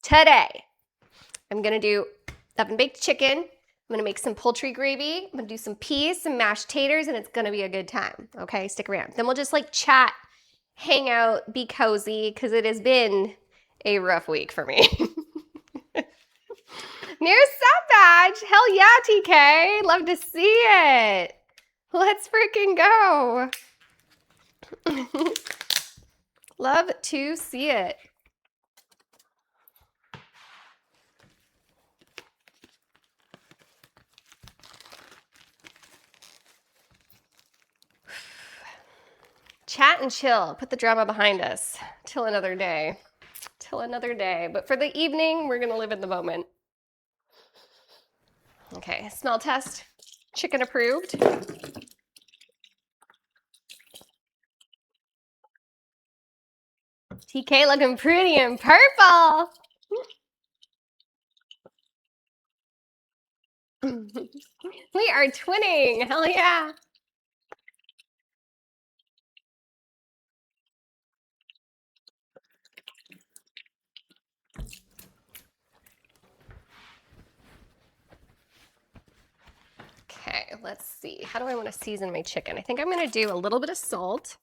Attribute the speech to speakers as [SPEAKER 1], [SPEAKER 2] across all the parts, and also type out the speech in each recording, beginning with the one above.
[SPEAKER 1] Today, I'm gonna do oven baked chicken. I'm gonna make some poultry gravy. I'm gonna do some peas, some mashed taters, and it's gonna be a good time. Okay, stick around. Then we'll just like chat, hang out, be cozy, because it has been a rough week for me. New sub badge! Hell yeah, TK! Love to see it! Let's freaking go! Love to see it. Chat and chill. Put the drama behind us. Till another day. Till another day. But for the evening, we're gonna live in the moment. Okay, smell test. Chicken approved. TK looking pretty in purple. We are twinning. Hell yeah. Okay, let's see. How do I want to season my chicken? I think I'm going to do a little bit of salt.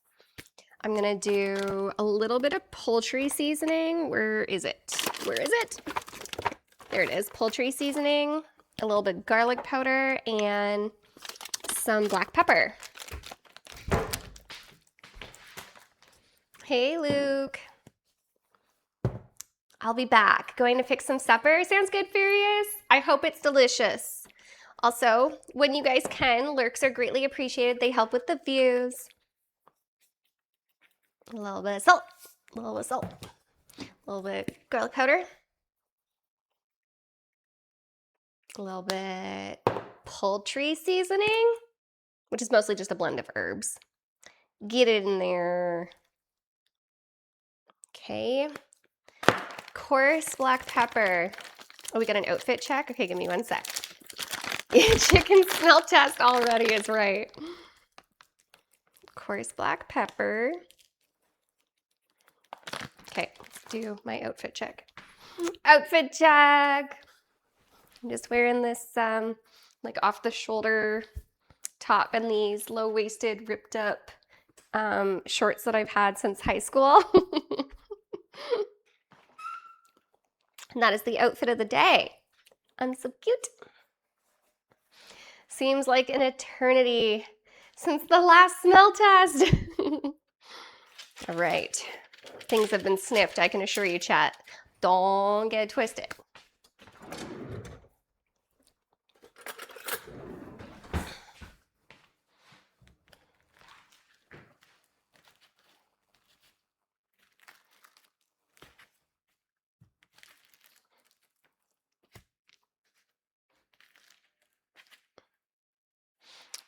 [SPEAKER 1] I'm going to do a little bit of poultry seasoning. Where is it? Where is it? There it is. Poultry seasoning, a little bit of garlic powder, and some black pepper. Hey, Luke. I'll be back. Going to fix some supper. Sounds good, Furious? I hope it's delicious. Also, when you guys can, lurks are greatly appreciated. They help with the views. A little bit of salt. A little bit of salt. A little bit of garlic powder. A little bit poultry seasoning, which is mostly just a blend of herbs. Get it in there. Okay. Coarse black pepper. Oh, we got an outfit check? Okay, give me 1 sec. Chicken smell test already is right. Coarse black pepper. Okay, let's do my outfit check. Outfit check. I'm just wearing this like off the shoulder top and these low-waisted ripped up shorts that I've had since high school. And that is the outfit of the day. I'm so cute. Seems like an eternity since the last smell test. All right, things have been sniffed, I can assure you, chat. Don't get it twisted.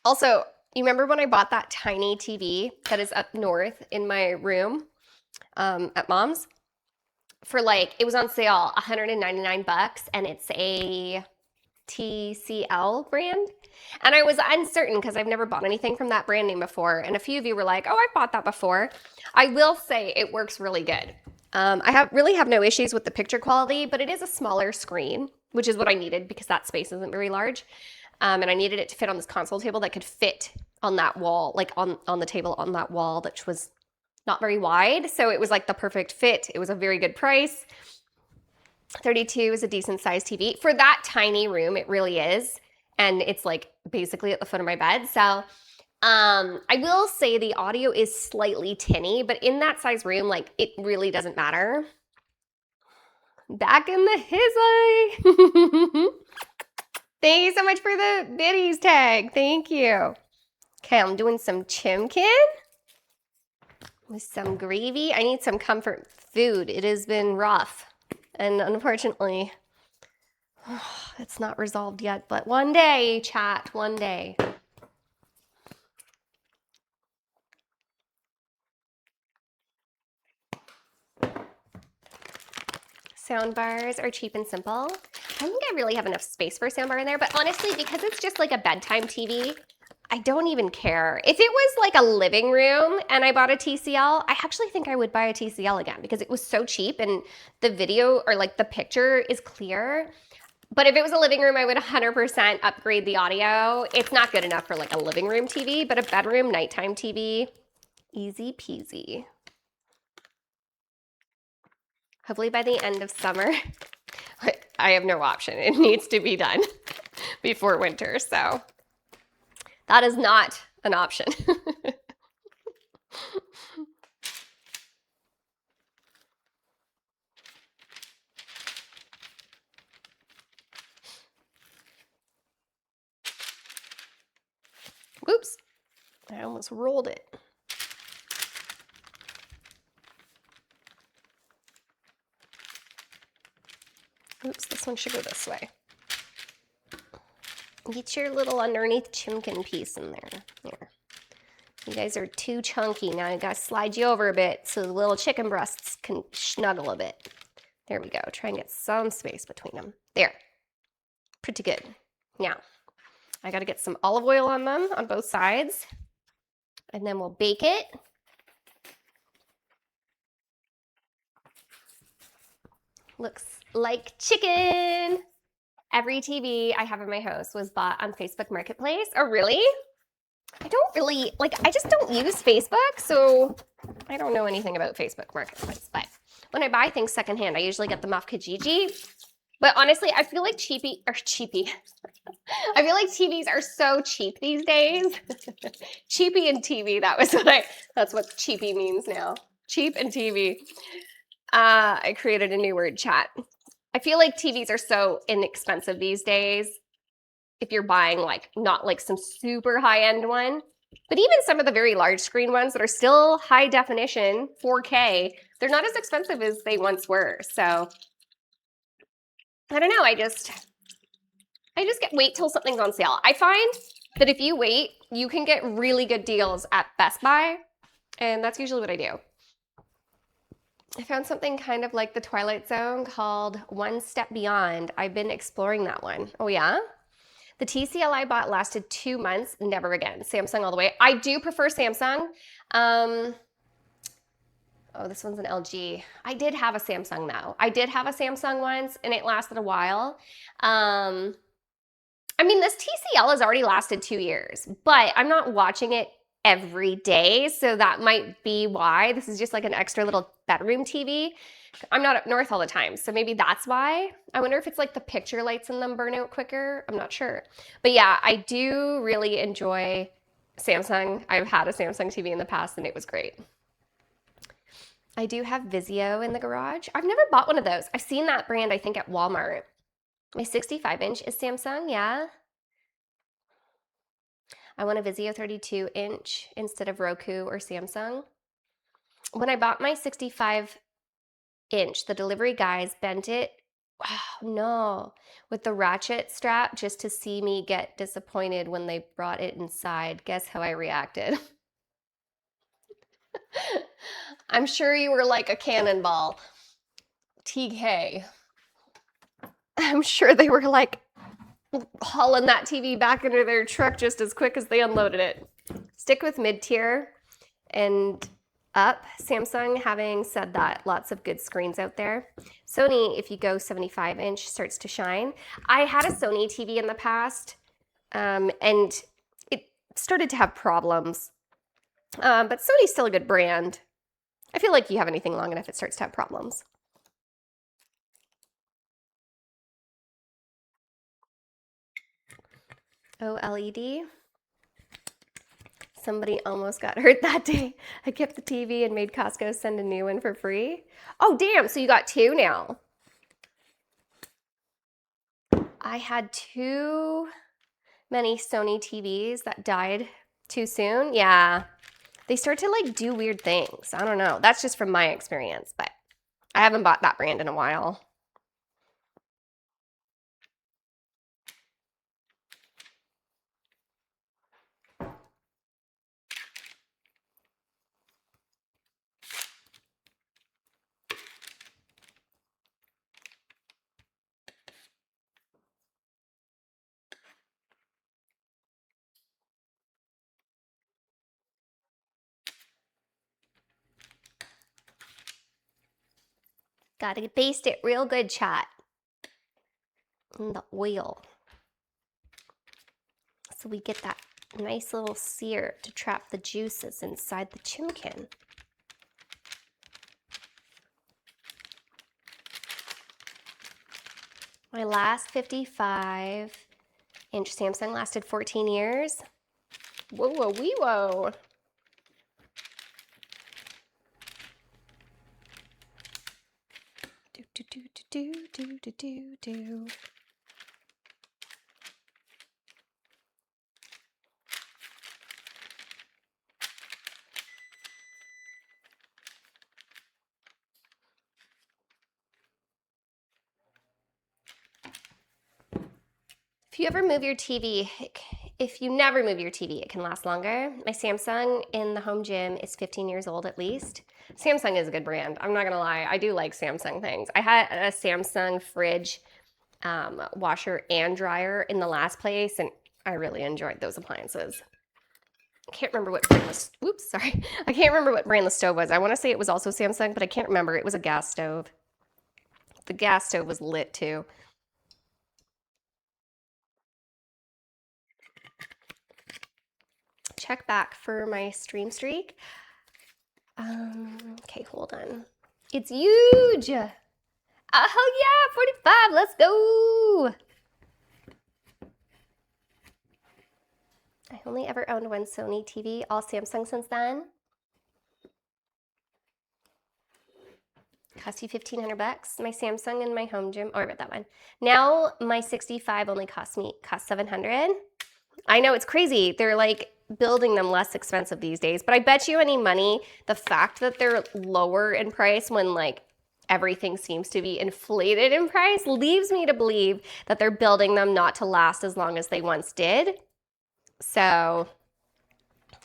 [SPEAKER 1] Also, you remember when I bought that tiny TV that is up north in my room at mom's? For like, it was on sale, 199 bucks, and it's a TCL brand. And I was uncertain because I've never bought anything from that brand name before. And a few of you were like, oh, I bought that before. I will say it works really good. I really have no issues with the picture quality, but it is a smaller screen, which is what I needed because that space isn't very large. And I needed it to fit on this console table that could fit on that wall, like on the table on that wall, which was not very wide. So it was like the perfect fit. It was a very good price. 32 is a decent sized TV. For that tiny room, it really is. And it's like basically at the foot of my bed. So I will say the audio is slightly tinny, but in that size room, like it really doesn't matter. Back in the hizzy. Thank you so much for the biddies tag. Thank you. Okay, I'm doing some chimkin with some gravy. I need some comfort food. It has been rough. And unfortunately, it's not resolved yet. But one day, chat, one day. Soundbars are cheap and simple. I think I really have enough space for a soundbar in there, but honestly, because it's just like a bedtime TV, I don't even care. If it was like a living room and I bought a TCL, I actually think I would buy a TCL again because it was so cheap and the video or like the picture is clear. But if it was a living room, I would 100% upgrade the audio. It's not good enough for like a living room TV, but a bedroom nighttime TV, easy peasy. Hopefully by the end of summer. I have no option. It needs to be done before winter, so that is not an option. Oops, I almost rolled it. Oops, this one should go this way. Get your little underneath chimkin piece in there. There. You guys are too chunky. Now I gotta slide you over a bit so the little chicken breasts can snuggle a bit. There we go. Try and get some space between them. There. Pretty good. Now, I gotta get some olive oil on them on both sides. And then we'll bake it. Looks like chicken. Every TV I have in my house was bought on Facebook Marketplace. Oh, really? I don't really, like, I just don't use Facebook, so I don't know anything about Facebook Marketplace. But when I buy things secondhand, I usually get them off Kijiji. But honestly, I feel like cheapy. I feel like TVs are so cheap these days. Cheapy and TV, that's what cheapy means now. Cheap and TV. I created a new word chat. I feel like TVs are so inexpensive these days. If you're buying like not like some super high-end one, but even some of the very large screen ones that are still high definition, 4K, they're not as expensive as they once were. So I don't know, I just wait till something's on sale. I find that if you wait, you can get really good deals at Best Buy, and that's usually what I do. I found something kind of like the Twilight Zone called One Step Beyond. I've been exploring that one. Oh yeah? The TCL I bought lasted 2 months, never again. Samsung all the way. I do prefer Samsung. Oh, this one's an LG. I did have a Samsung though. I did have a Samsung once and it lasted a while. I mean, this TCL has already lasted 2 years, but I'm not watching it every day, so that might be why. This is just like an extra little bedroom TV. I'm not up north all the time, so maybe that's why. I wonder if it's like the picture lights in them burn out quicker. I'm not sure. But yeah, I do really enjoy Samsung. I've had a Samsung TV in the past and it was great. I do have Vizio in the garage. I've never bought one of those. I've seen that brand, I think, at Walmart. My 65-inch is Samsung, yeah. I want a Vizio 32-inch instead of Roku or Samsung. When I bought my 65-inch, the delivery guys bent it, oh no, with the ratchet strap just to see me get disappointed when they brought it inside. Guess how I reacted? I'm sure you were like a cannonball. TK. I'm sure they were like hauling that TV back into their truck just as quick as they unloaded it. Stick with mid-tier and up. Samsung, having said that, lots of good screens out there. Sony, if you go 75-inch, starts to shine. I had a Sony TV in the past, and it started to have problems. But Sony's still a good brand. I feel like you have anything long enough, it starts to have problems. OLED. Somebody almost got hurt that day. I kept the TV and made Costco send a new one for free. Oh, damn, so you got two now. I had too many Sony TVs that died too soon. Yeah, they start to like do weird things. I don't know. That's just from my experience, but I haven't bought that brand in a while. Gotta baste it real good, chat. In the oil. So we get that nice little sear to trap the juices inside the chimkin. My last 55-inch Samsung lasted 14 years. Whoa, whoa, wee, whoa. Do, do, do, do, do, do, do, do. If you ever move your TV, if you never move your TV, it can last longer. My Samsung in the home gym is 15 years old at least. Samsung is a good brand. I'm not gonna lie, I do like Samsung things. I had a Samsung fridge, washer and dryer in the last place, and I really enjoyed those appliances. I can't remember what brand the, oops, sorry. I can't remember what brand the stove was. I wanna say it was also Samsung, but I can't remember. It was a gas stove. The gas stove was lit too. Check back for my stream streak. Okay, hold on. It's huge. Oh yeah, 45, let's go. I only ever owned one Sony TV, all Samsung since then. Cost you 1,500 bucks. My Samsung and my home gym, oh, I read that one. Now my 65 only cost 700. I know, it's crazy. They're like building them less expensive these days, but I bet you any money, the fact that they're lower in price when like everything seems to be inflated in price leaves me to believe that they're building them not to last as long as they once did. So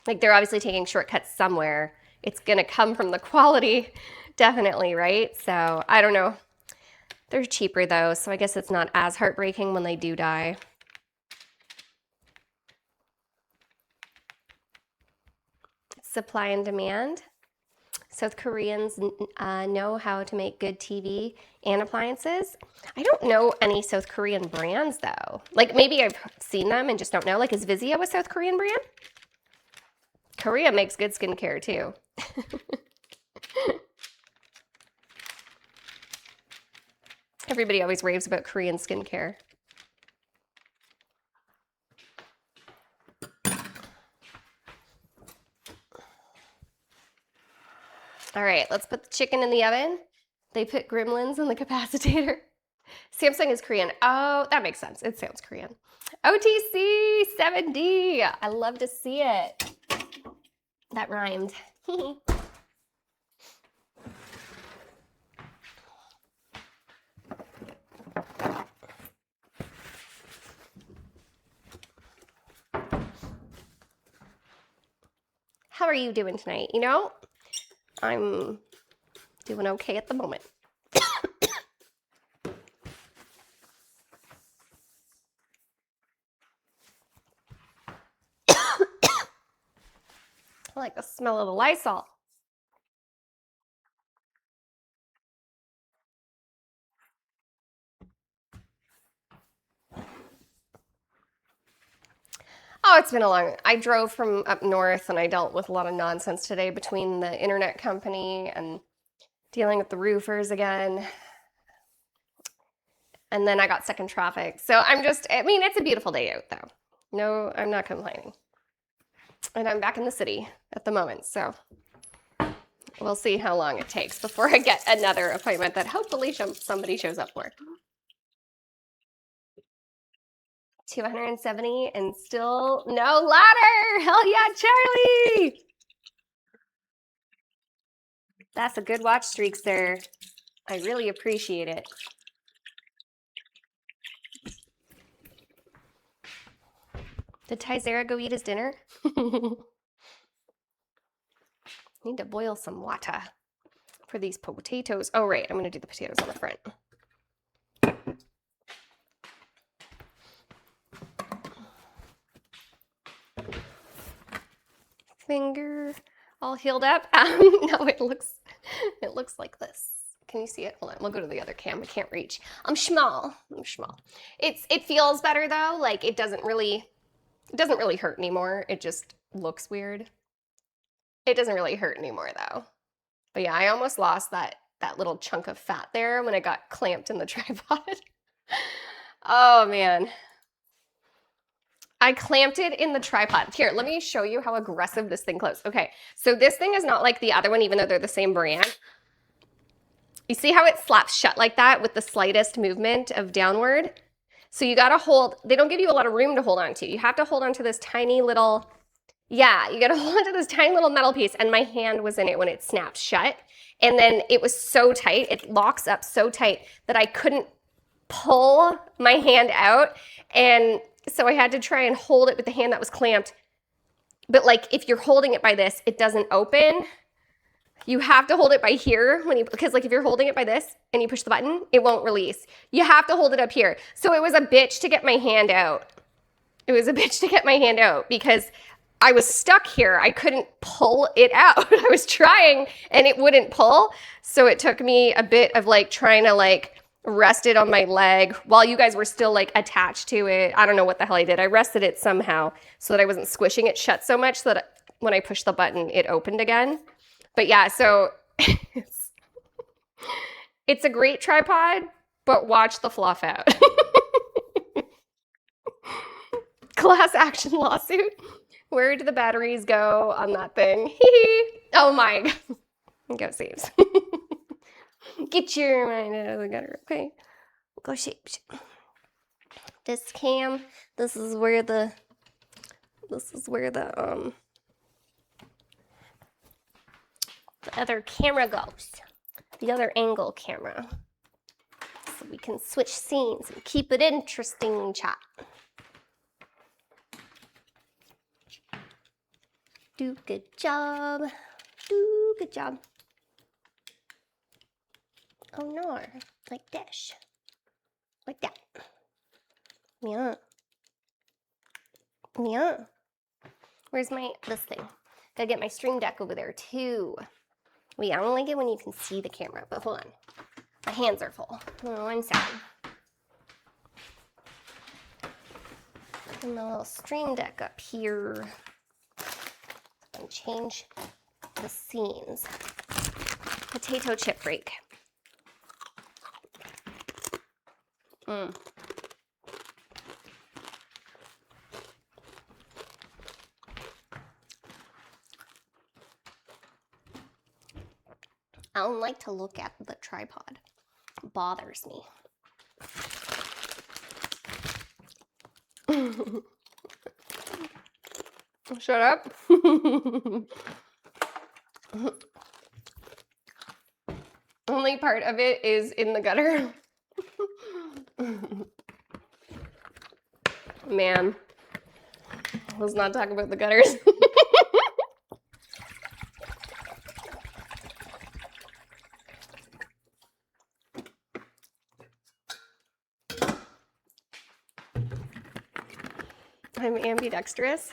[SPEAKER 1] like they're obviously taking shortcuts somewhere. It's gonna come from the quality, definitely, right? So I don't know. They're cheaper though, so I guess it's not as heartbreaking when they do die. Supply and demand. South Koreans know how to make good TV and appliances. I don't know any South Korean brands though. Like maybe I've seen them and just don't know. Like is Vizio a South Korean brand? Korea makes good skincare too. Everybody always raves about Korean skincare. All right, let's put the chicken in the oven. They put gremlins in the capacitator. Samsung is Korean. Oh, that makes sense. It sounds Korean. OTC 7D. I love to see it. That rhymed. How are you doing tonight? You know, I'm doing okay at the moment. I like the smell of the Lysol. Oh, it's been a long, I drove from up north and I dealt with a lot of nonsense today between the internet company and dealing with the roofers again. And then I got stuck in traffic. So I mean, it's a beautiful day out though. No, I'm not complaining. And I'm back in the city at the moment. So we'll see how long it takes before I get another appointment that hopefully somebody shows up for. 270 and still no ladder. Hell yeah, Charlie. That's a good watch streak, sir. I really appreciate it. Did Tyzera go eat his dinner? Need to boil some water for these potatoes. Oh, right. I'm going to do the potatoes on the front. Finger all healed up. No, it looks like this. Can you see it? Hold on, we'll go to the other cam. I can't reach. I'm small. It feels better though. Like it doesn't really hurt anymore. It just looks weird. It doesn't really hurt anymore though. But yeah, I almost lost that little chunk of fat there when I got clamped in the tripod. Oh man. I clamped it in the tripod. Here, let me show you how aggressive this thing closed. Okay, so this thing is not like the other one, even though they're the same brand. You see how it slaps shut like that with the slightest movement of downward? So you gotta hold, they don't give you a lot of room to hold on to. You have to hold on to this tiny little, yeah, you gotta hold on to this tiny little metal piece, and my hand was in it when it snapped shut. And then it was so tight, it locks up so tight that I couldn't pull my hand out. And so I had to try and hold it with the hand that was clamped. But like if you're holding it by this, it doesn't open. You have to hold it by here because like if you're holding it by this and you push the button, it won't release. You have to hold it up here. So it was a bitch to get my hand out. It was a bitch to get my hand out because I was stuck here. I couldn't pull it out. I was trying and it wouldn't pull. So it took me a bit of like trying to like rest it on my leg while you guys were still like attached to it. I don't know what the hell I did. I rested it somehow so that I wasn't squishing it shut so much so that when I pushed the button, it opened again. But yeah, so it's a great tripod, but watch the fluff out. Class action lawsuit. Where do the batteries go on that thing? Oh my God. Go saves. Get your mind out of the gutter, okay? Go shape. This cam, this is where the other camera goes. The other angle camera. So we can switch scenes and keep it interesting, chat. Do good job. Do good job. Oh no, like this. Like that. Yeah. Yeah. Where's this thing? Gotta get my Stream Deck over there too. Wait, I don't like it when you can see the camera, but hold on. My hands are full. Oh, 1 second. And the little Stream Deck up here. And change the scenes. Potato chip break. I don't like to look at the tripod. It bothers me. Shut up. Only part of it is in the gutter. Man, let's not talk about the gutters. I'm ambidextrous.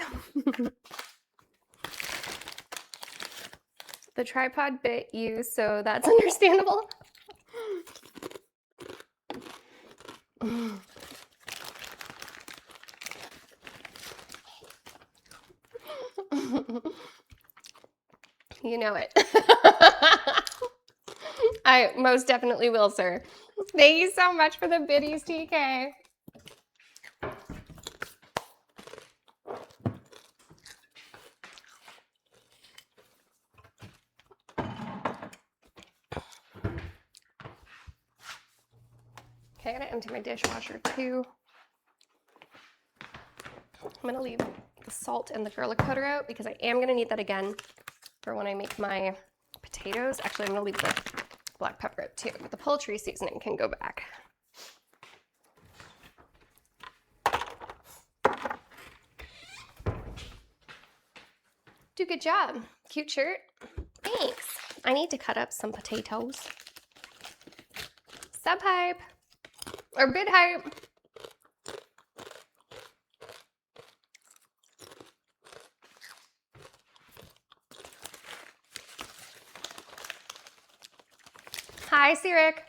[SPEAKER 1] The tripod bit you, so that's understandable. You know it. I most definitely will, sir. Thank you so much for the biddies, TK. Okay, I gotta empty my dishwasher too. I'm gonna leave the salt and the garlic powder out because I am gonna need that again for when I make my potatoes. Actually, I'm gonna leave the black pepper out too, but the poultry seasoning can go back. Do a good job. Cute shirt. Thanks. I need to cut up some potatoes. Sub hype. Or bid hype. Hi, Sirik.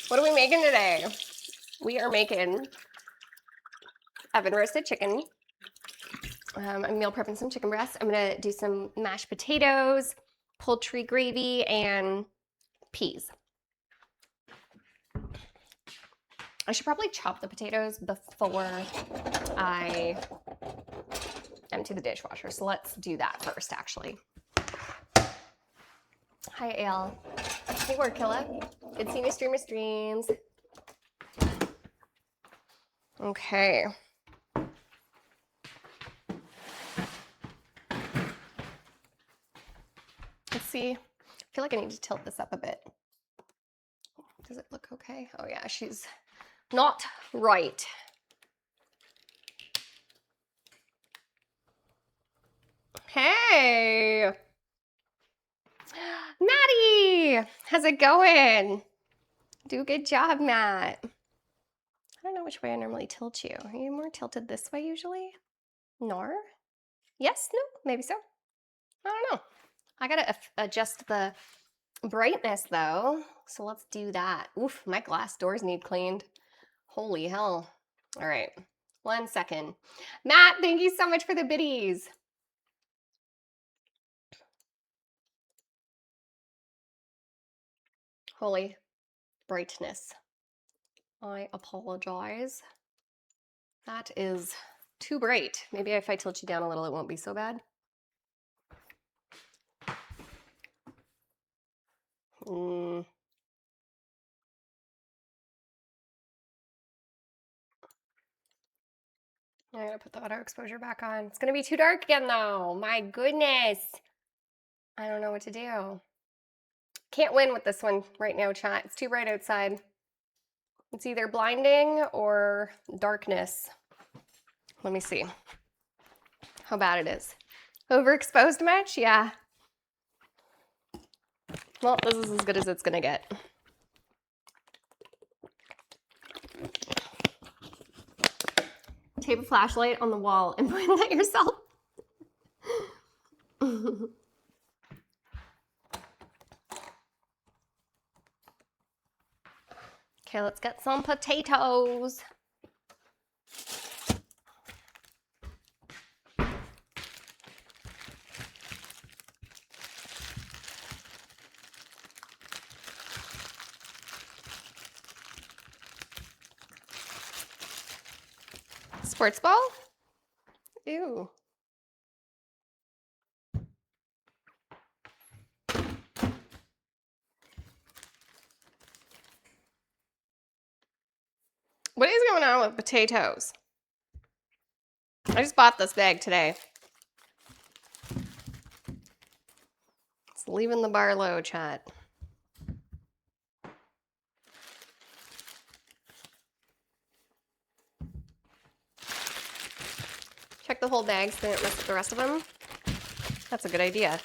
[SPEAKER 1] What are we making today? We are making oven roasted chicken. I'm meal prepping some chicken breasts. I'm gonna do some mashed potatoes, poultry gravy, and peas. I should probably chop the potatoes before I empty the dishwasher. So let's do that first, actually. Hi, Ale. Hey, Wordkilla. Good seeing you, Streamer Streams. Okay. Let's see. I feel like I need to tilt this up a bit. Does it look okay? Oh yeah, she's not right. Hey! Maddie! How's it going? Do a good job, Matt. I don't know which way I normally tilt you. Are you more tilted this way usually? Nor? Yes? No? Maybe so? I don't know. I gotta adjust the brightness though. So let's do that. Oof, my glass doors need cleaned. Holy hell. All right, 1 second. Matt, thank you so much for the biddies. Holy brightness. I apologize. That is too bright. Maybe if I tilt you down a little, it won't be so bad. I'm gonna put the auto exposure back on. It's gonna be too dark again though. My goodness. I don't know what to do. Can't win with this one right now, chat. It's too bright outside. It's either blinding or darkness. Let me see how bad it is. Overexposed much? Yeah. Well, this is as good as it's gonna get. Tape a flashlight on the wall and point at yourself. Okay, let's get some potatoes. Sports ball? Ew. What is going on with potatoes? I just bought this bag today. It's leaving the bar low, chat. Check the whole bag so they don't mess with the rest of them. That's a good idea.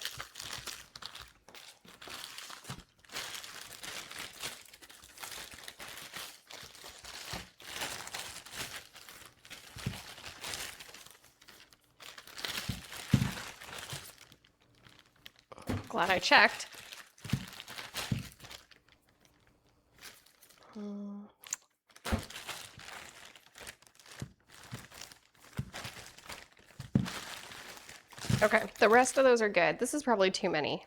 [SPEAKER 1] Glad I checked. Okay, the rest of those are good. This is probably too many.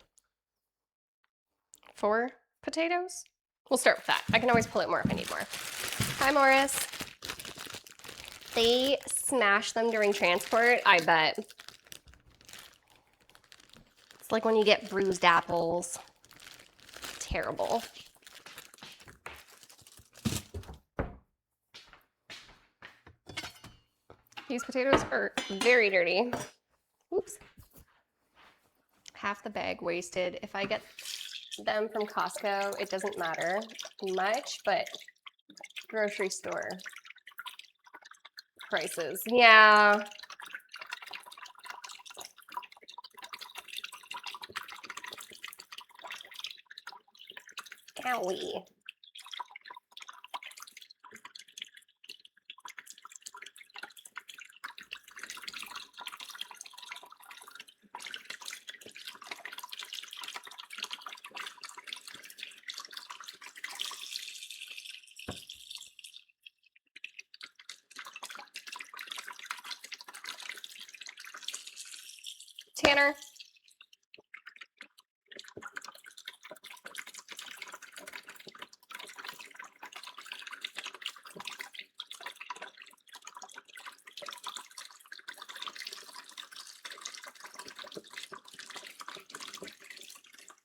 [SPEAKER 1] 4 potatoes? We'll start with that. I can always pull it more if I need more. Hi, Morris. They smash them during transport, I bet. It's like when you get bruised apples. Terrible. These potatoes are very dirty. Oops. Half the bag wasted. If I get them from Costco, it doesn't matter much, but grocery store prices. Yeah. Owie. Tanner.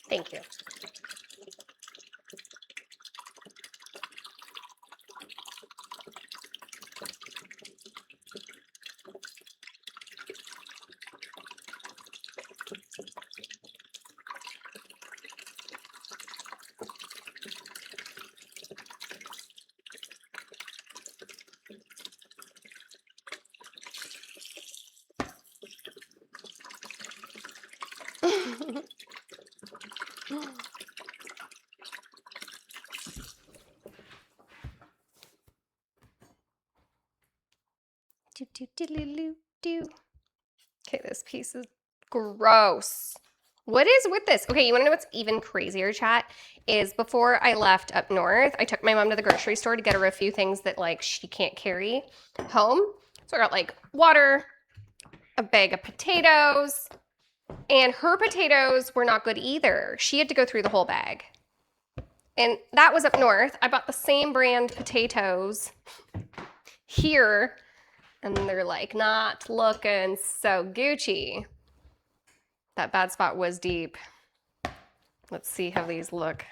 [SPEAKER 1] Thank you. Okay, this piece is gross. What is with this? Okay, you wanna know what's even crazier, chat? Is before I left up north, I took my mom to the grocery store to get her a few things that like she can't carry home. So I got like water, a bag of potatoes, and her potatoes were not good either. She had to go through the whole bag. And that was up north. I bought the same brand potatoes here, and they're like not looking so Gucci. That bad spot was deep. Let's see how these look.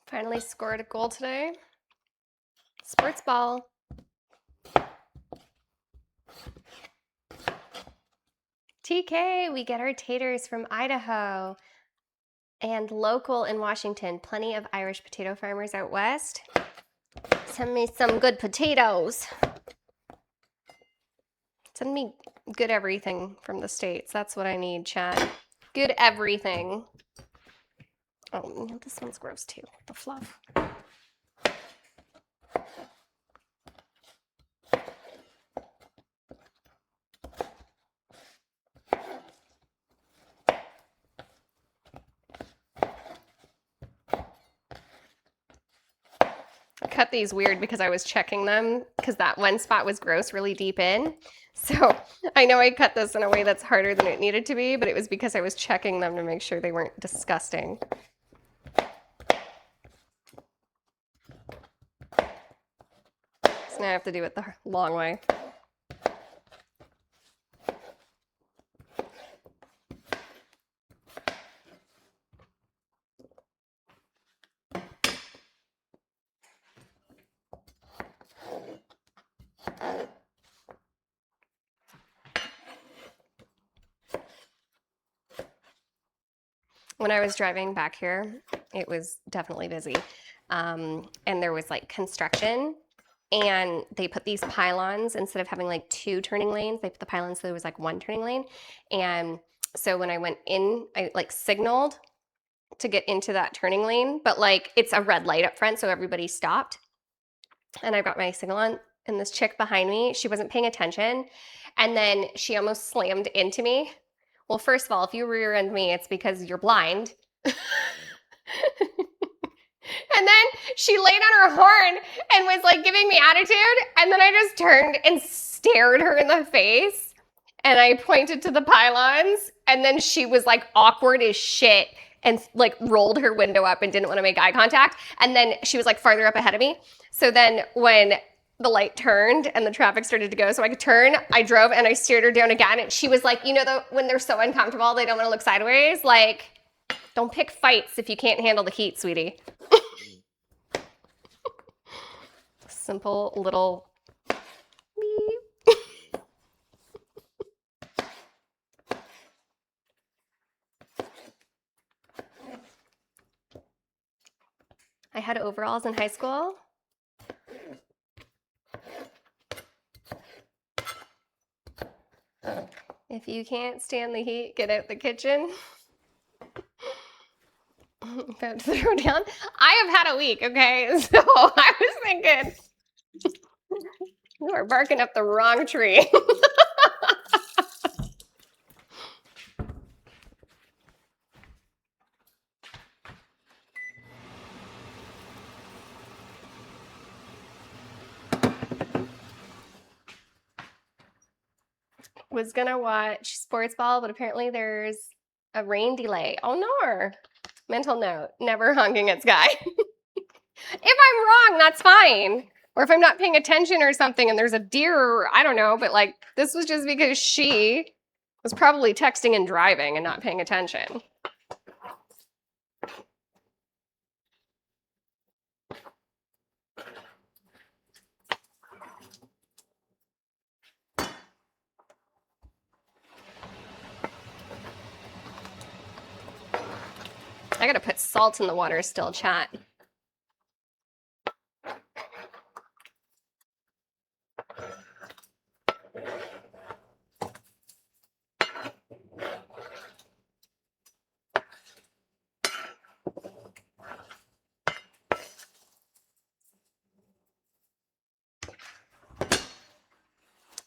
[SPEAKER 1] Finally scored a goal today. Sports ball. TK, we get our taters from Idaho and local in Washington. Plenty of Irish potato farmers out west. Send me some good potatoes. Send me good everything from the States. That's what I need, chat. Good everything. Oh, this one's gross too. The fluff. I cut these weird because I was checking them because that one spot was gross really deep in. So I know I cut this in a way that's harder than it needed to be, but it was because I was checking them to make sure they weren't disgusting. So now I have to do it the long way. When I was driving back here, it was definitely busy. And there was like construction, and they put these pylons, instead of having like two turning lanes, they put the pylons so there was like one turning lane. And so when I went in, I like signaled to get into that turning lane, but like it's a red light up front, so everybody stopped. And I got my signal on, and this chick behind me, she wasn't paying attention, and then she almost slammed into me. Well, first of all, if you rear end me, it's because you're blind. And then she laid on her horn and was like giving me attitude. And then I just turned and stared her in the face. And I pointed to the pylons. And then she was like awkward as shit and like rolled her window up and didn't want to make eye contact. And then she was like farther up ahead of me. So then when the light turned and the traffic started to go so I could turn, I drove and I steered her down again. And she was like, you know, when they're so uncomfortable, they don't want to look sideways. Like, don't pick fights if you can't handle the heat, sweetie. Simple little beep. I had overalls in high school. If you can't stand the heat, get out the kitchen. About to throw down. I have had a week, okay? So I was thinking, you are barking up the wrong tree. Was gonna watch sports ball, but apparently there's a rain delay. Oh no. Mental note, never honking at sky. If I'm wrong, that's fine. Or if I'm not paying attention or something and there's a deer, or I don't know, but like this was just because she was probably texting and driving and not paying attention. I gotta put salt in the water still, chat.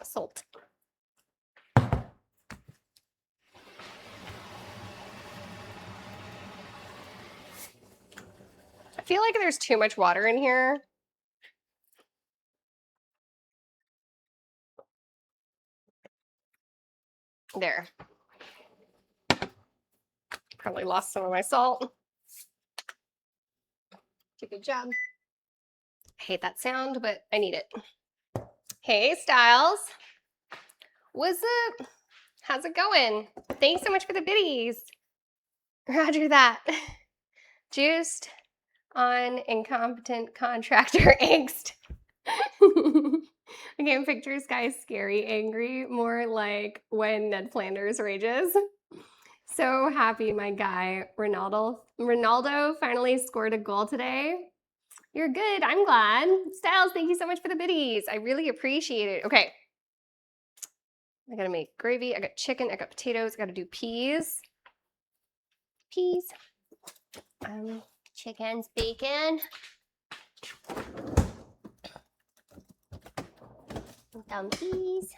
[SPEAKER 1] Salt. I feel like there's too much water in here. There. Probably lost some of my salt. Good job. I hate that sound, but I need it. Hey, Styles. What's up? How's it going? Thanks so much for the biddies. Roger that. Juiced on incompetent contractor angst. I can't picture Sky scary, angry, more like when Ned Flanders rages. So happy my guy, Ronaldo finally scored a goal today. You're good, I'm glad. Styles, thank you so much for the biddies. I really appreciate it. Okay. I gotta make gravy. I got chicken, I got potatoes, I gotta do peas. Peas. Chickens, bacon. Down peas.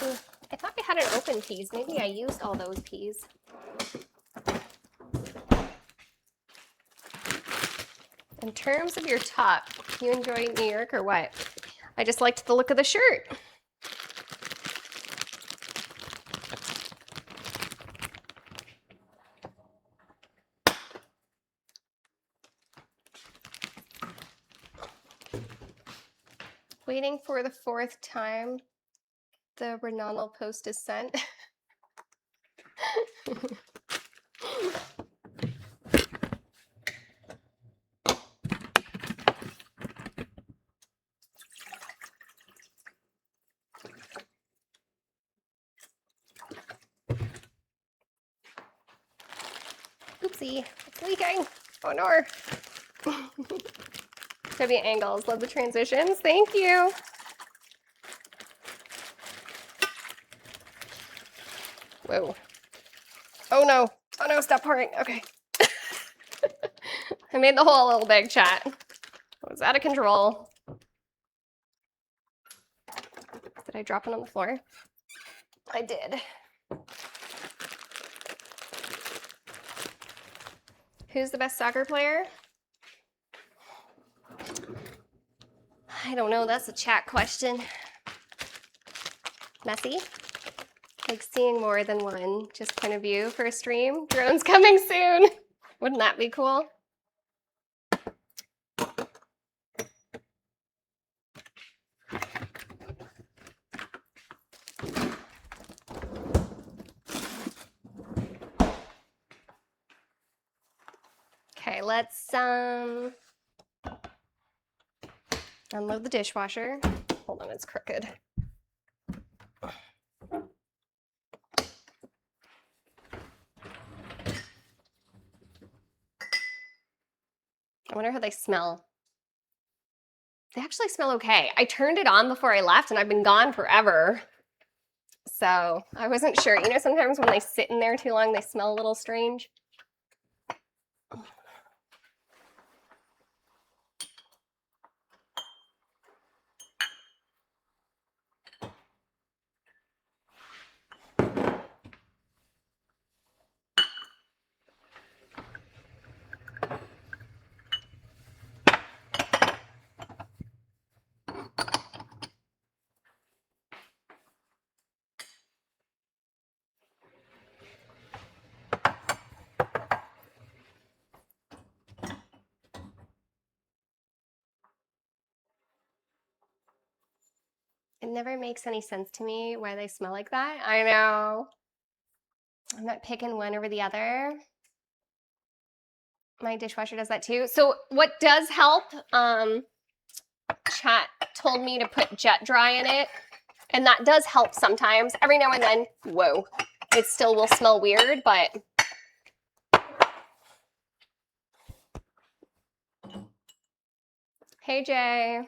[SPEAKER 1] Ooh, I thought I had an open peas. Maybe I used all those peas. In terms of your top, you enjoy New York or what? I just liked the look of the shirt. Waiting for the 4th time the Ronaldo post is sent. Oopsie, it's leaking. Oh no. W angles, love the transitions. Thank you. Whoa. Oh no. Oh no, stop pouring. Okay. I made the hole a little big, chat. It was out of control. I drop it on the floor? I did. Who's the best soccer player? I don't know. That's a chat question. Messi? Like seeing more than one just point of view for a stream. Drone's coming soon. Wouldn't that be cool? Okay, let's unload the dishwasher. Hold on, it's crooked. I wonder how they smell. They actually smell okay. I turned it on before I left and I've been gone forever. So I wasn't sure. You know, sometimes when they sit in there too long, they smell a little strange. It never makes any sense to me why they smell like that. I know. I'm not picking one over the other. My dishwasher does that too. So what does help, chat told me to put Jet Dry in it. And that does help sometimes. Every now and then, whoa, it still will smell weird, but hey, Jay.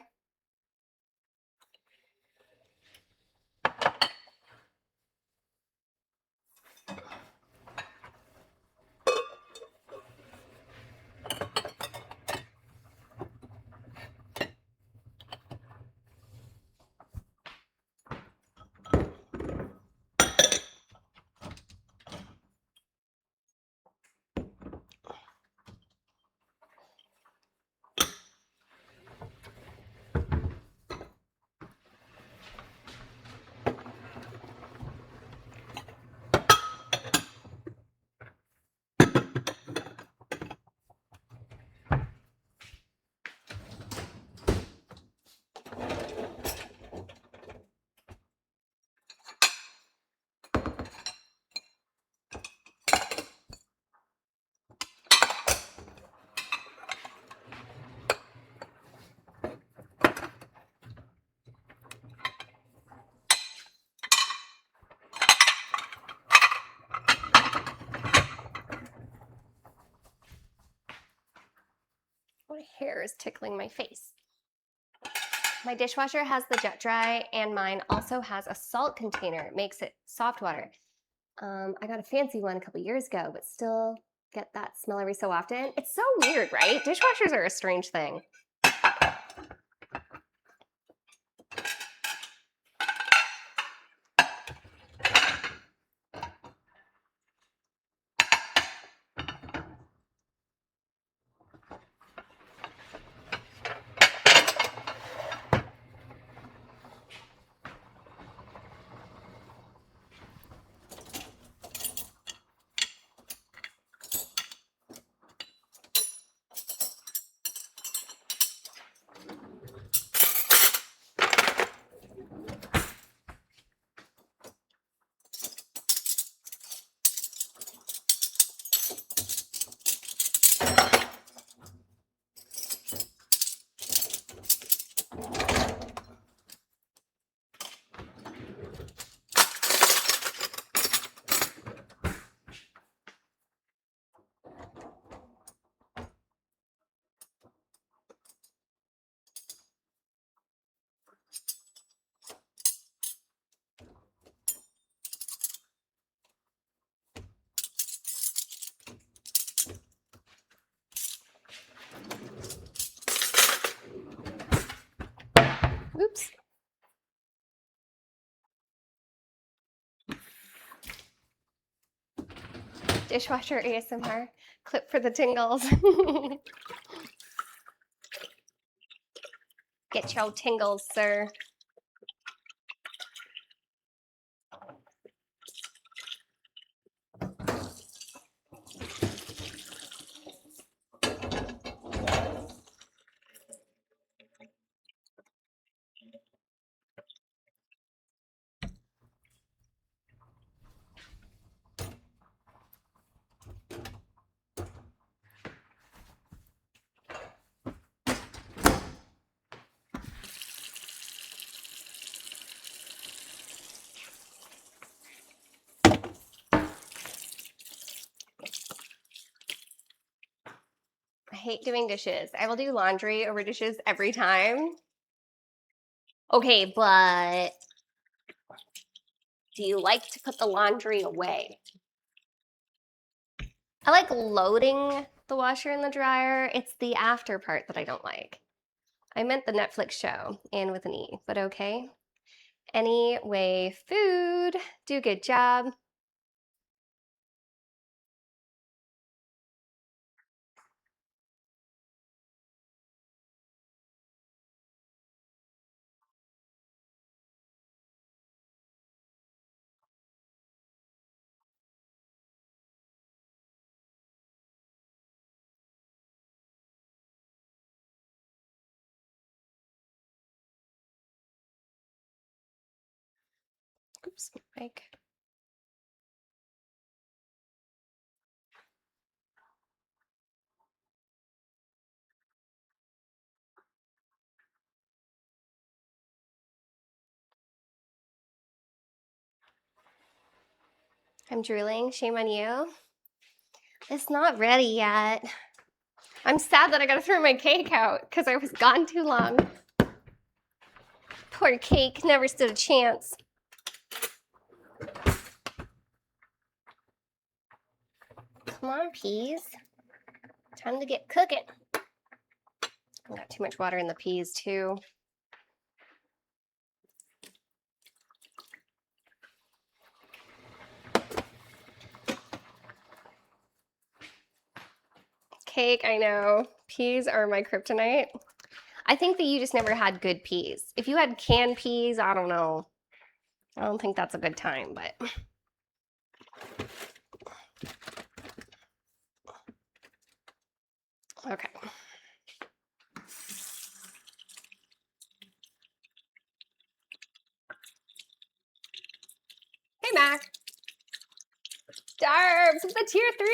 [SPEAKER 1] My hair is tickling my face. My dishwasher has the Jet Dry and mine also has a salt container. It makes it soft water. I got a fancy one a couple years ago, but still get that smell every so often. It's so weird, right? Dishwashers are a strange thing. Dishwasher ASMR clip for the tingles. Get your tingles, sir. I hate doing dishes. I will do laundry over dishes every time. Okay, but do you like to put the laundry away? I like loading the washer and the dryer. It's the after part that I don't like. I meant the Netflix show, and with an E, but okay. Anyway, food, do a good job. Oops, mic. I'm drooling, shame on you. It's not ready yet. I'm sad that I gotta throw my cake out because I was gone too long. Poor cake, never stood a chance. Come on, peas. Time to get cooking. I got too much water in the peas too. Cake, I know. Peas are my kryptonite. I think that you just never had good peas. If you had canned peas, I don't know. I don't think that's a good time, but. Okay. Hey, Mac. Darbs with the tier 3.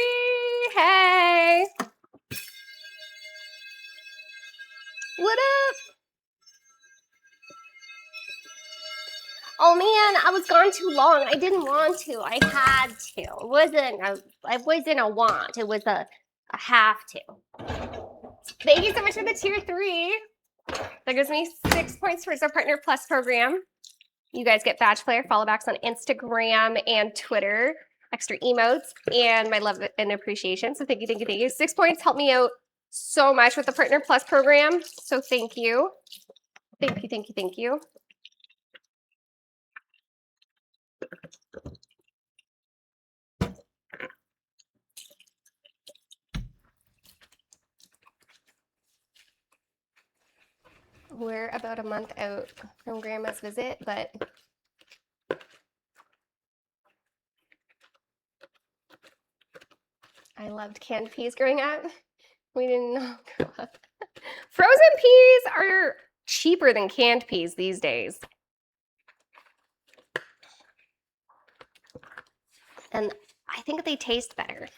[SPEAKER 1] Hey. What up? Oh man, I was gone too long. I didn't want to. I had to. It wasn't a want. It was a have to. Thank you so much for the tier 3. That gives me 6 points towards our Partner Plus program. You guys get badge player follow backs on Instagram and Twitter, extra emotes, and my love and appreciation. So thank you, thank you, thank you. 6 points helped me out so much with the Partner Plus program. So thank you. Thank you, thank you, thank you. We're about a month out from Grandma's visit, but I loved canned peas growing up. We didn't know. Frozen peas are cheaper than canned peas these days. And I think they taste better.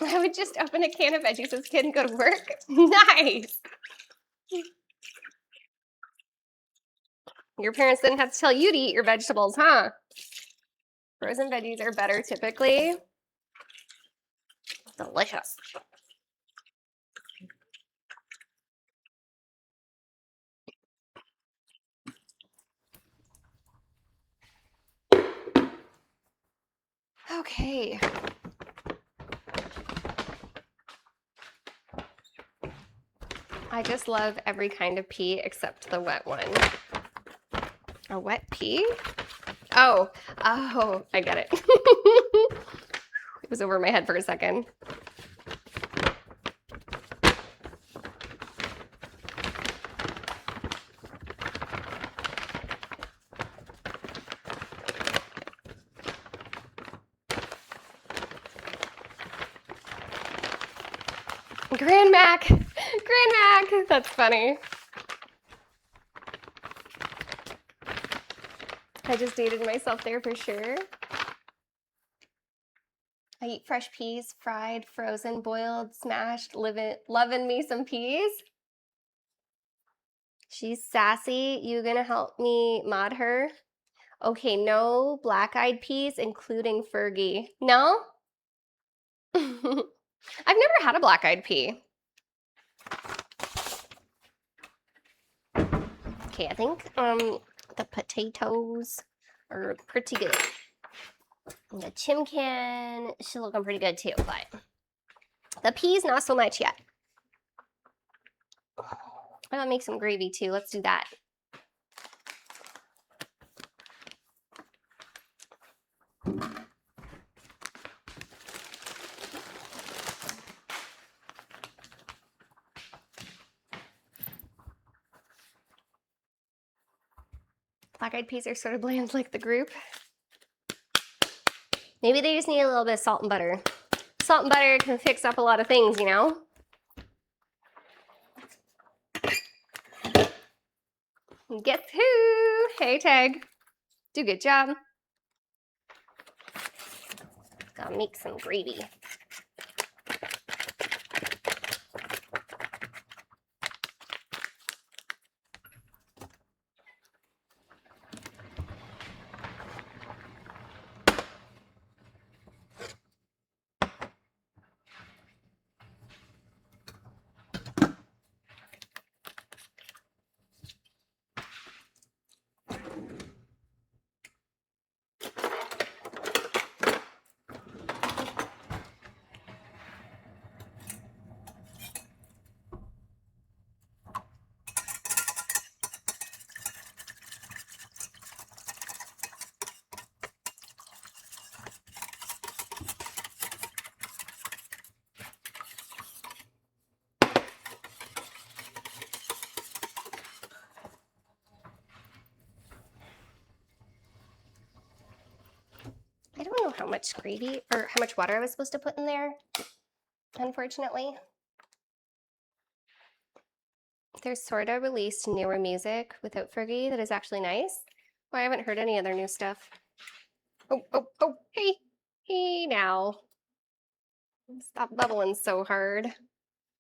[SPEAKER 1] I would just open a can of veggies as a kid and go to work. Nice. Your parents didn't have to tell you to eat your vegetables, huh? Frozen veggies are better typically. Delicious. Okay. I just love every kind of pea except the wet one. A wet pea? Oh, I get it. It was over my head for a second. Grand Mac! Grand Mac! That's funny. I just dated myself there for sure. I eat fresh peas, fried, frozen, boiled, smashed, loving me some peas. She's sassy. You gonna help me mod her? Okay, no black-eyed peas, including Fergie. No? I've never had a black-eyed pea. Okay, I think the potatoes are pretty good. And the chimkin, she's looking pretty good too, but the peas not so much yet. I'm gonna make some gravy too. Let's do that. Black-eyed peas are sort of bland like the group. Maybe they just need a little bit of salt and butter. Salt and butter can fix up a lot of things, you know? Guess who? Hey, Tag. Do a good job. Gotta make some gravy. I don't know how much gravy or how much water I was supposed to put in there, unfortunately. There's sort of released newer music without Fergie that is actually nice. Well, I haven't heard any of their new stuff. Oh, hey, hey now. Stop bubbling so hard.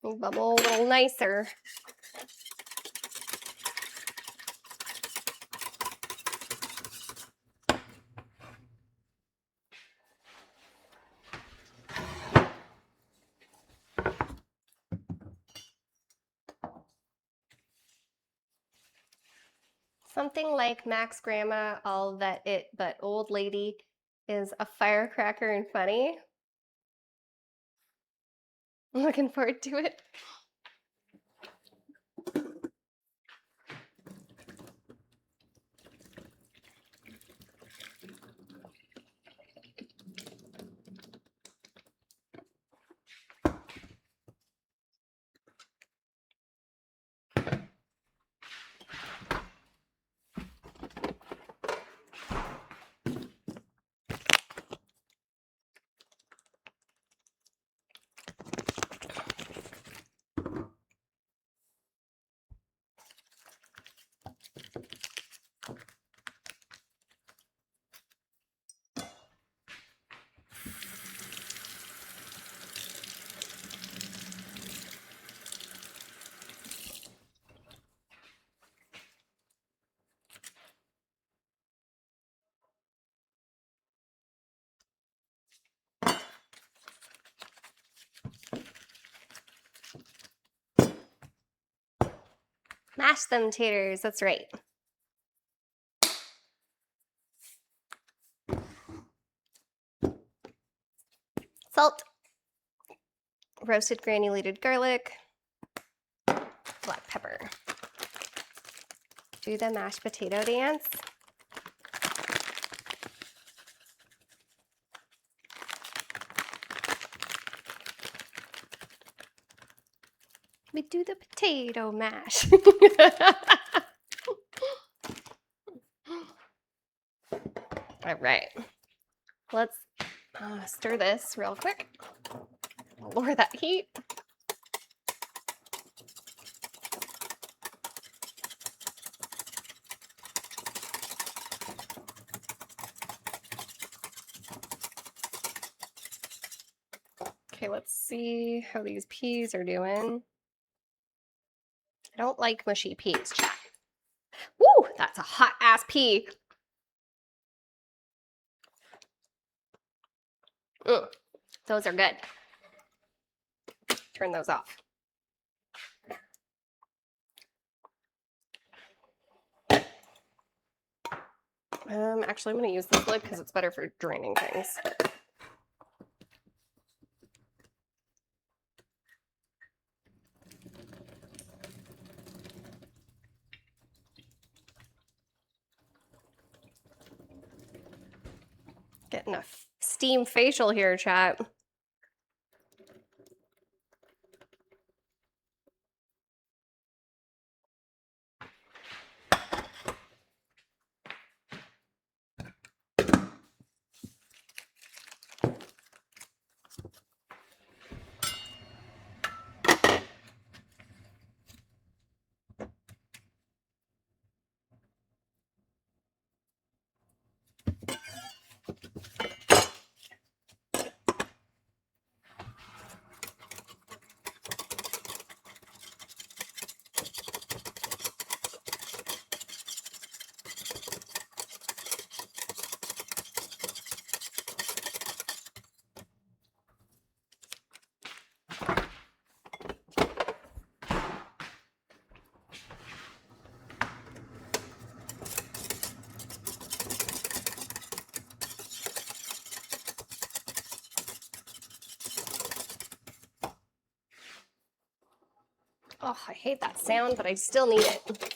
[SPEAKER 1] Bubble a little nicer. Something like Mac's grandma, all that it but old lady is a firecracker and funny. I'm looking forward to it. Mash them taters, that's right. Salt, roasted granulated garlic, Black pepper. Do the mashed potato dance. We do the potato mash. All right, let's stir this real quick. Lower that heat. Okay, let's see how these peas are doing. I don't like mushy peas, chat. Woo, that's a hot ass pea. Those are good. Turn those off. Actually, I'm going to use this lid because it's better for draining things. Getting a steam facial here, chat. Oh, I hate that sound, but I still need it.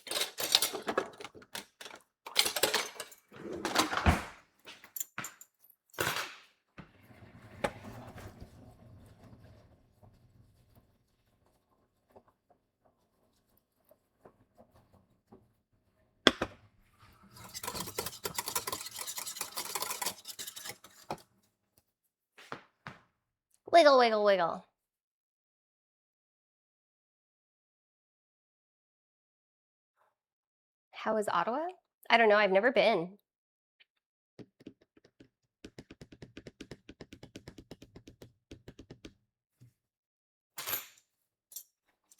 [SPEAKER 1] Wiggle, wiggle, wiggle. How is Ottawa? I don't know. I've never been.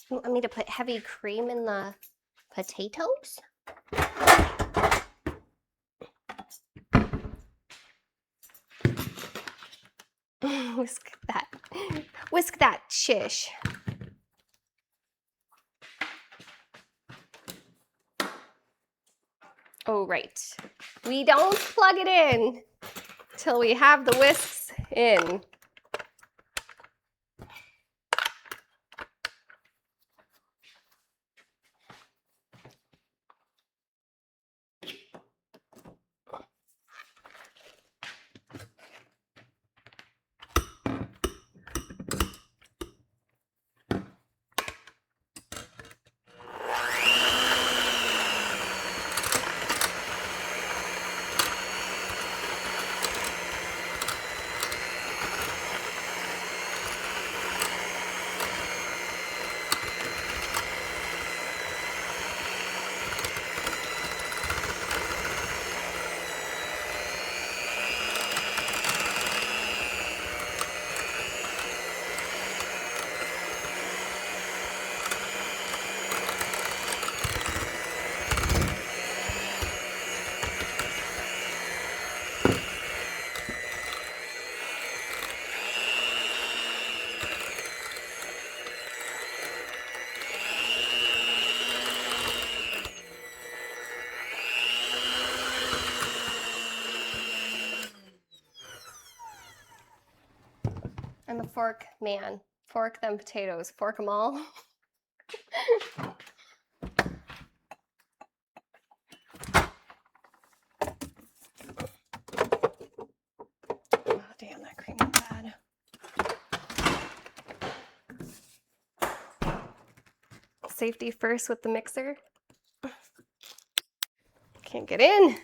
[SPEAKER 1] You want me to put heavy cream in the potatoes? Whisk that. Whisk that shish. Oh, right. We don't plug it in till we have the whisks in. I'm a fork man. Fork them potatoes. Fork them all. Oh, damn, that cream is bad. Safety first with the mixer. Can't get in.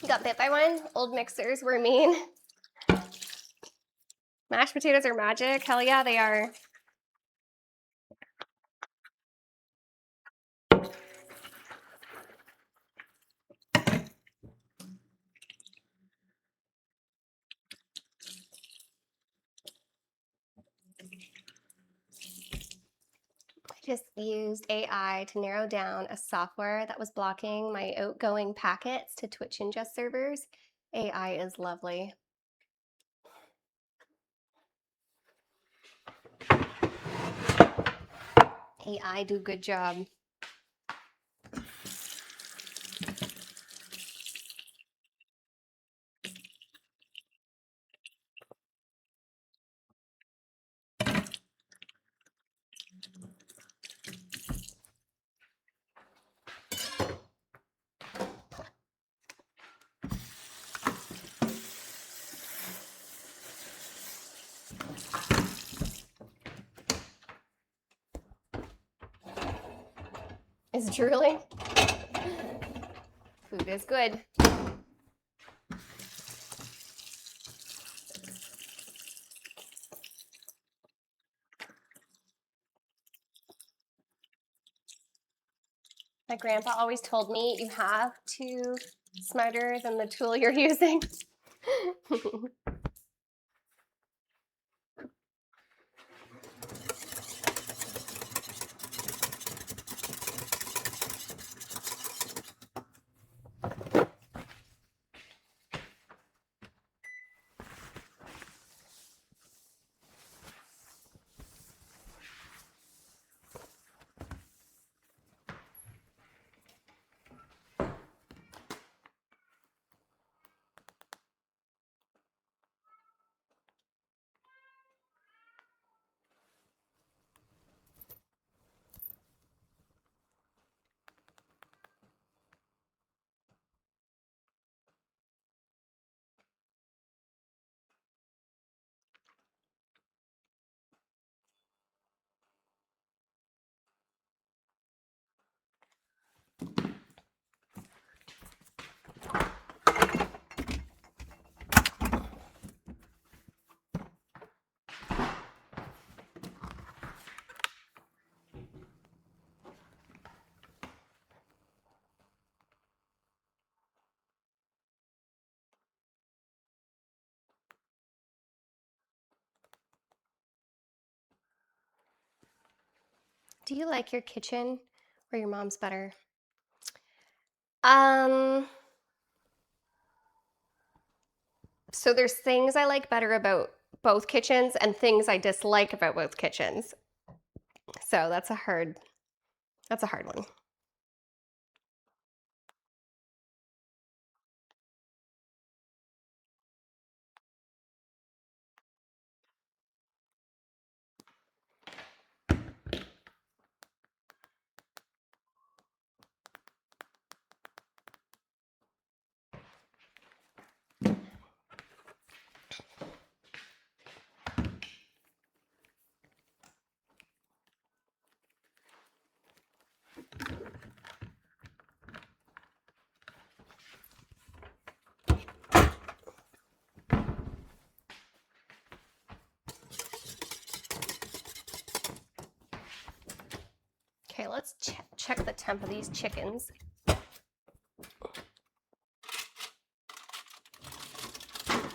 [SPEAKER 1] You got bit by one? Old mixers were mean. Mashed potatoes are magic. Hell yeah, they are. I just used AI to narrow down a software that was blocking my outgoing packets to Twitch ingest servers. AI is lovely. AI do good job. Is drooling? Food is good. My grandpa always told me you have to smarter than the tool you're using. Do you like your kitchen or your mom's better? So there's things I like better about both kitchens and things I dislike about both kitchens. So that's a hard one. Okay, let's check the temp of these chickens.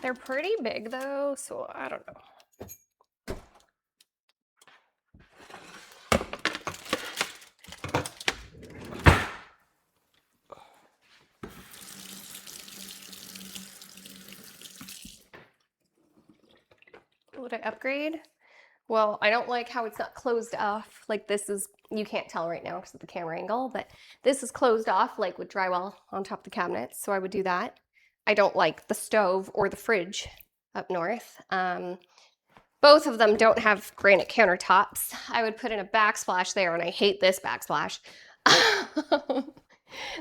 [SPEAKER 1] They're pretty big though, so I don't know. Would I upgrade? Well, I don't like how it's not closed off. Like this is, you can't tell right now because of the camera angle, but this is closed off like with drywall on top of the cabinets. So I would do that. I don't like the stove or the fridge up north. Both of them don't have granite countertops. I would put in a backsplash there, and I hate this backsplash.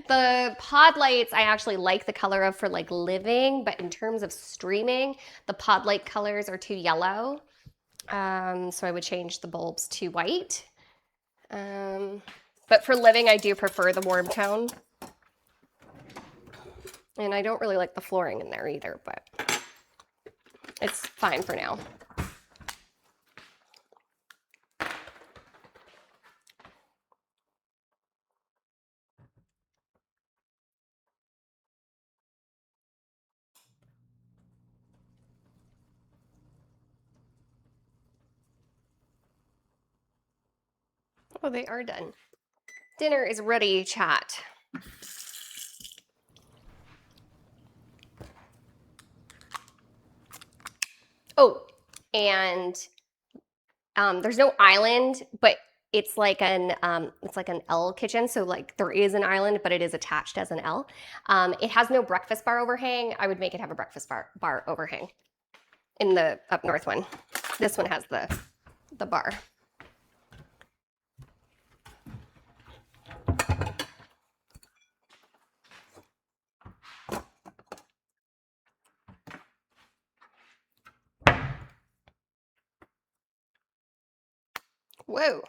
[SPEAKER 1] The pod lights I actually like the color of for like living, but in terms of streaming, the pod light colors are too yellow. So I would change the bulbs to white. But for living, I do prefer the warm tone. And I don't really like the flooring in there either, but it's fine for now. Oh, they are done. Dinner is ready, chat. Oh, and there's no island, but it's like an L kitchen. So like there is an island, but it is attached as an L. It has no breakfast bar overhang. I would make it have a breakfast bar overhang in the up north one. This one has the bar. Whoa.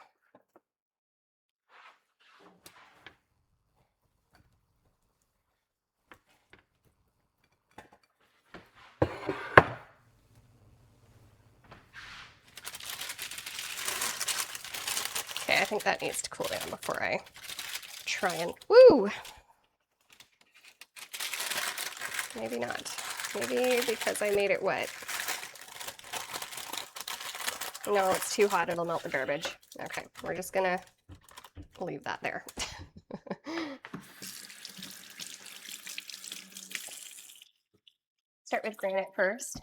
[SPEAKER 1] Okay, I think that needs to cool down before I try and, woo! Maybe not. Maybe because I made it wet. No, it's too hot, it'll melt the garbage. Okay, we're just gonna leave that there. Start with granite first.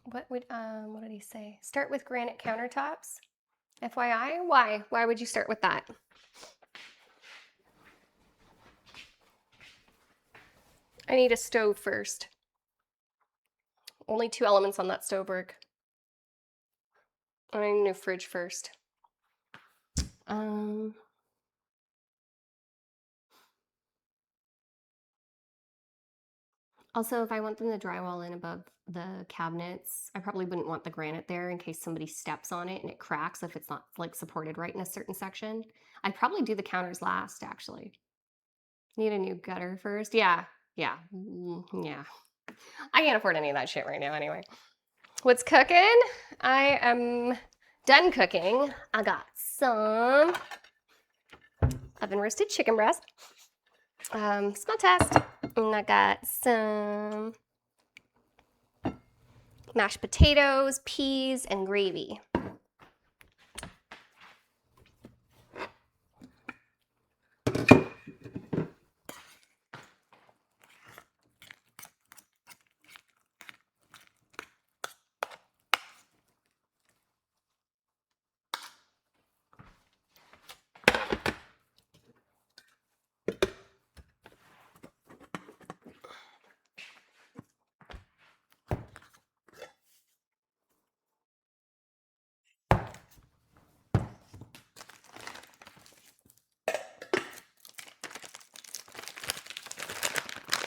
[SPEAKER 1] What did he say? Start with granite countertops? FYI, why? Why would you start with that? I need a stove first. Only 2 elements on that stove work. I need a new fridge first. Also, if I want them to drywall in above the cabinets, I probably wouldn't want the granite there in case somebody steps on it and it cracks if it's not like supported right in a certain section. I'd probably do the counters last, actually. Need a new gutter first. Yeah. Yeah. I can't afford any of that shit right now anyway. What's cooking? I am done cooking. I got some oven roasted chicken breast. Smell test. And I got some mashed potatoes, peas, and gravy.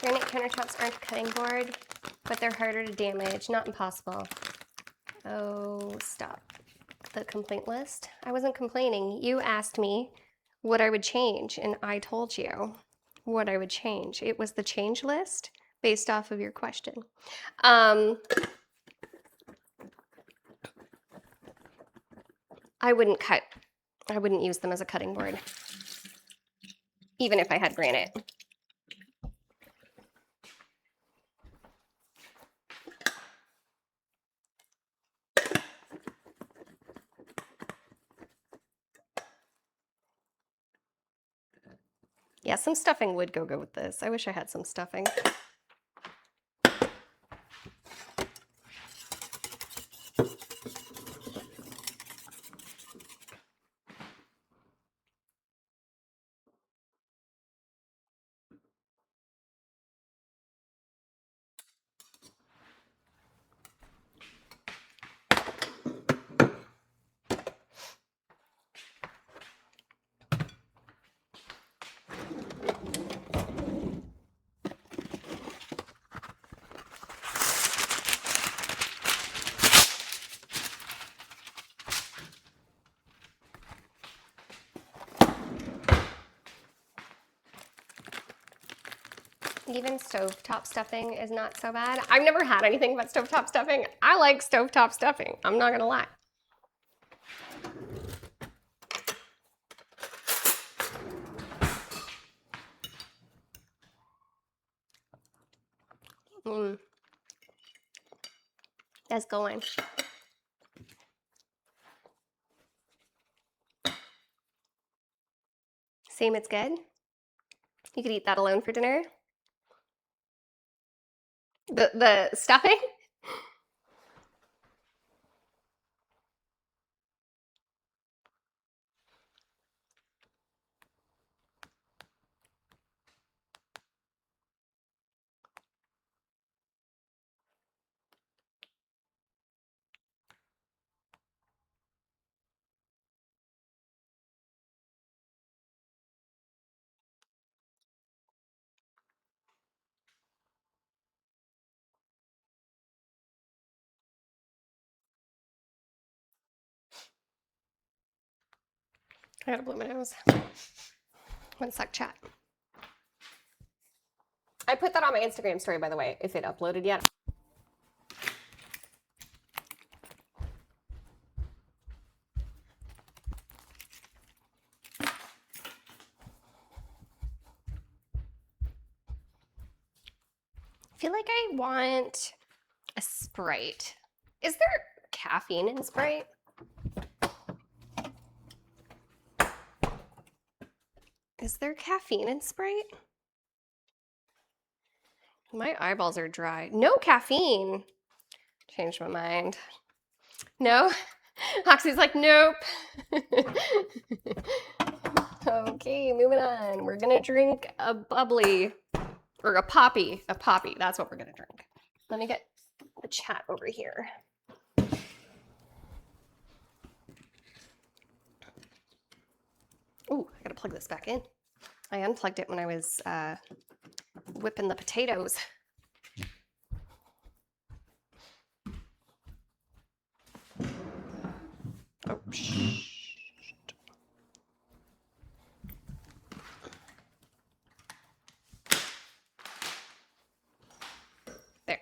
[SPEAKER 1] Granite countertops aren't a cutting board, but they're harder to damage. Not impossible. Oh, stop. The complaint list? I wasn't complaining. You asked me what I would change, and I told you what I would change. It was the change list based off of your question. I wouldn't use them as a cutting board, even if I had granite. Yeah, some stuffing would go good with this. I wish I had some stuffing. Even stovetop stuffing is not so bad. I've never had anything but stovetop stuffing. I like stovetop stuffing. I'm not gonna lie. That's going. Same, it's good. You could eat that alone for dinner. The stuffing? I gotta blow my nose. One sec, chat. I put that on my Instagram story, by the way, if it uploaded yet. I feel like I want a Sprite. Is there caffeine in Sprite? Is there caffeine in Sprite? My eyeballs are dry. No caffeine. Changed my mind. No? Oxy's like, nope. Okay, moving on. We're gonna drink a bubbly, or a poppy. A poppy, that's what we're gonna drink. Let me get the chat over here. Ooh, I gotta plug this back in. I unplugged it when I was whipping the potatoes. Oh, shh. There.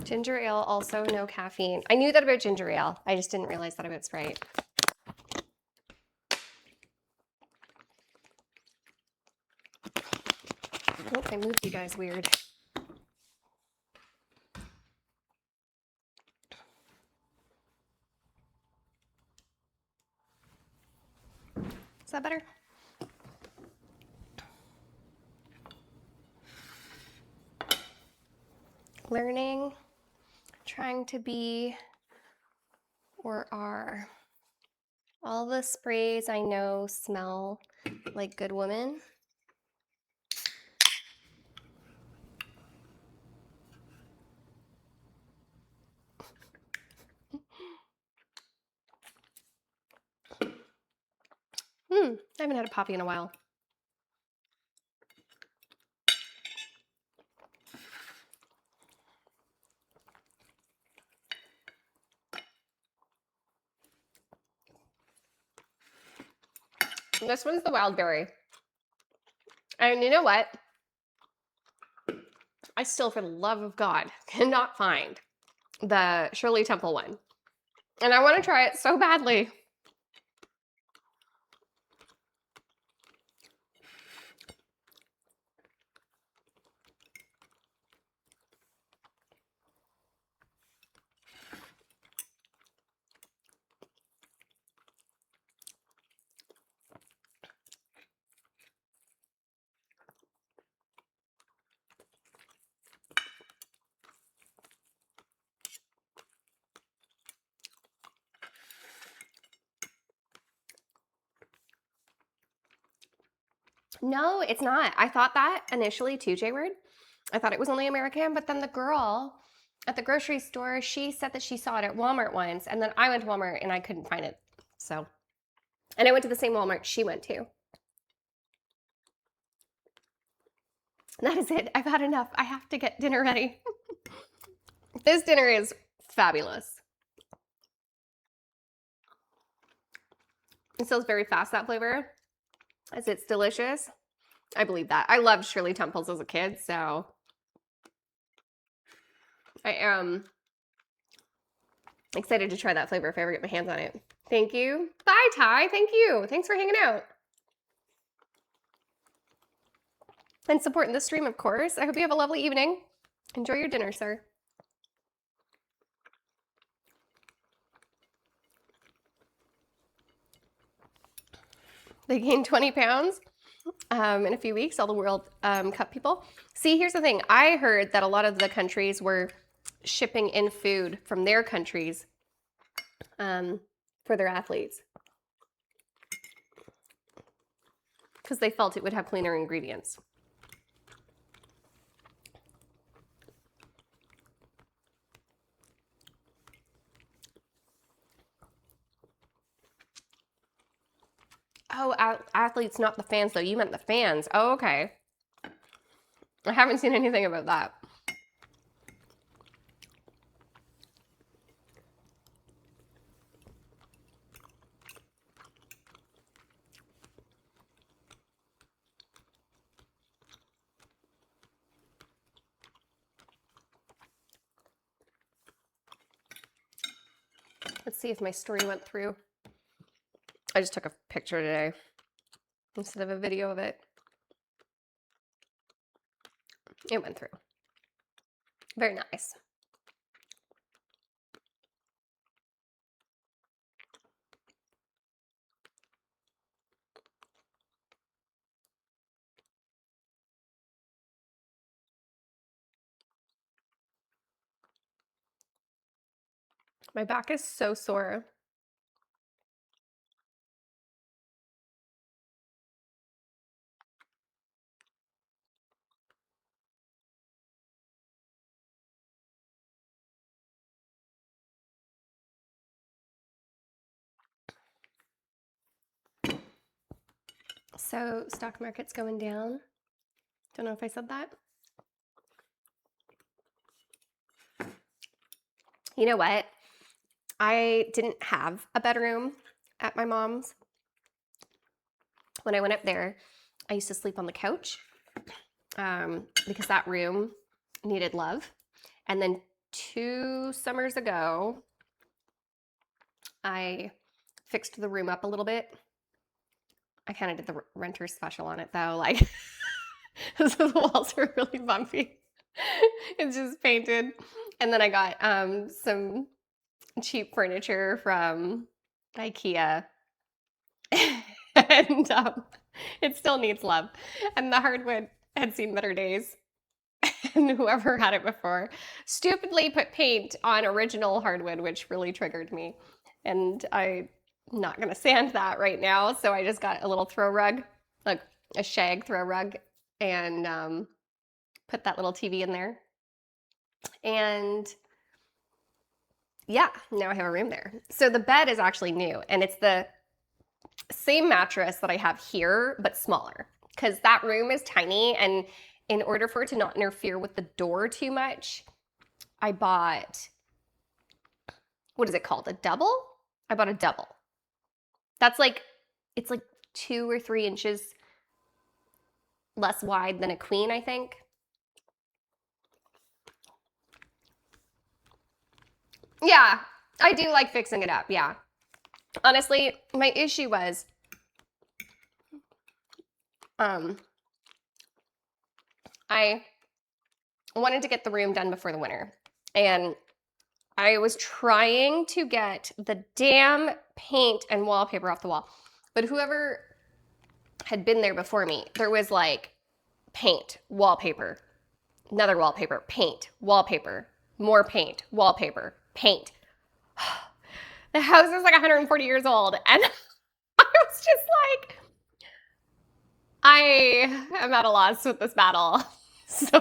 [SPEAKER 1] Ginger ale, also no caffeine. I knew that about ginger ale. I just didn't realize that about Sprite. Oh, I moved you guys weird. Is that better? Learning, trying to be or are. All the sprays I know smell like Good Woman. I haven't had a poppy in a while. This one's the wild berry. And you know what? I still, for the love of God, cannot find the Shirley Temple one. And I want to try it so badly. No, it's not. I thought that initially too, J-Word. I thought it was only American, but then the girl at the grocery store, she said that she saw it at Walmart once, and then I went to Walmart and I couldn't find it. So, and I went to the same Walmart she went to. That is it. I've had enough. I have to get dinner ready. This dinner is fabulous. It sells very fast, that flavor, as it's delicious. I believe that. I loved Shirley Temples as a kid, so I am excited to try that flavor if I ever get my hands on it. Thank you. Bye, Ty. Thank you. Thanks for hanging out. And supporting the stream, of course. I hope you have a lovely evening. Enjoy your dinner, sir. They gained 20 pounds in a few weeks, all the World Cup people. See, here's the thing. I heard that a lot of the countries were shipping in food from their countries for their athletes because they felt it would have cleaner ingredients. Oh, athletes, not the fans, though. You meant the fans. Oh, okay. I haven't seen anything about that. Let's see if my story went through. I just took a picture today instead of a video of it. It went through. Very nice. My back is so sore. So stock market's going down. Don't know if I said that. You know what? I didn't have a bedroom at my mom's. When I went up there, I used to sleep on the couch because that room needed love. And then 2 summers ago, I fixed the room up a little bit. I kind of did the renter special on it though. Like, so the walls are really bumpy. It's just painted. And then I got some cheap furniture from IKEA. And it still needs love. And the hardwood had seen better days. And whoever had it before stupidly put paint on original hardwood, which really triggered me. And I'm not going to sand that right now. So I just got a little throw rug, like a shag throw rug, and put that little TV in there. And yeah, now I have a room there. So the bed is actually new, and it's the same mattress that I have here, but smaller, because that room is tiny. And in order for it to not interfere with the door too much, I bought, what is it called? A double? I bought a double. That's like, it's like 2 or 3 inches less wide than a queen, I think. Yeah, I do like fixing it up, yeah. Honestly, my issue was, I wanted to get the room done before the winter, and I was trying to get the damn paint and wallpaper off the wall. But whoever had been there before me, there was like paint, wallpaper, another wallpaper, paint, wallpaper, more paint, wallpaper, paint. The house is like 140 years old, and I was just like, I am at a loss with this battle. So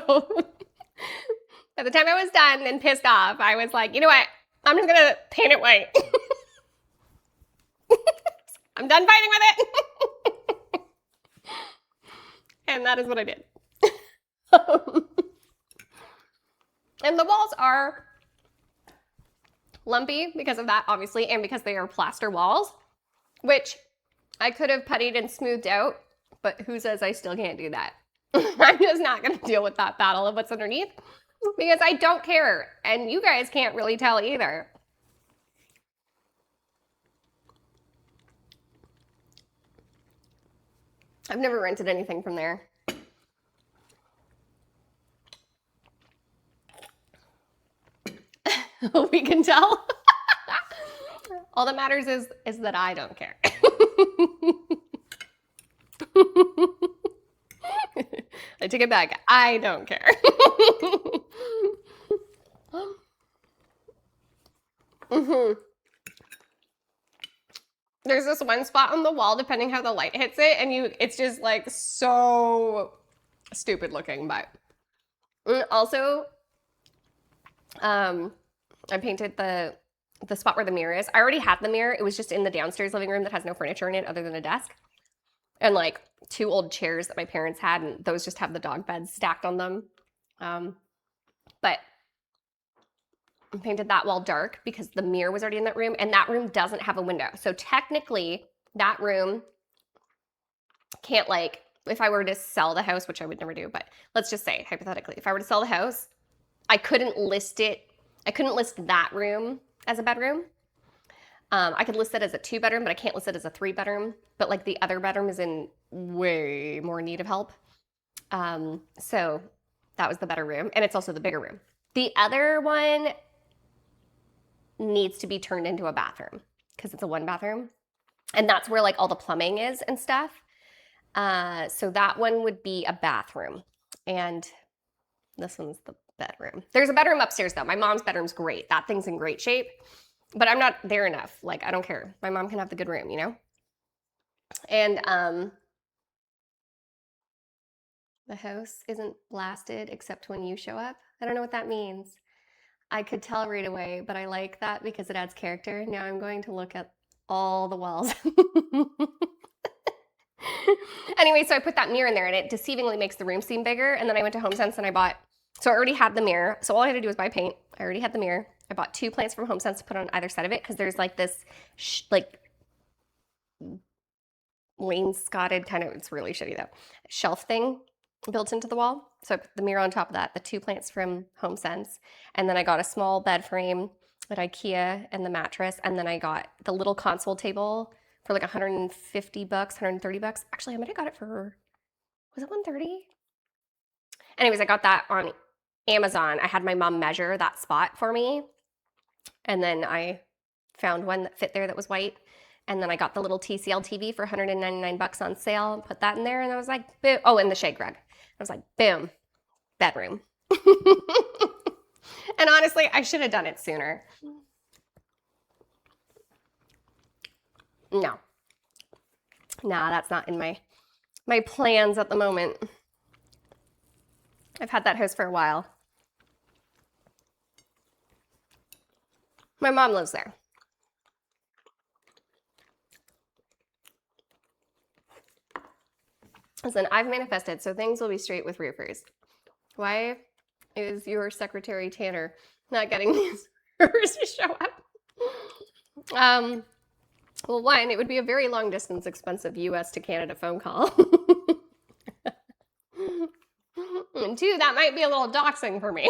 [SPEAKER 1] by the time I was done and pissed off, I was like, you know what? I'm just gonna paint it white. I'm done fighting with it. And that is what I did. And the walls are lumpy because of that, obviously, and because they are plaster walls, which I could have puttied and smoothed out, but who says I still can't do that? I'm just not gonna deal with that battle of what's underneath because I don't care, and you guys can't really tell either. I've never rented anything from there. We can tell. All that matters is that I don't care. I take it back. I don't care. There's this one spot on the wall, depending how the light hits it, and it's just like so stupid looking, but also, I painted the spot where the mirror is. I already had the mirror. It was just in the downstairs living room that has no furniture in it other than a desk and like 2 old chairs that my parents had, and those just have the dog beds stacked on them. But I painted that wall dark because the mirror was already in that room, and that room doesn't have a window. So technically, that room can't, like, if I were to sell the house, which I would never do, but let's just say, hypothetically, if I were to sell the house, I couldn't list that room as a bedroom. I could list it as a 2-bedroom, but I can't list it as a 3-bedroom. But like the other bedroom is in way more need of help. So that was the better room, and it's also the bigger room. The other one needs to be turned into a bathroom because it's a 1-bathroom, and that's where like all the plumbing is and stuff. So that one would be a bathroom, and this one's the bedroom. There's a bedroom upstairs though. My mom's bedroom's great. That thing's in great shape, but I'm not there enough. Like, I don't care. My mom can have the good room, you know? And the house isn't blasted except when you show up. I don't know what that means. I could tell right away, but I like that because it adds character. Now I'm going to look at all the walls. Anyway, so I put that mirror in there, and it deceivingly makes the room seem bigger. And then I went to HomeSense and I bought, so I already had the mirror. So all I had to do was buy paint. I already had the mirror. I bought 2 plants from HomeSense to put on either side of it because there's like this like wainscoted kind of, it's really shitty though, shelf thing built into the wall. So I put the mirror on top of that, the 2 plants from HomeSense, and then I got a small bed frame at IKEA and the mattress, and then I got the little console table for like $150, $130. Actually, I might have got it for, was it $130? Anyways, I got that on Amazon. I had my mom measure that spot for me, and then I found one that fit there that was white. And then I got the little TCL TV for $199 on sale and put that in there. And I was like, boom. Oh, and the shade rug. I was like, boom, bedroom. And honestly, I should have done it sooner. No. Nah, that's not in my plans at the moment. I've had that house for a while. My mom lives there. Listen, I've manifested, so things will be straight with roofers. Why is your secretary Tanner not getting these roofers to show up? Well, one, it would be a very long distance, expensive US to Canada phone call. And two, that might be a little doxing for me.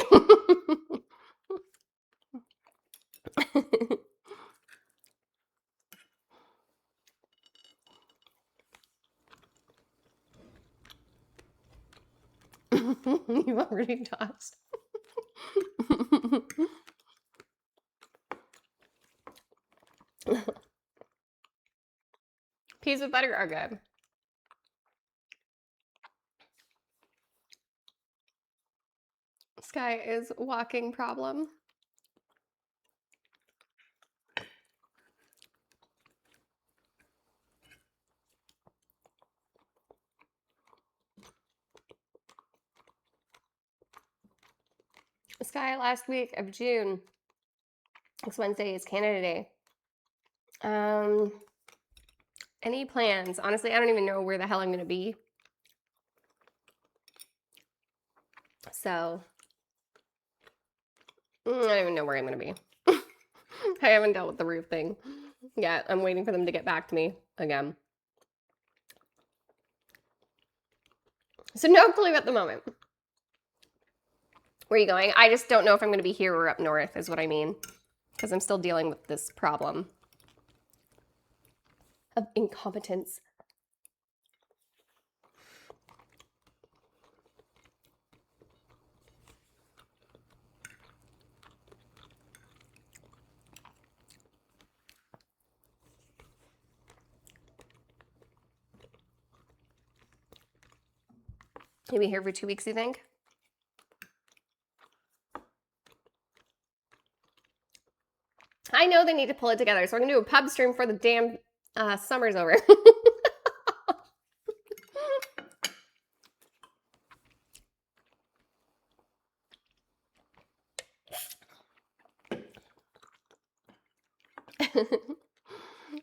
[SPEAKER 1] You already doxed. Peas with butter are good. Sky is walking problem. Sky, last week of June, next Wednesday is Canada Day. Any plans? Honestly, I don't even know where the hell I'm gonna be. So, I don't even know where I'm gonna be. I haven't dealt with the roof thing yet. I'm waiting for them to get back to me again. So no clue at the moment. Where are you going? I just don't know if I'm gonna be here or up north is what I mean. Because I'm still dealing with this problem of incompetence. You'll be here for 2 weeks, you think? I know they need to pull it together, so we're gonna do a pub stream for the damn summer's over.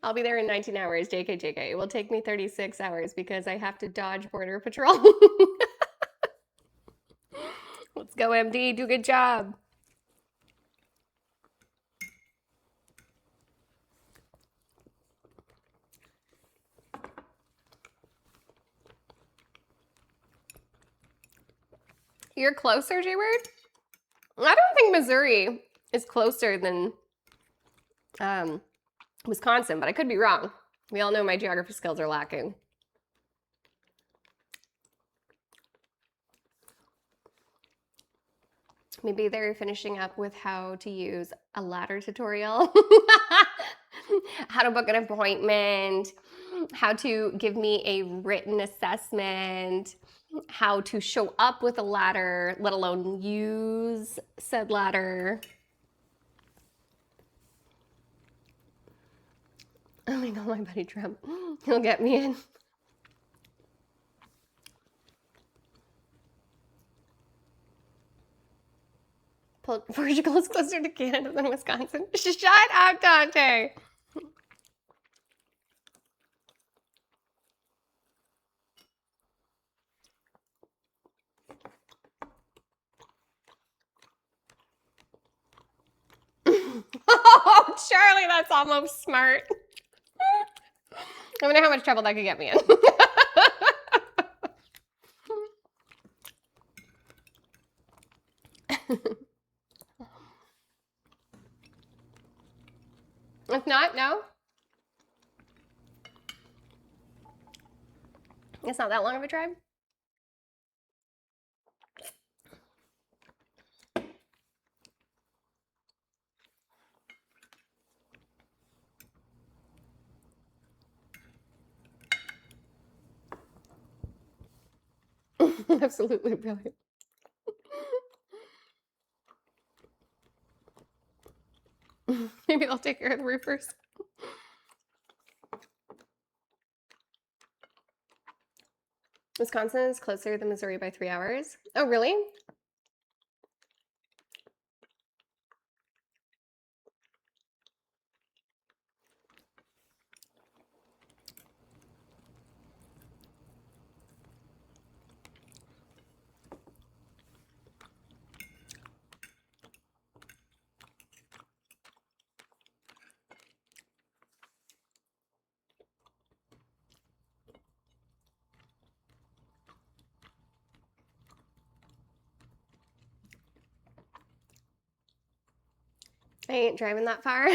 [SPEAKER 1] I'll be there in 19 hours, JK, JK. It will take me 36 hours because I have to dodge Border Patrol. Let's go, MD. Do a good job. You're closer, J-Word? I don't think Missouri is closer than Wisconsin, but I could be wrong. We all know my geography skills are lacking. Maybe they're finishing up with how to use a ladder tutorial, how to book an appointment, how to give me a written assessment, how to show up with a ladder, let alone use said ladder. Oh my God, my buddy Trump, he'll get me in. Portugal is closer to Canada than Wisconsin. Shut up, Dante. Oh, Charlie, that's almost smart. I wonder how much trouble that could get me in. If not, no. It's not that long of a drive. Absolutely brilliant. Maybe they'll take care of the roofers. Wisconsin is closer than Missouri by 3 hours. Oh, really? I ain't driving that far.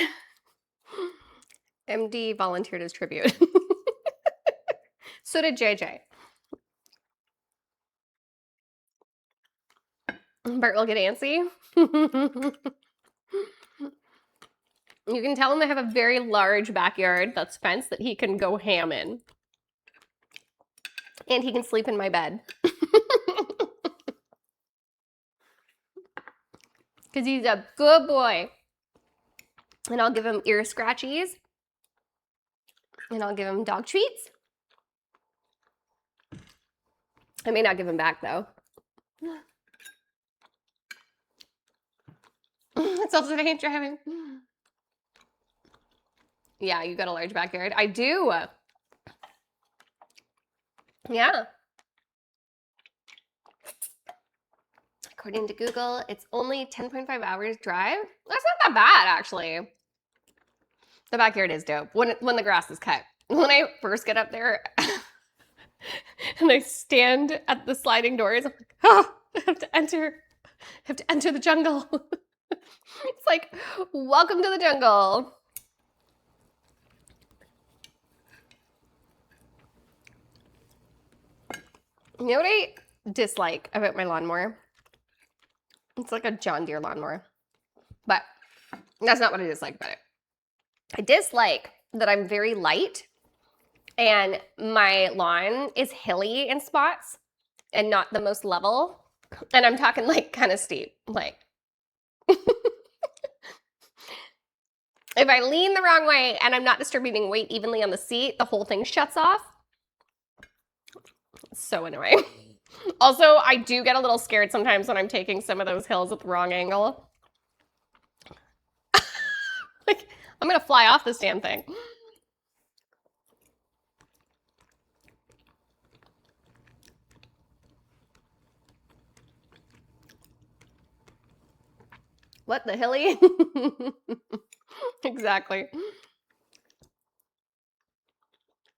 [SPEAKER 1] MD volunteered as tribute. So did JJ. Bert will get antsy. You can tell him I have a very large backyard that's fenced that he can go ham in. And he can sleep in my bed. Because he's a good boy. And I'll give him ear scratchies. And I'll give him dog treats. I may not give him back, though. It's also I hate driving. Yeah, you got a large backyard. I do. Yeah. According to Google, it's only 10.5 hours drive. That's not that bad, actually. The backyard is dope when the grass is cut. When I first get up there and I stand at the sliding doors, I'm like, oh, I have to enter the jungle. It's like, welcome to the jungle. You know what I dislike about my lawnmower? It's like a John Deere lawnmower, but that's not what I dislike about it. I dislike that I'm very light and my lawn is hilly in spots and not the most level. And I'm talking like kind of steep, like. If I lean the wrong way and I'm not distributing weight evenly on the seat, the whole thing shuts off. It's so annoying. Also, I do get a little scared sometimes when I'm taking some of those hills at the wrong angle. Like, I'm gonna fly off this damn thing. What the hilly? Exactly.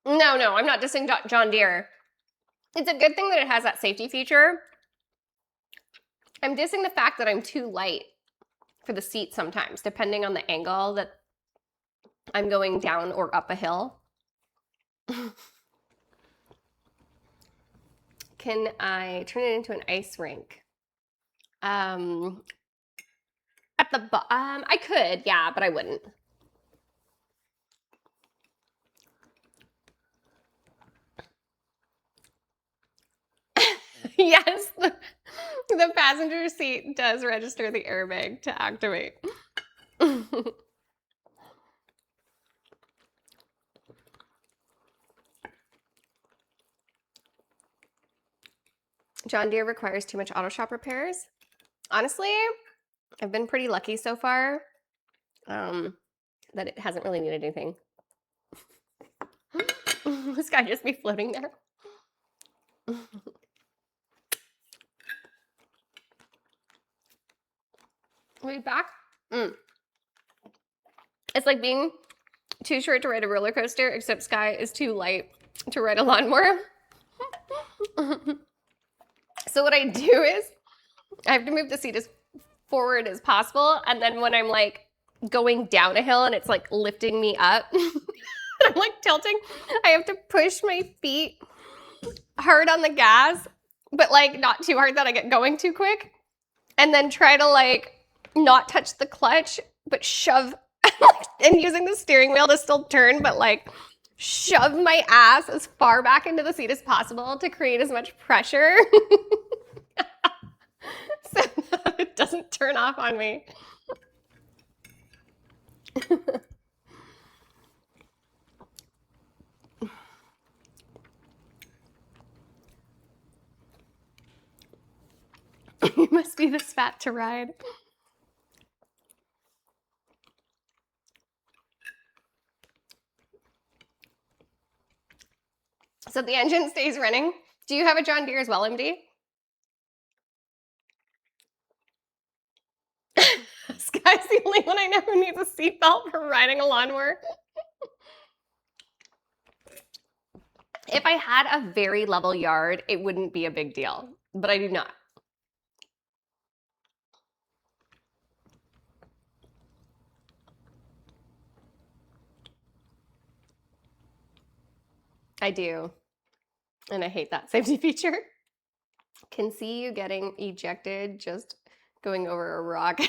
[SPEAKER 1] No, I'm not dissing John Deere. It's a good thing that it has that safety feature. I'm dissing the fact that I'm too light for the seat sometimes, depending on the angle that I'm going down or up a hill. Can I turn it into an ice rink? At the I could, yeah, but I wouldn't. Yes, the passenger seat does register the airbag to activate. John Deere requires too much auto shop repairs. Honestly, I've been pretty lucky so far that it hasn't really needed anything. This guy just be floating there. Wait, back? It's like being too short to ride a roller coaster, except Sky is too light to ride a lawnmower. So what I do is I have to move the seat as forward as possible, and then when I'm like going down a hill and it's like lifting me up, I'm like tilting, I have to push my feet hard on the gas, but like not too hard that I get going too quick, and then try to like not touch the clutch, but shove, and using the steering wheel to still turn, but like shove my ass as far back into the seat as possible to create as much pressure so that it doesn't turn off on me. You must be this fat to ride. So the engine stays running. Do you have a John Deere as well, MD? Sky's the only one I know who needs a seatbelt for riding a lawnmower. If I had a very level yard, it wouldn't be a big deal, but I do not. I do. And I hate that safety feature. Can see you getting ejected just going over a rock.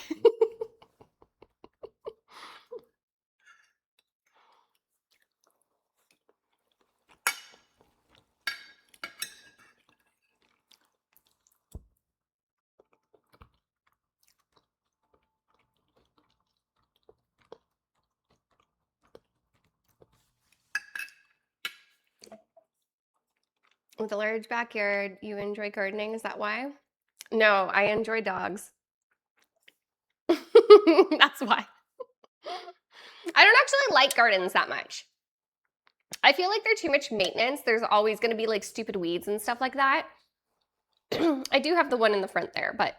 [SPEAKER 1] With a large backyard, you enjoy gardening. Is that why? No, I enjoy dogs. That's why. I don't actually like gardens that much. I feel like they're too much maintenance. There's always going to be like stupid weeds and stuff like that. I do have the one in the front there, but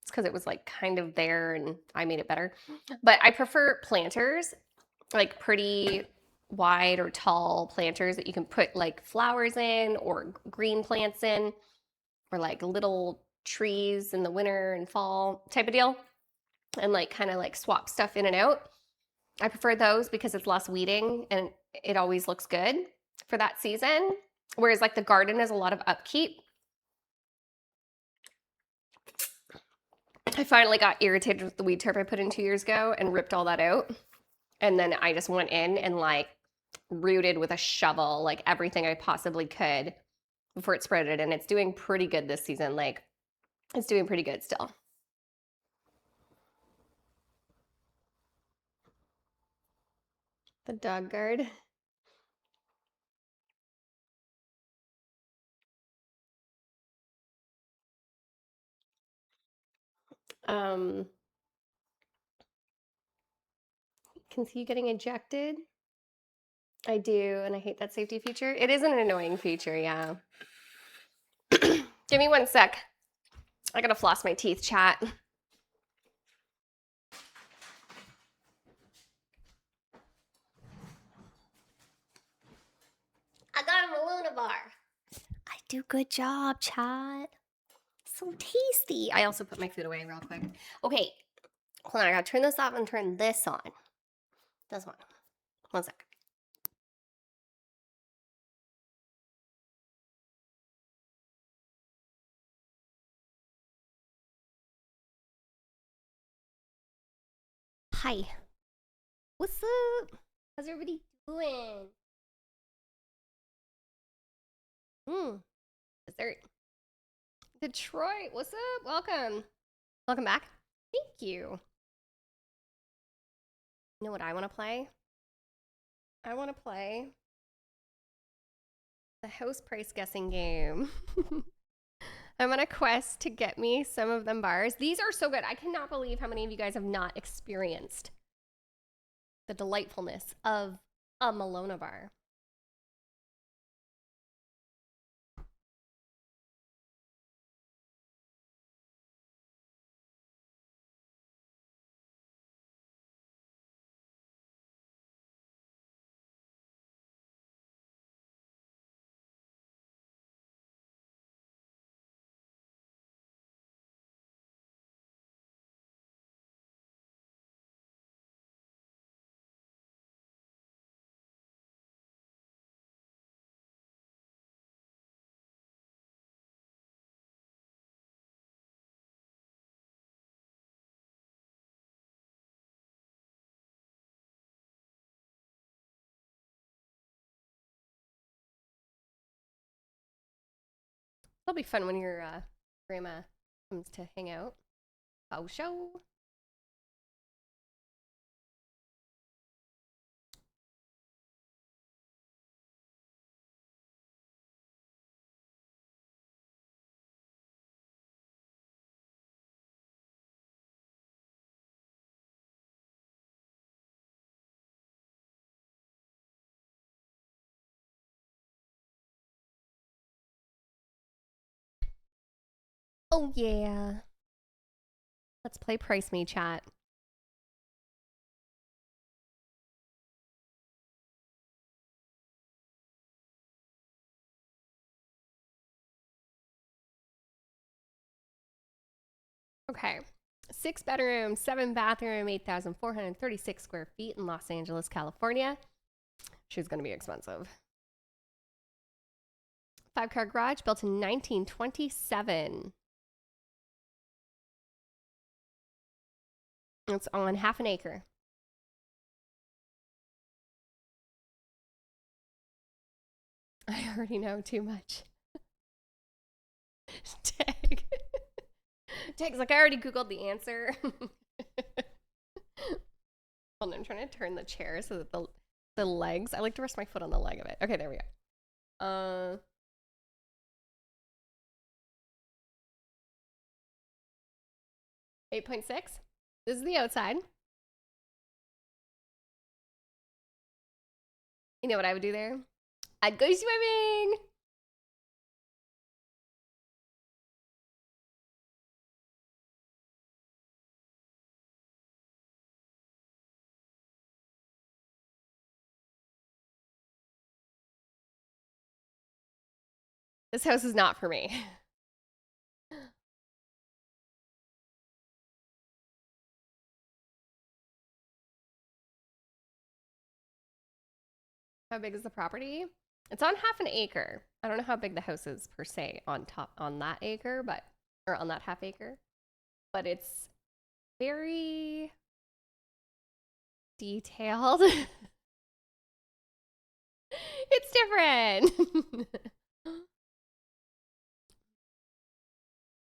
[SPEAKER 1] it's because it was like kind of there and I made it better. But I prefer planters, like pretty wide or tall planters that you can put like flowers in or green plants in or like little trees in the winter and fall type of deal and like kind of like swap stuff in and out. I prefer those because it's less weeding and it always looks good for that season. Whereas like the garden is a lot of upkeep. I finally got irritated with the weed tarp I put in 2 years ago and ripped all that out. And then I just went in and like rooted with a shovel, like everything I possibly could before it spreaded. And it's doing pretty good this season. Like it's doing pretty good still. The dog guard. Um, can see you getting ejected. I do, and I hate that safety feature. It is an annoying feature, yeah. Give me 1 sec. I gotta floss my teeth, chat. I got a Maluna bar. I do good job, chat. So tasty. I also put my food away real quick. Okay, hold on. I gotta turn this off and turn this on. This one. 1 sec. Hi. What's up? How's everybody doing? Dessert. Detroit, what's up? Welcome. Welcome back. Thank you. You know what I want to play? I want to play the house price guessing game. I'm on a quest to get me some of them bars. These are so good. I cannot believe how many of you guys have not experienced the delightfulness of a Malona bar. It'll be fun when your grandma comes to hang out. Oh, show. Oh, yeah. Let's play Price Me chat. Okay. 6 bedroom, 7 bathroom, 8,436 square feet in Los Angeles, California. She's going to be expensive. 5-car garage built in 1927. It's on half an acre. I already know too much. Tag. Tag's like, I already Googled the answer. Hold on, I'm trying to turn the chair so that the legs, I like to rest my foot on the leg of it. Okay, there we go. 8.6. This is the outside. You know what I would do there? I'd go swimming. This house is not for me. How big is the property? It's on half an acre. I don't know how big the house is per se on that acre, but or on that half acre. But it's very detailed. It's different.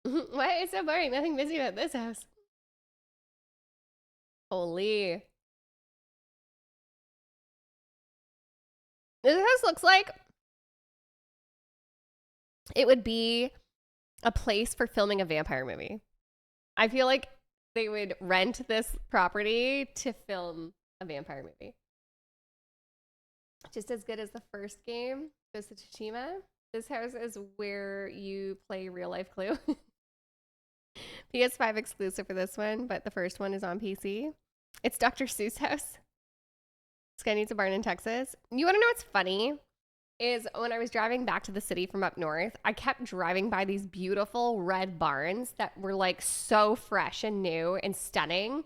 [SPEAKER 1] Why? It's so boring. Nothing busy about this house. Holy. This house looks like it would be a place for filming a vampire movie. I feel like they would rent this property to film a vampire movie. Just as good as the first game, Ghost of Tsushima. This house is where you play real life Clue. PS5 exclusive for this one, but the first one is on PC. It's Dr. Seuss' house. This guy needs a barn in Texas. You want to know what's funny? Is when I was driving back to the city from up north, I kept driving by these beautiful red barns that were like so fresh and new and stunning.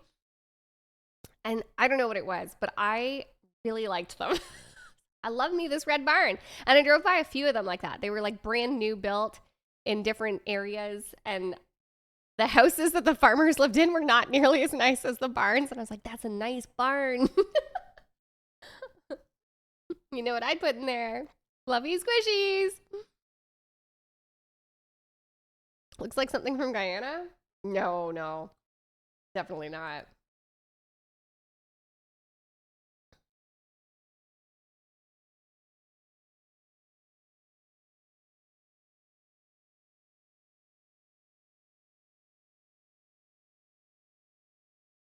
[SPEAKER 1] And I don't know what it was, but I really liked them. I love me this red barn. And I drove by a few of them like that. They were like brand new built in different areas. And the houses that the farmers lived in were not nearly as nice as the barns. And I was like, that's a nice barn. You know what I'd put in there? Fluffy squishies. Looks like something from Guyana. No. Definitely not.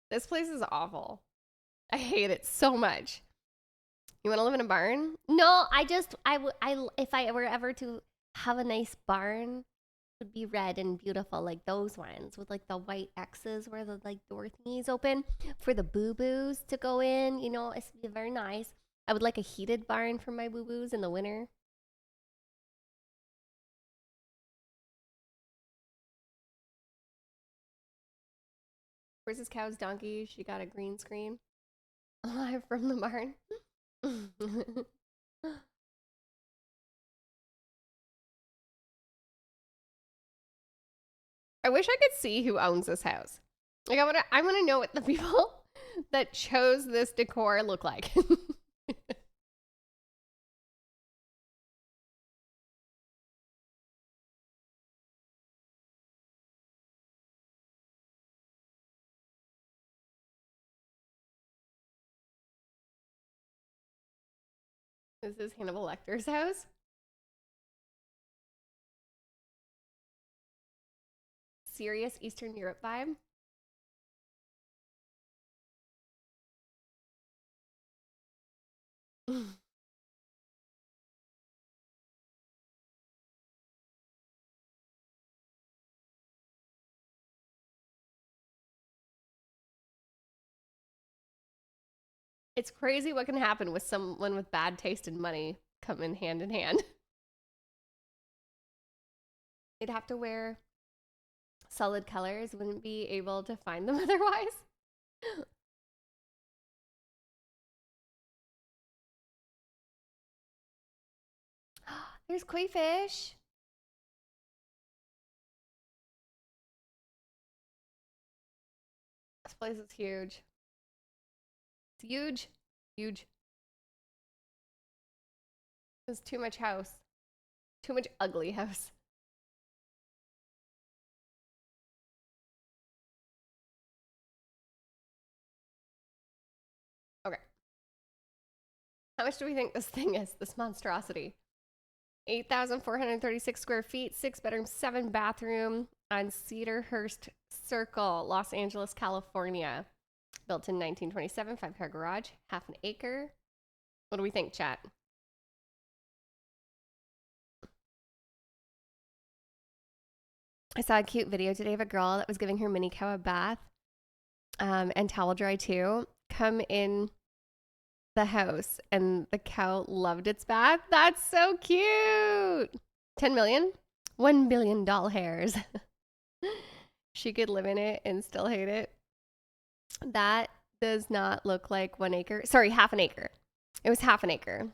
[SPEAKER 1] This place is awful. I hate it so much. You want to live in a barn? No, if I were ever to have a nice barn, it would be red and beautiful, like those ones with like the white X's where the like door thingies open for the boo-boos to go in. You know, it's be very nice. I would like a heated barn for my boo-boos in the winter. Where's his cow's donkey? She got a green screen. Alive from the barn. I wish I could see who owns this house. Like I wanna know what the people that chose this decor look like. This is Hannibal Lecter's house. Serious Eastern Europe vibe. It's crazy what can happen with someone with bad taste and money coming hand in hand. They'd have to wear solid colors, wouldn't be able to find them otherwise. There's koi fish. This place is huge. It's huge. Huge. There's too much house. Too much ugly house. Okay. How much do we think this thing is? This monstrosity. 8,436 square feet, 6 bedrooms, 7 bathroom on Cedarhurst Circle, Los Angeles, California. Built in 1927, 5-car garage, half an acre. What do we think, chat? I saw a cute video today of a girl that was giving her mini cow a bath and towel dry too. Come in the house and the cow loved its bath. That's so cute. 10 million? $1 billion hairs. She could live in it and still hate it. That does not look like 1 acre. Sorry, half an acre. It was half an acre.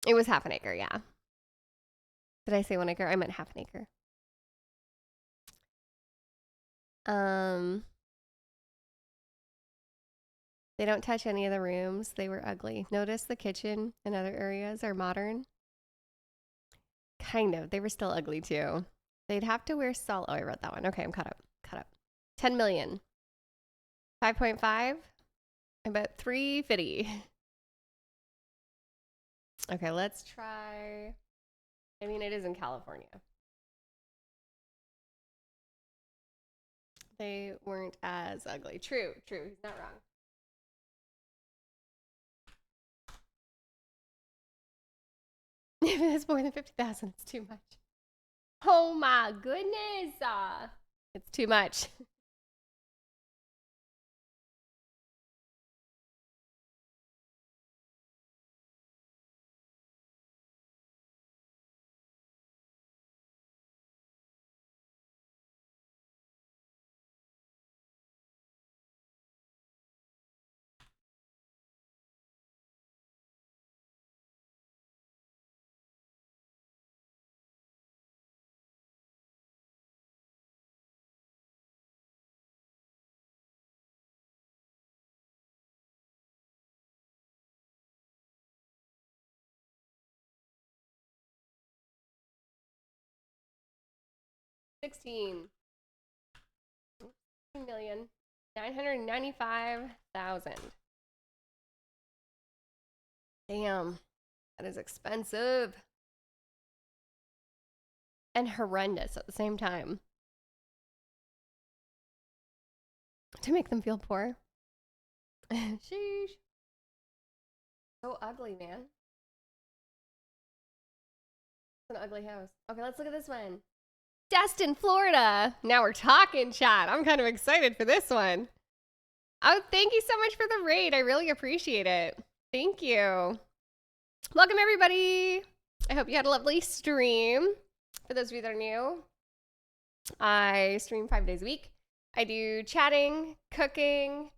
[SPEAKER 1] It was half an acre, yeah. Did I say 1 acre? I meant half an acre. They don't touch any of the rooms. They were ugly. Notice the kitchen and other areas are modern. Kind of. They were still ugly too. They'd have to wear salt. Oh, I wrote that one. Okay, I'm caught up. 10 million. 5.5. I bet 350. Okay, let's try. I mean, it is in California. They weren't as ugly. True. He's not wrong. If it is more than 50,000, it's too much. Oh my goodness. It's too much. $16,995,000. Damn, that is expensive and horrendous at the same time. To make them feel poor. Sheesh. So ugly, man. It's an ugly house. Okay, let's look at this one. Destin, Florida. Now we're talking, chat. I'm kind of excited for this one. Oh, thank you so much for the raid. I really appreciate it. Thank you. Welcome, everybody. I hope you had a lovely stream. For those of you that are new, I stream 5 days a week. I do chatting, cooking,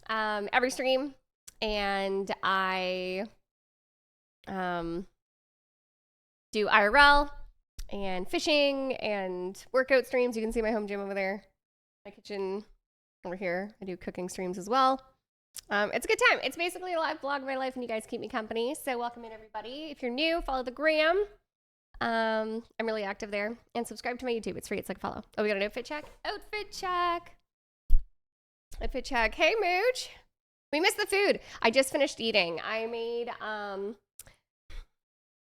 [SPEAKER 1] every stream, and I do IRL and fishing and workout streams. You can see my home gym over there, my kitchen over here. I do cooking streams as well. It's a good time. It's basically a live vlog of my life, and you guys keep me company. So welcome in, everybody. If you're new, follow the gram. I'm really active there. And subscribe to my YouTube. It's free. It's like a follow. Oh, we got an outfit check? Outfit check. Outfit check. Hey, Mooch. We missed the food. I just finished eating. I made,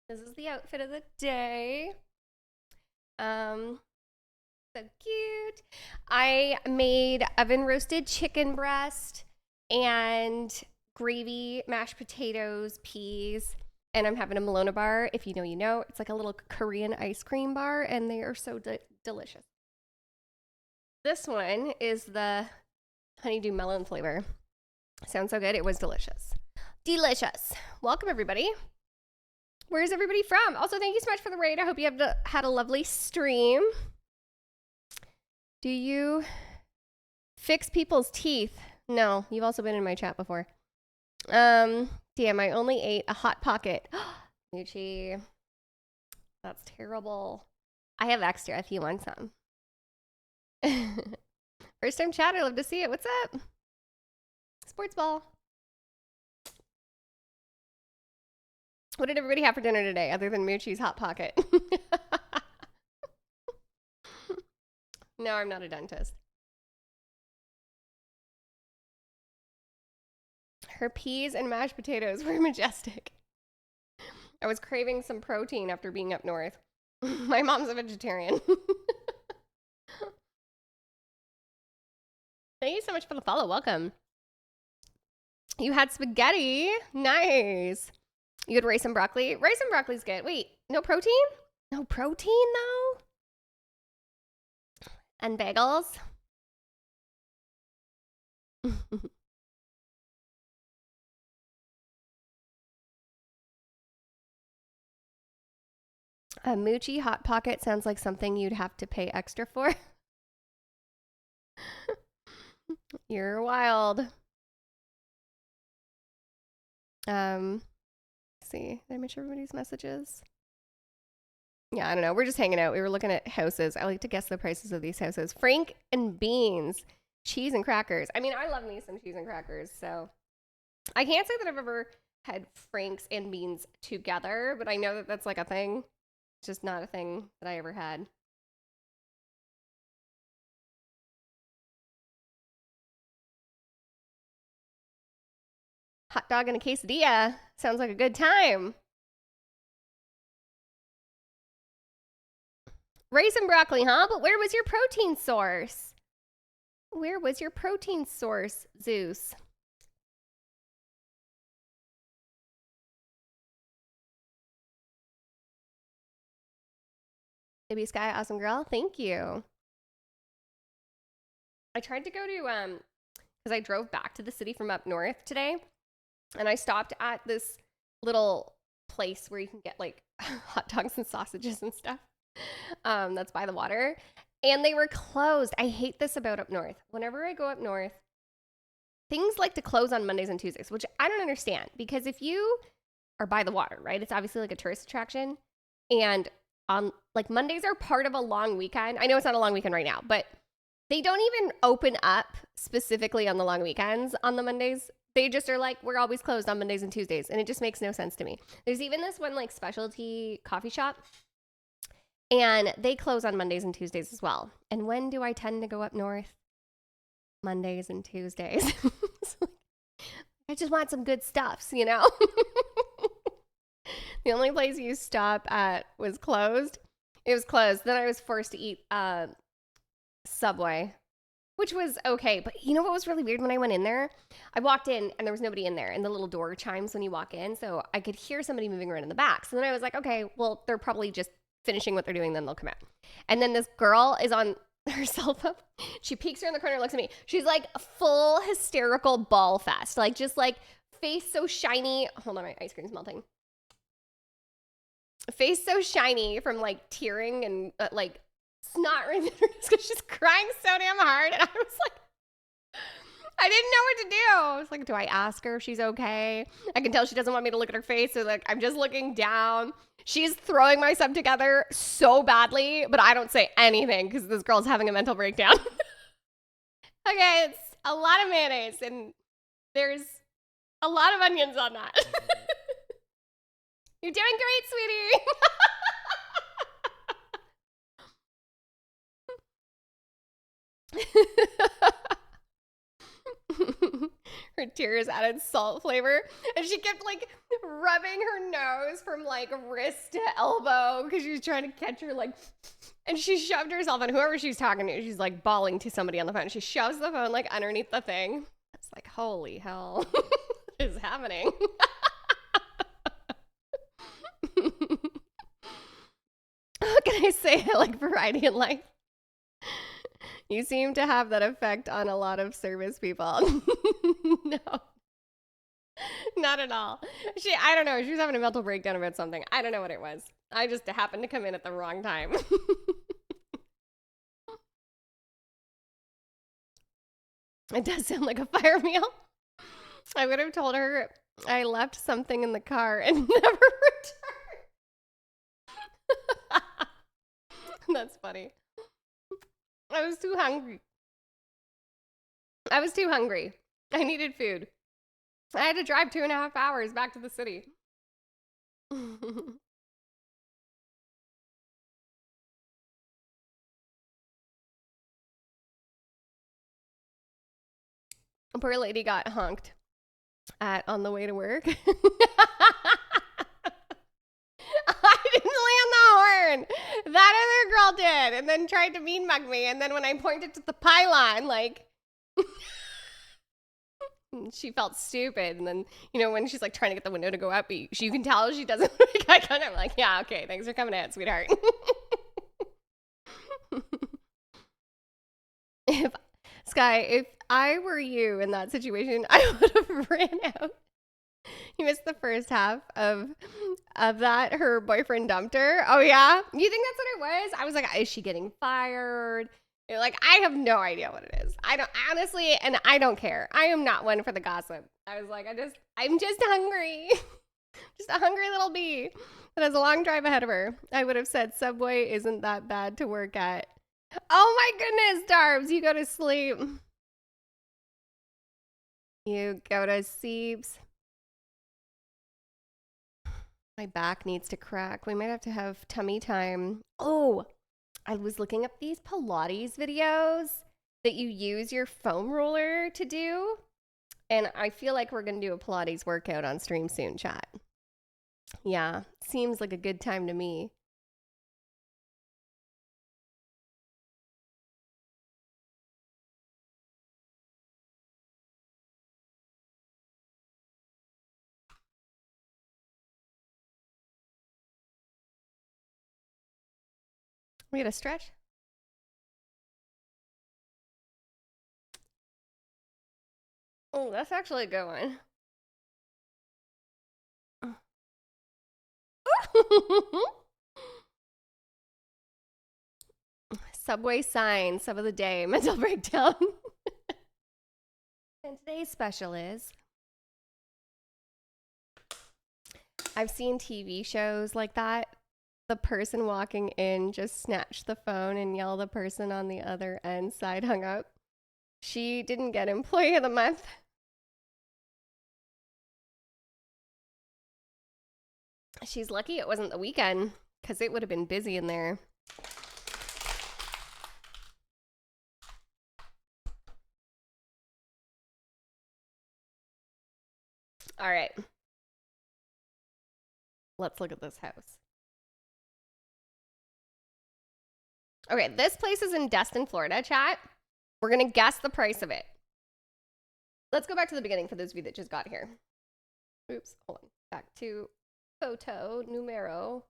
[SPEAKER 1] this is the outfit of the day. So cute. I made oven roasted chicken breast and gravy, mashed potatoes, peas, and I'm having a Malona bar. If you know, you know. It's like a little Korean ice cream bar, and they are so delicious. This one is the honeydew melon flavor. Sounds so good. It was delicious. Delicious. Welcome, everybody. Where's everybody from? Also, thank you so much for the raid. I hope you had a lovely stream. Do you fix people's teeth? No, you've also been in my chat before. Damn, I only ate a Hot Pocket. Moochie. That's terrible. I have extra if you want some. First time chat. I love to see it. What's up? Sports ball. What did everybody have for dinner today other than Moochie's Hot Pocket? No, I'm not a dentist. Her peas and mashed potatoes were majestic. I was craving some protein after being up north. My mom's a vegetarian. Thank you so much for the follow. Welcome. You had spaghetti. Nice. You had rice and broccoli. Rice and broccoli's good. Wait, no protein? No protein, though? And bagels? A Moochie Hot Pocket sounds like something you'd have to pay extra for. You're wild. See, did I make sure everybody's messages? Yeah, I don't know. We're just hanging out. We were looking at houses. I like to guess the prices of these houses. Frank and beans, cheese and crackers. I mean, I love me some cheese and crackers, so I can't say that I've ever had Franks and beans together, but I know that that's like a thing. It's just not a thing that I ever had. Hot dog and a quesadilla. Sounds like a good time. Rice and broccoli, huh? But where was your protein source? Where was your protein source, Zeus? Baby Sky, awesome girl. Thank you. I tried to go to, because I drove back to the city from up north today, and I stopped at this little place where you can get like hot dogs and sausages and stuff. That's by the water. And they were closed. I hate this about up north. Whenever I go up north, things like to close on Mondays and Tuesdays, which I don't understand, because if you are by the water, right, it's obviously like a tourist attraction. And on like Mondays are part of a long weekend. I know it's not a long weekend right now, but they don't even open up specifically on the long weekends on the Mondays. They just are like, we're always closed on Mondays and Tuesdays. And it just makes no sense to me. There's even this one like specialty coffee shop, and they close on Mondays and Tuesdays as well. And when do I tend to go up north? Mondays and Tuesdays. I just want some good stuffs, you know? The only place you stop at was closed. It was closed. Then I was forced to eat Subway, which was okay. But you know what was really weird? When I went in there, I walked in and there was nobody in there, and the little door chimes when you walk in. So I could hear somebody moving around in the back. So then I was like, okay, well, they're probably just finishing what they're doing, then they'll come out. And then this girl is on her cell phone. She peeks around the corner, looks at me. She's like full hysterical ball fest. Like just like face so shiny. Hold on, my ice cream's melting. Face so shiny from like tearing and like snot right there because she's crying so damn hard. And I was like, I didn't know what to do. I was like, do I ask her if she's okay? I can tell she doesn't want me to look at her face. So like, I'm just looking down. She's throwing my sub together so badly, but I don't say anything because this girl's having a mental breakdown. Okay, it's a lot of mayonnaise and there's a lot of onions on that. You're doing great, sweetie. Her tears added salt flavor, and she kept like rubbing her nose from like wrist to elbow because she was trying to catch her like, and she shoved herself on whoever she's talking to. She's like bawling to somebody on the phone. She shoves the phone like underneath the thing. It's like, holy hell. What is happening? What can I say? I like variety in life. You seem to have that effect on a lot of service people. No, not at all. I don't know. She was having a mental breakdown about something. I don't know what it was. I just happened to come in at the wrong time. It does sound like a fire meal. I would have told her I left something in the car and never returned. That's funny. I was too hungry. I was too hungry. I needed food. I had to drive 2.5 hours back to the city. Poor lady got honked at on the way to work. I didn't land the horn. That other girl did, and then tried to mean mug me. And then when I pointed to the pylon, like, she felt stupid. And then, you know, when she's like trying to get the window to go up, you can tell she doesn't make eye contact. I'm like, yeah, okay, thanks for coming out, sweetheart. If Sky, if I were you in that situation, I would have ran out. You missed the first half of that. Her boyfriend dumped her. Oh yeah, you think that's what it was? I was like, is she getting fired? You're like, I have no idea what it is. I don't honestly, and I don't care. I am not one for the gossip. I was like, I'm just hungry, just a hungry little bee that has a long drive ahead of her. I would have said Subway isn't that bad to work at. Oh my goodness, Darbs, you go to sleep. You go to sleeps. My back needs to crack. We might have to have tummy time. Oh, I was looking up these Pilates videos that you use your foam roller to do. And I feel like we're going to do a Pilates workout on stream soon, chat. Yeah, seems like a good time to me. We got a stretch. Oh, that's actually a good one. Subway sign, sub of the day, mental breakdown. And today's special is I've seen TV shows like that. The person walking in just snatched the phone and yelled the person on the other end side hung up. She didn't get employee of the month. She's lucky it wasn't the weekend because it would have been busy in there. All right. Let's look at this house. Okay, this place is in Destin, Florida, chat. We're going to guess the price of it. Let's go back to the beginning for those of you that just got here. Oops, hold on. Back to photo numero.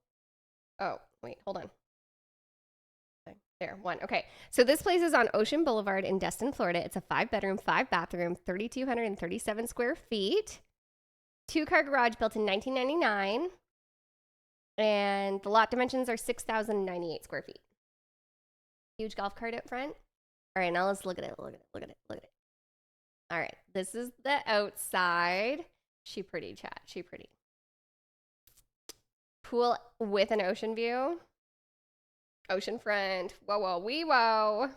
[SPEAKER 1] Oh, wait, hold on. There, one. Okay, so this place is on Ocean Boulevard in Destin, Florida. It's a 5-bedroom, 5-bathroom, 3,237 square feet. 2-car garage built in 1999. And the lot dimensions are 6,098 square feet. Huge golf cart up front. All right, now let's look at it. Look at it. Look at it. Look at it. All right, this is the outside. She pretty, chat. She pretty. Pool with an ocean view. Ocean front. Whoa, whoa, wee, whoa.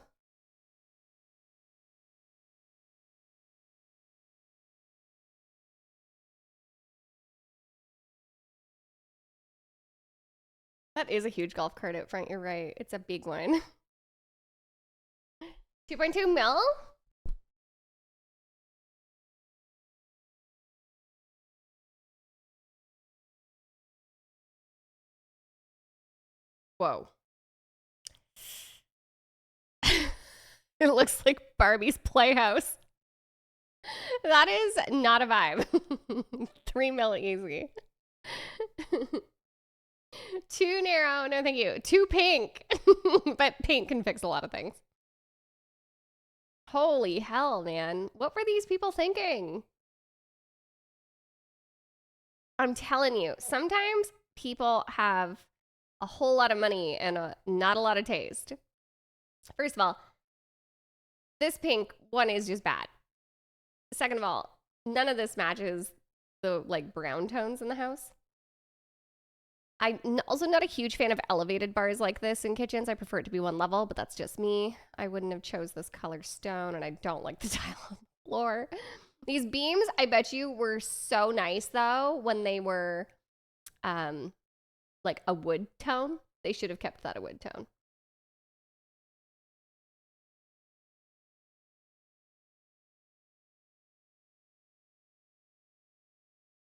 [SPEAKER 1] That is a huge golf cart out front. You're right. It's a big one. 2.2 mil? Whoa. It looks like Barbie's Playhouse. That is not a vibe. 3 mil easy. Too narrow. No, thank you. Too pink. But pink can fix a lot of things. Holy hell, man. What were these people thinking? I'm telling you, sometimes people have a whole lot of money and not a lot of taste. First of all, this pink one is just bad. Second of all, none of this matches the like brown tones in the house. Also not a huge fan of elevated bars like this in kitchens. I prefer it to be one level, but that's just me. I wouldn't have chose this color stone, and I don't like the tile on the floor. These beams, I bet you, were so nice though when they were like a wood tone. They should have kept that a wood tone.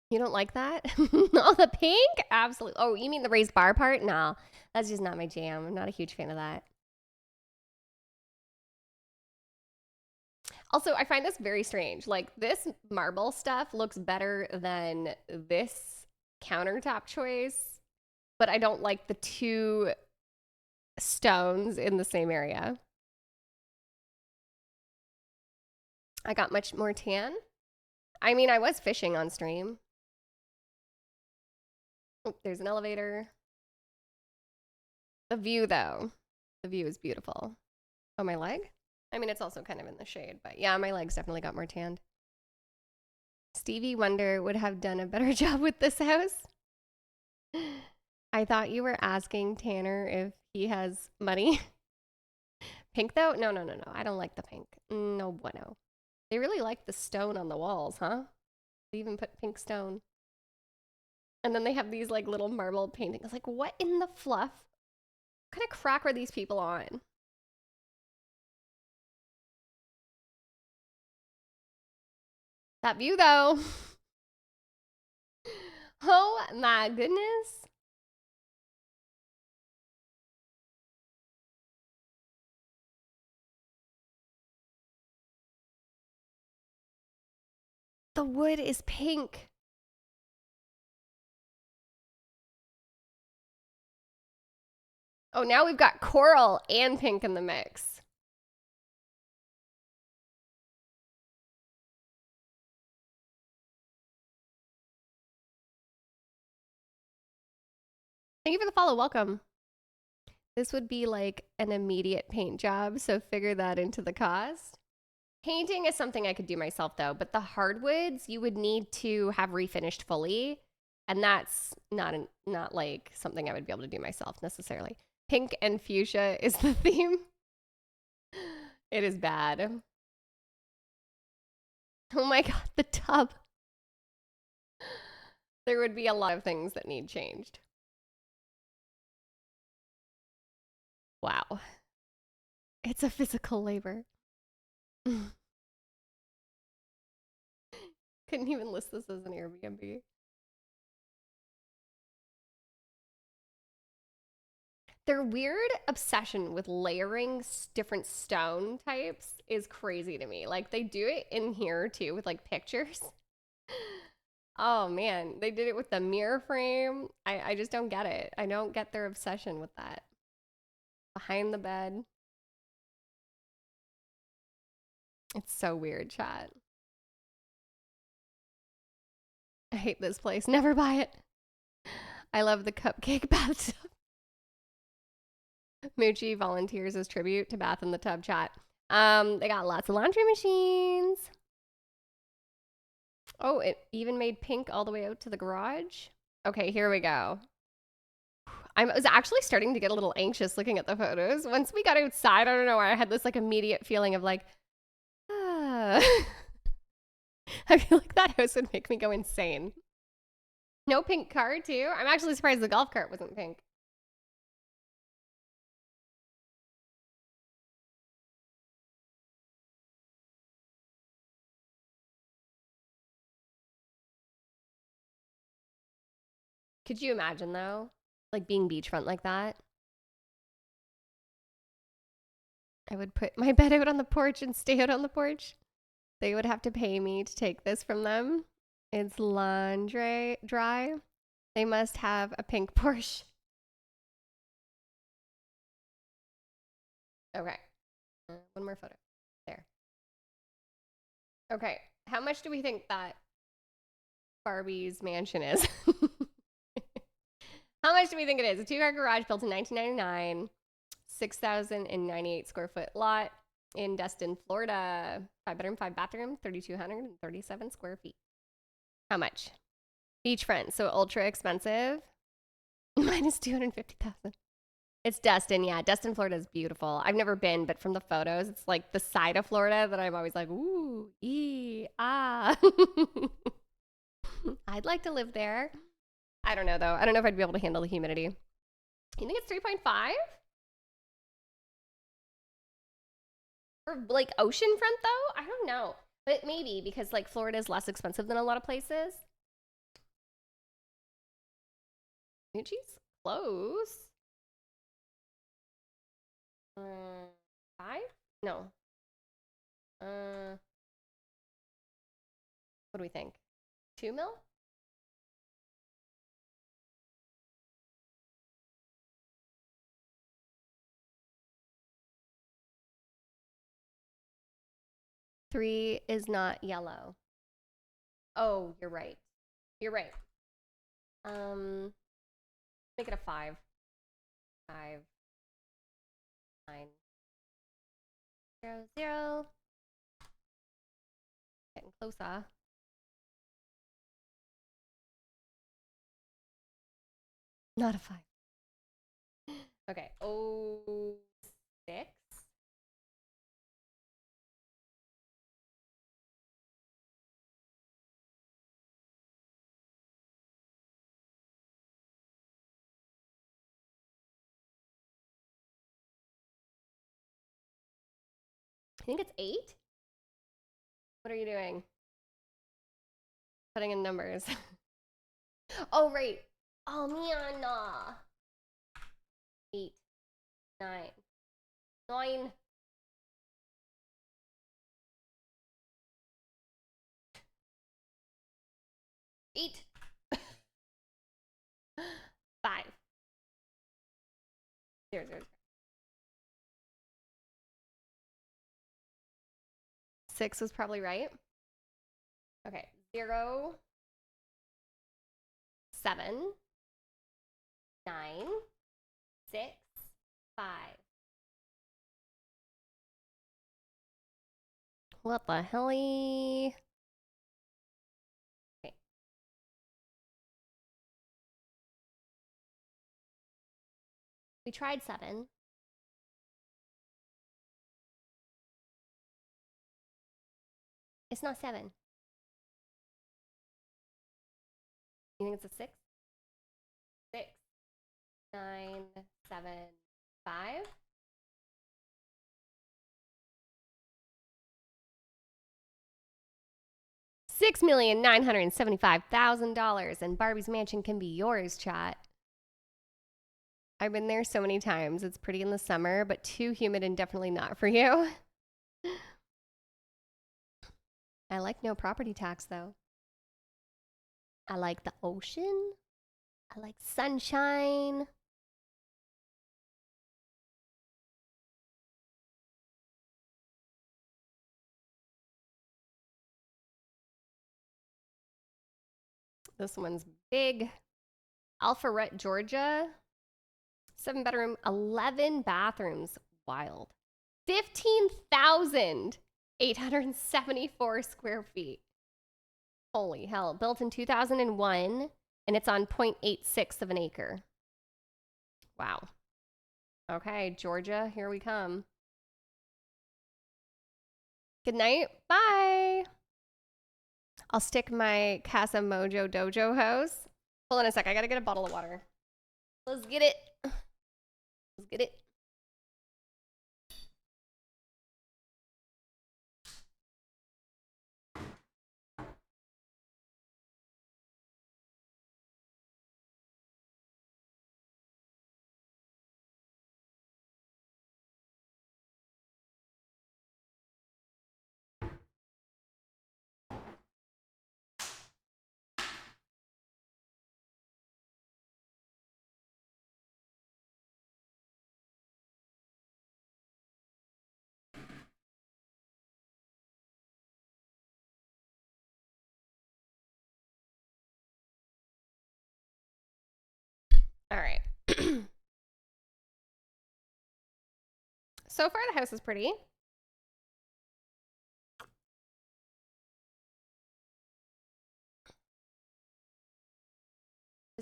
[SPEAKER 1] You don't like that? Oh, the pink? Absolutely. Oh, you mean the raised bar part? No, that's just not my jam. I'm not a huge fan of that. Also, I find this very strange. Like, this marble stuff looks better than this countertop choice, but I don't like the two stones in the same area. I got much more tan. I mean, I was fishing on stream. Oh, there's an elevator. The view, though. The view is beautiful. Oh, my leg? I mean, it's also kind of in the shade, but yeah, my legs definitely got more tanned. Stevie Wonder would have done a better job with this house. I thought you were asking Tanner if he has money. Pink, though? No. I don't like the pink. No bueno. They really like the stone on the walls, huh? They even put pink stone. And then they have these like little marble paintings. Like, what in the fluff? What kind of crack are these people on? That view, though. Oh my goodness. The wood is pink. Oh, now we've got coral and pink in the mix. Thank you for the follow. Welcome. This would be like an immediate paint job, so figure that into the cost. Painting is something I could do myself though, but the hardwoods you would need to have refinished fully, and that's not like something I would be able to do myself necessarily. Pink and fuchsia is the theme. It is bad. Oh my god, the tub. There would be a lot of things that need changed. Wow. It's a physical labor. Couldn't even list this as an Airbnb. Their weird obsession with layering different stone types is crazy to me. Like, they do it in here too with like pictures. Oh man, they did it with the mirror frame. I just don't get it. I don't get their obsession with that. Behind the bed. It's so weird, chat. I hate this place. Never buy it. I love the cupcake bathtub. Moochie volunteers as tribute to Bath in the Tub chat. They got lots of laundry machines. Oh, it even made pink all the way out to the garage. Okay, here we go. I was actually starting to get a little anxious looking at the photos. Once we got outside, I don't know why I had this like immediate feeling of like, ah. I feel like that house would make me go insane. No pink car too? I'm actually surprised the golf cart wasn't pink. Could you imagine though? Like being beachfront like that? I would put my bed out on the porch and stay out on the porch. They would have to pay me to take this from them. It's laundry dry. They must have a pink Porsche. Okay. One more photo. There. Okay. How much do we think that Barbie's mansion is? How much do we think it is? A 2-car garage built in 1999, 6,098 square foot lot in Destin, Florida. 5-bedroom, 5-bathroom, 3,237 square feet. How much? Beachfront, so ultra expensive. Minus 250,000. It's Destin, yeah. Destin, Florida is beautiful. I've never been, but from the photos, it's like the side of Florida that I'm always like, ooh, ah. I'd like to live there. I don't know, though. I don't know if I'd be able to handle the humidity. You think it's 3.5? For like oceanfront, though? I don't know. But maybe because like Florida is less expensive than a lot of places. Gucci's close. 5? No. What do we think? 2 mil? Three is not yellow. Oh, you're right. You're right. Make it a 5. 5, 9, 0, 0. Getting closer. Not a 5. Okay. Oh, 6. I think it's 8. What are you doing? Putting in numbers. Oh, right. Oh, man. 8, 9, 9. 8. 5. 0, 0, 0. 6 was probably right. Okay. 0, 7, 9, 6, 5. What the helly? Okay. We tried 7. It's not 7. You think it's a 6? 6, 9, 7, 5. $6,975,000 and Barbie's mansion can be yours, chat. I've been there so many times. It's pretty in the summer, but too humid and definitely not for you. I like no property tax, though. I like the ocean. I like sunshine. This one's big. Alpharette, Georgia. 7-bedroom, 11 bathrooms. Wild. 15,874 square feet. Holy hell. Built in 2001, and it's on 0.86 of an acre. Wow. Okay, Georgia, here we come. Good night. Bye. I'll stick my Casa Mojo Dojo hose. Hold on a sec. I gotta get a bottle of water. Let's get it. Let's get it. All right. So far, the house is pretty.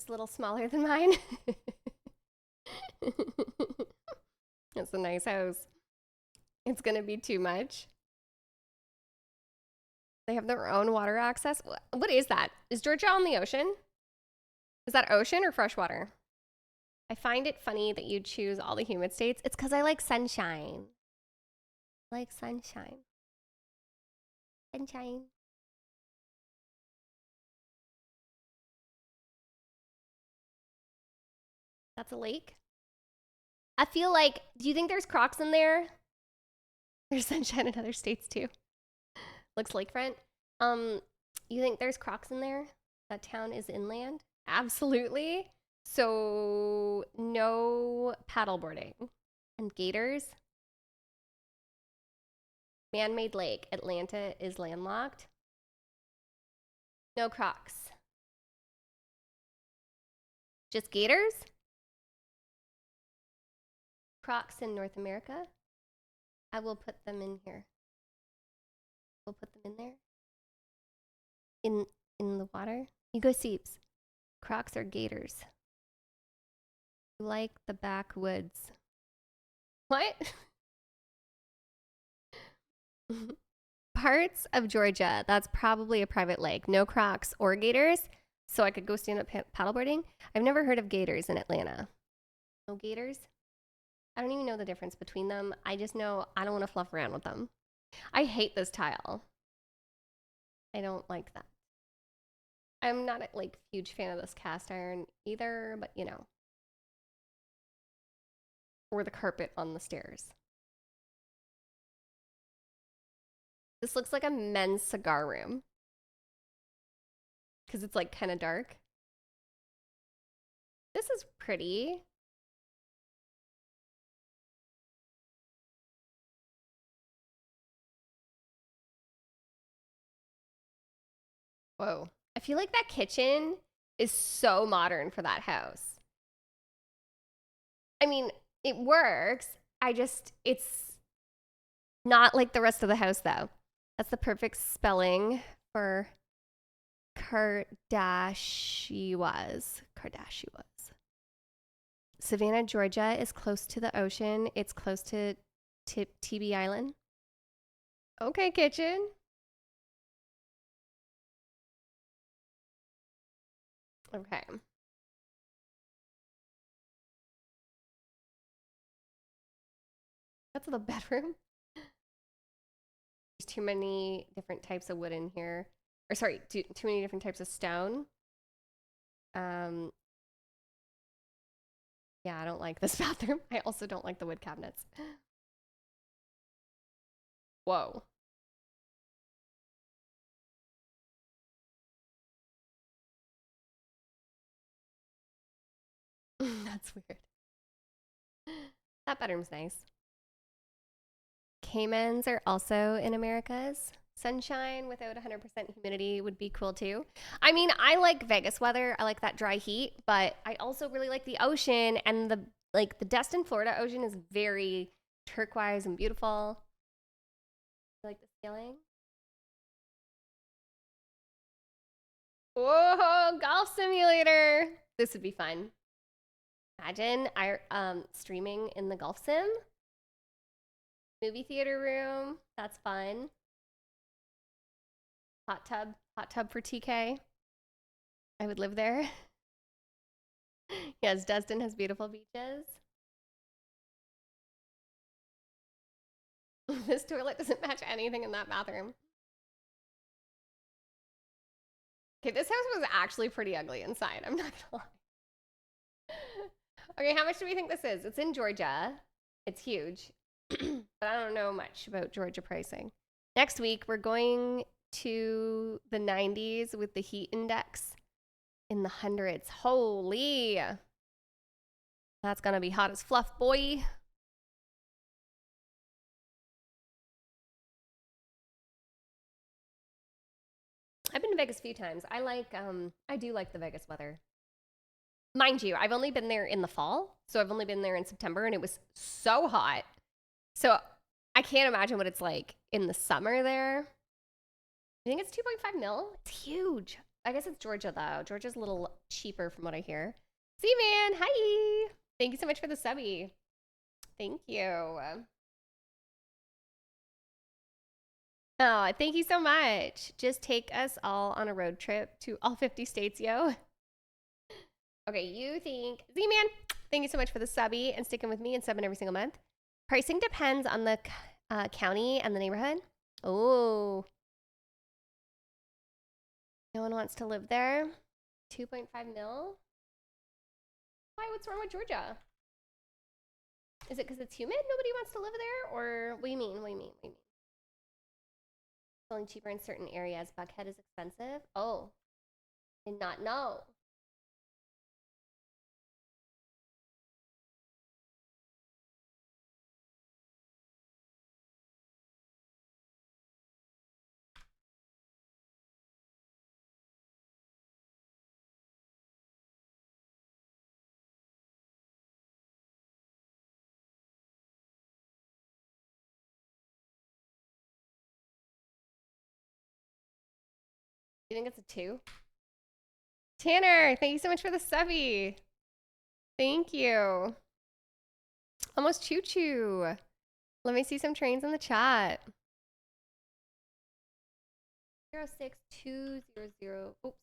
[SPEAKER 1] just a little smaller than mine. It's a nice house. It's gonna be too much. They have their own water access. What is that? Is Georgia on the ocean? Is that ocean or freshwater? I find it funny that you choose all the humid states. It's because I like sunshine. I like sunshine. Sunshine. That's a lake. I feel like, do you think there's crocs in there? There's sunshine in other states too. Looks lakefront. You think there's crocs in there? That town is inland? Absolutely. So no paddleboarding. And gators. Man-made lake. Atlanta is landlocked. No crocs. Just gators? Crocs in North America. I will put them in here. We'll put them in there. In the water. You go seeps. Crocs or gators. Like the backwoods. What? Parts of Georgia. That's probably a private lake. No crocs or gators. So I could go stand up paddleboarding. I've never heard of gators in Atlanta. No gators? I don't even know the difference between them. I just know I don't want to fluff around with them. I hate this tile. I don't like that. I'm not a huge fan of this cast iron either, but you know. Or the carpet on the stairs. This looks like a men's cigar room. Because it's like kind of dark. This is pretty. Whoa. I feel like that kitchen is so modern for that house. I mean, it works. It's not like the rest of the house, though. That's the perfect spelling for Kardashiwas. Savannah, Georgia is close to the ocean. It's close to TB Island. Okay, kitchen. Okay. That's the bedroom. There's too many different types of wood in here. Or sorry, too many different types of stone. Yeah, I don't like this bathroom. I also don't like the wood cabinets. Whoa. That's weird. That bedroom's nice. Caymans are also in Americas. Sunshine without 100% humidity would be cool too. I mean, I like Vegas weather. I like that dry heat, but I also really like the ocean, and the Destin, Florida ocean is very turquoise and beautiful. You like the scaling? Whoa, golf simulator. This would be fun. Imagine streaming in the golf sim. Movie theater room. That's fun. Hot tub for TK. I would live there. Yes, Destin has beautiful beaches. This toilet doesn't match anything in that bathroom. Okay, this house was actually pretty ugly inside. I'm not gonna lie. Okay, how much do we think this is? It's in Georgia. It's huge. But I don't know much about Georgia pricing. Next week, we're going to the 90s with the heat index in the hundreds. Holy. That's gonna be hot as fluff, boy. I've been to Vegas a few times. I do like the Vegas weather. Mind you, I've only been there in the fall. So I've only been there in September, and it was so hot. So I can't imagine what it's like in the summer there. I think it's 2.5 mil. It's huge. I guess it's Georgia though. Georgia's a little cheaper from what I hear. See man, hi. Thank you so much for the subby. Thank you. Oh, thank you so much. Just take us all on a road trip to all 50 states, yo. Okay, you think Z-Man, thank you so much for the subby and sticking with me and subbing every single month. Pricing depends on the county and the neighborhood. Oh, no one wants to live there. 2.5 mil. Why? What's wrong with Georgia? Is it because it's humid? Nobody wants to live there, or what do you mean? What do you mean? What do you mean? Selling cheaper in certain areas. Buckhead is expensive. Oh, did not know. You think it's a 2? Tanner, thank you so much for the subby. Thank you. Almost choo choo. Let me see some trains in the chat. 06200. Oops.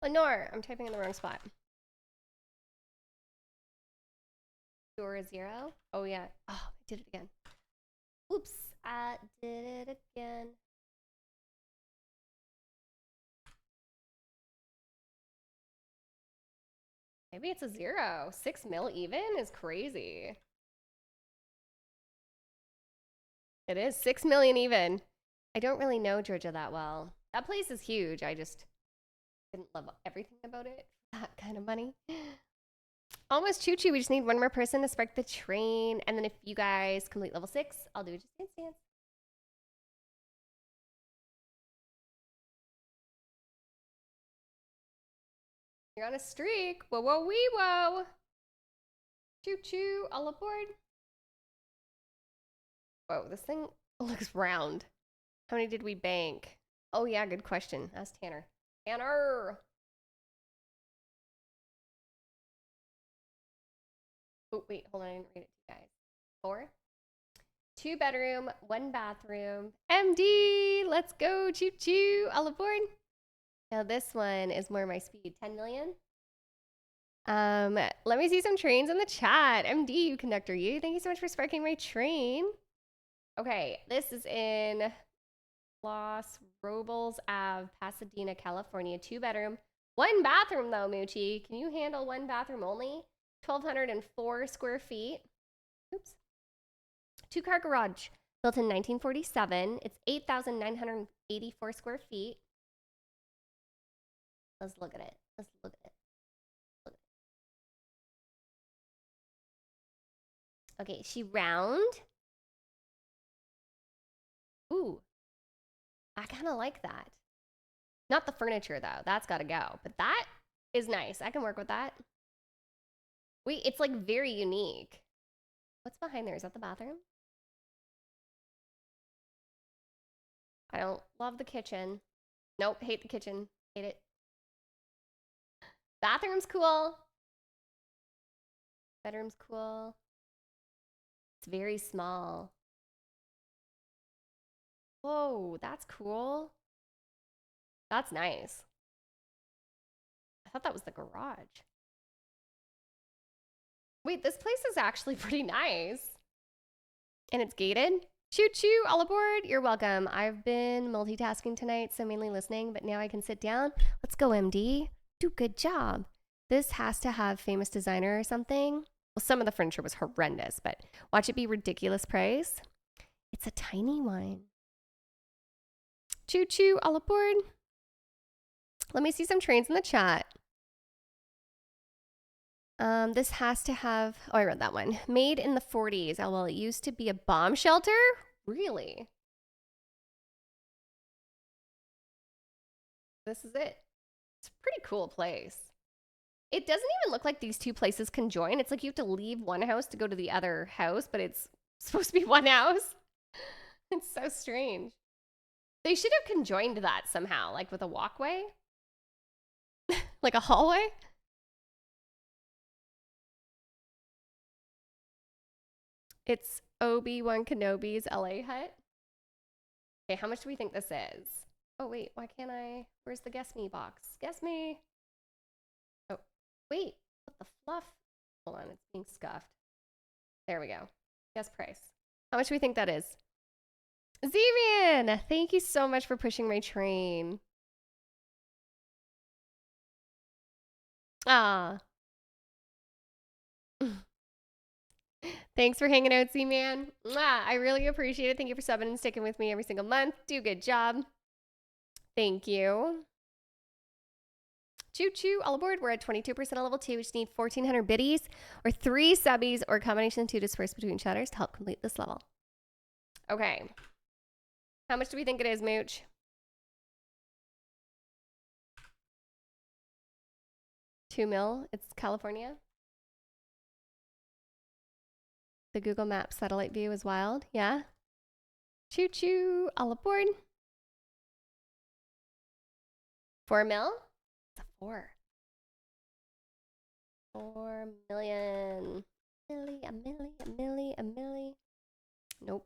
[SPEAKER 1] Lenore, I'm typing in the wrong spot. 0. Oh yeah. Oh, I did it again. Oops, I did it again. Maybe it's a 0. 6 mil even is crazy. It is 6 million even. I don't really know Georgia that well. That place is huge. I just didn't love everything about it. That kind of money. Almost choo choo. We just need one more person to spark the train. And then if you guys complete level 6, I'll do a just dance dance. You're on a streak. Whoa, whoa, wee, whoa. Choo choo. All aboard. Whoa, this thing looks round. How many did we bank? Oh, yeah, good question. Ask Tanner. Tanner! Oh, wait, hold on. I didn't read it to you guys. 4. 2 bedroom, 1 bathroom. MD! Let's go. Choo choo. All aboard. Now, this one is more my speed. 10 million. Let me see some trains in the chat. MD, you conductor, you. Thank you so much for sparking my train. Okay, this is in Los Robles Ave, Pasadena, California. 2 bedroom, 1 bathroom though, Moochie. Can you handle 1 bathroom only? 1,204 square feet. Oops. 2-car garage, built in 1947. It's 8,984 square feet. Let's look at it. Let's look at it. Okay, she round. Ooh, I kind of like that. Not the furniture though. That's got to go. But that is nice. I can work with that. Wait, it's like very unique. What's behind there? Is that the bathroom? I don't love the kitchen. Nope, hate the kitchen. Hate it. Bathroom's cool. Bedroom's cool. It's very small. Whoa, that's cool. That's nice. I thought that was the garage. Wait, this place is actually pretty nice. And it's gated. Choo choo, all aboard. You're welcome. I've been multitasking tonight, so mainly listening, but now I can sit down. Let's go, MD. Do good job. This has to have famous designer or something. Well, some of the furniture was horrendous, but watch it be ridiculous price. It's a tiny one. Choo choo, all aboard. Let me see some trains in the chat. This has to have, oh, I read that one. Made in the 40s. Oh, well, it used to be a bomb shelter? Really? This is it. It's a pretty cool place. It doesn't even look like these two places can join. It's like you have to leave one house to go to the other house, but it's supposed to be one house. It's so strange. They should have conjoined that somehow, like with a walkway. Like a hallway? It's Obi-Wan Kenobi's LA hut. Okay, how much do we think this is? Oh, wait, why can't I? Where's the guess me box? Guess me. Oh, wait, what the fluff? Hold on, it's being scuffed. There we go. Guess price. How much do we think that is? Z-Man, thank you so much for pushing my train. Ah. Thanks for hanging out, Z-Man. I really appreciate it. Thank you for subbing and sticking with me every single month. Do a good job. Thank you. Choo choo, all aboard. We're at 22% on level 2. We just need 1,400 biddies or 3 subbies or a combination of 2 dispersed between shatters to help complete this level. Okay. How much do we think it is, Mooch? $2 million. It's California. The Google Maps satellite view is wild. Yeah. Choo choo, all aboard. 4 mil? It's a 4. 4 million. A milli. Nope.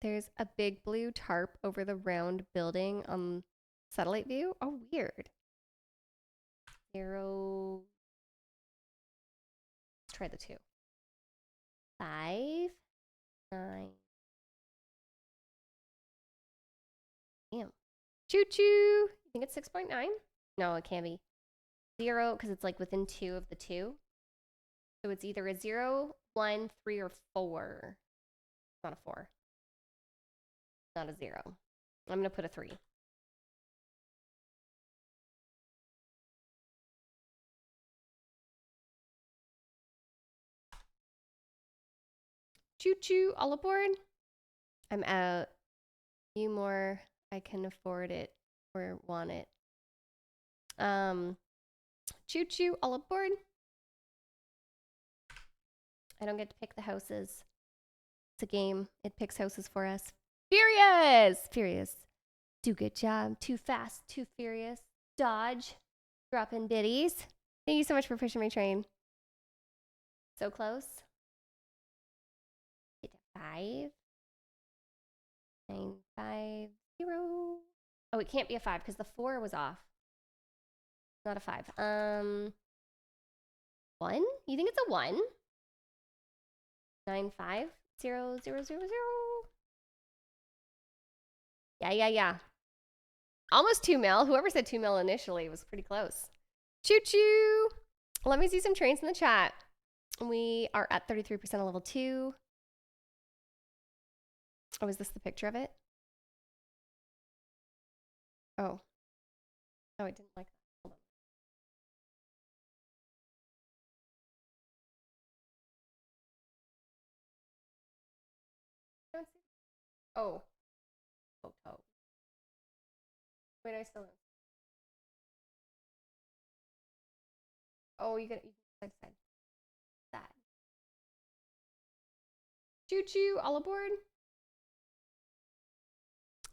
[SPEAKER 1] There's a big blue tarp over the round building on satellite view. Oh, weird. 0. Let's try the 2. 5, 9. Damn. Choo choo. You think it's 6.9? No, it can't be. 0, because it's like within 2 of the 2. So it's either a 0, 1, 3, or 4. It's not a 4. Not a 0. I'm going to put a 3. Choo choo, all aboard. I'm out. Few more. I can afford it or want it. Choo choo, all aboard. I don't get to pick the houses. It's a game. It picks houses for us. Furious. Do good job. Too fast, too furious. Dodge. Drop in biddies. Thank you so much for pushing my train. So close. Get to 5. 9, 5, 0. Oh, it can't be a 5 because the 4 was off. Not a 5. 1? You think it's a 1? 9, 5, 0, 0, 0, 0. Yeah. Almost 2 mil. Whoever said 2 mil initially was pretty close. Choo choo. Let me see some trains in the chat. We are at 33% of level 2. Oh, is this the picture of it? Oh, I didn't like that. Hold on. Oh. Wait, I still don't. Oh, you can side to side. That. Choo choo, all aboard.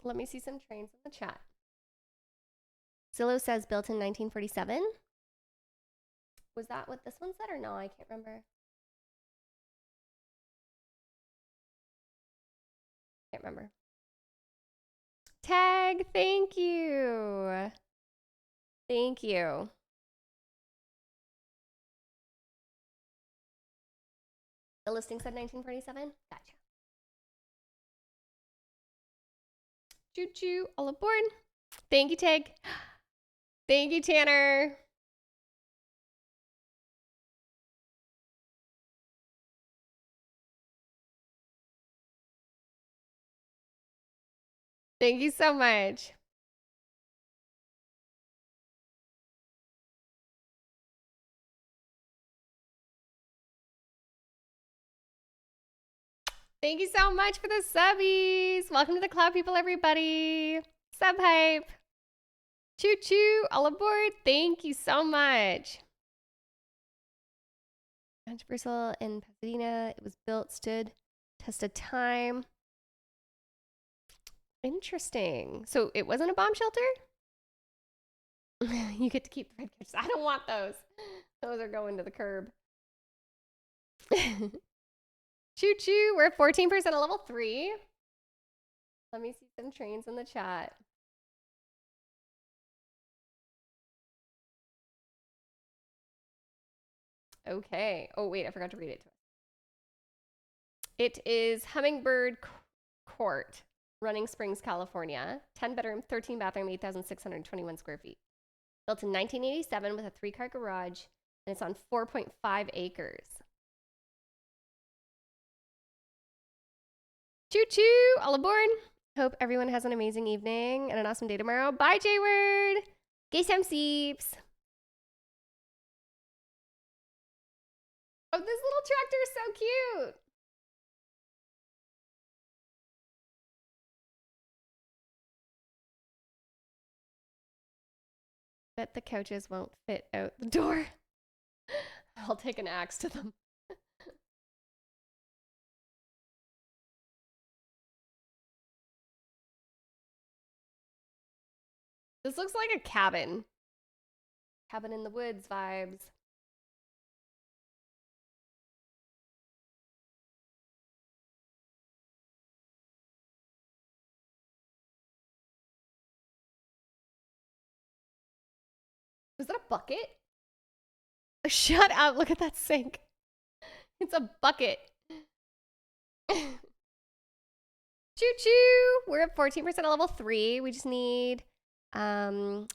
[SPEAKER 1] Let me see some trains in the chat. Zillow says built in 1947. Was that what this one said or no? I can't remember. Can't remember. Tag, thank you. Thank you. The listing said 1947? Gotcha. Choo choo, all aboard. Thank you, Tag. Thank you, Tanner. Thank you so much. Thank you so much for the subbies. Welcome to the Cloud People, everybody. Sub hype. Choo choo, all aboard. Thank you so much. Controversial in Pasadena. It was built, stood, tested time. Interesting. So it wasn't a bomb shelter? You get to keep the red couches. I don't want those. Those are going to the curb. Choo choo. We're at 14% at level 3. Let me see some trains in the chat. Okay. Oh, wait. I forgot to read it to us. It is Hummingbird Court, Running Springs, California. 10 bedroom, 13 bathroom, 8,621 square feet. Built in 1987 with a 3-car garage, and it's on 4.5 acres. Choo choo, all aboard. Hope everyone has an amazing evening and an awesome day tomorrow. Bye, J-Word. Gay Sam Seeps. Oh, this little tractor is so cute. Bet the couches won't fit out the door. I'll take an axe to them. This looks like a cabin. Cabin in the woods vibes. Was that a bucket? Shut up. Look at that sink. It's a bucket. Choo choo. We're at 14% at level 3. We just need 4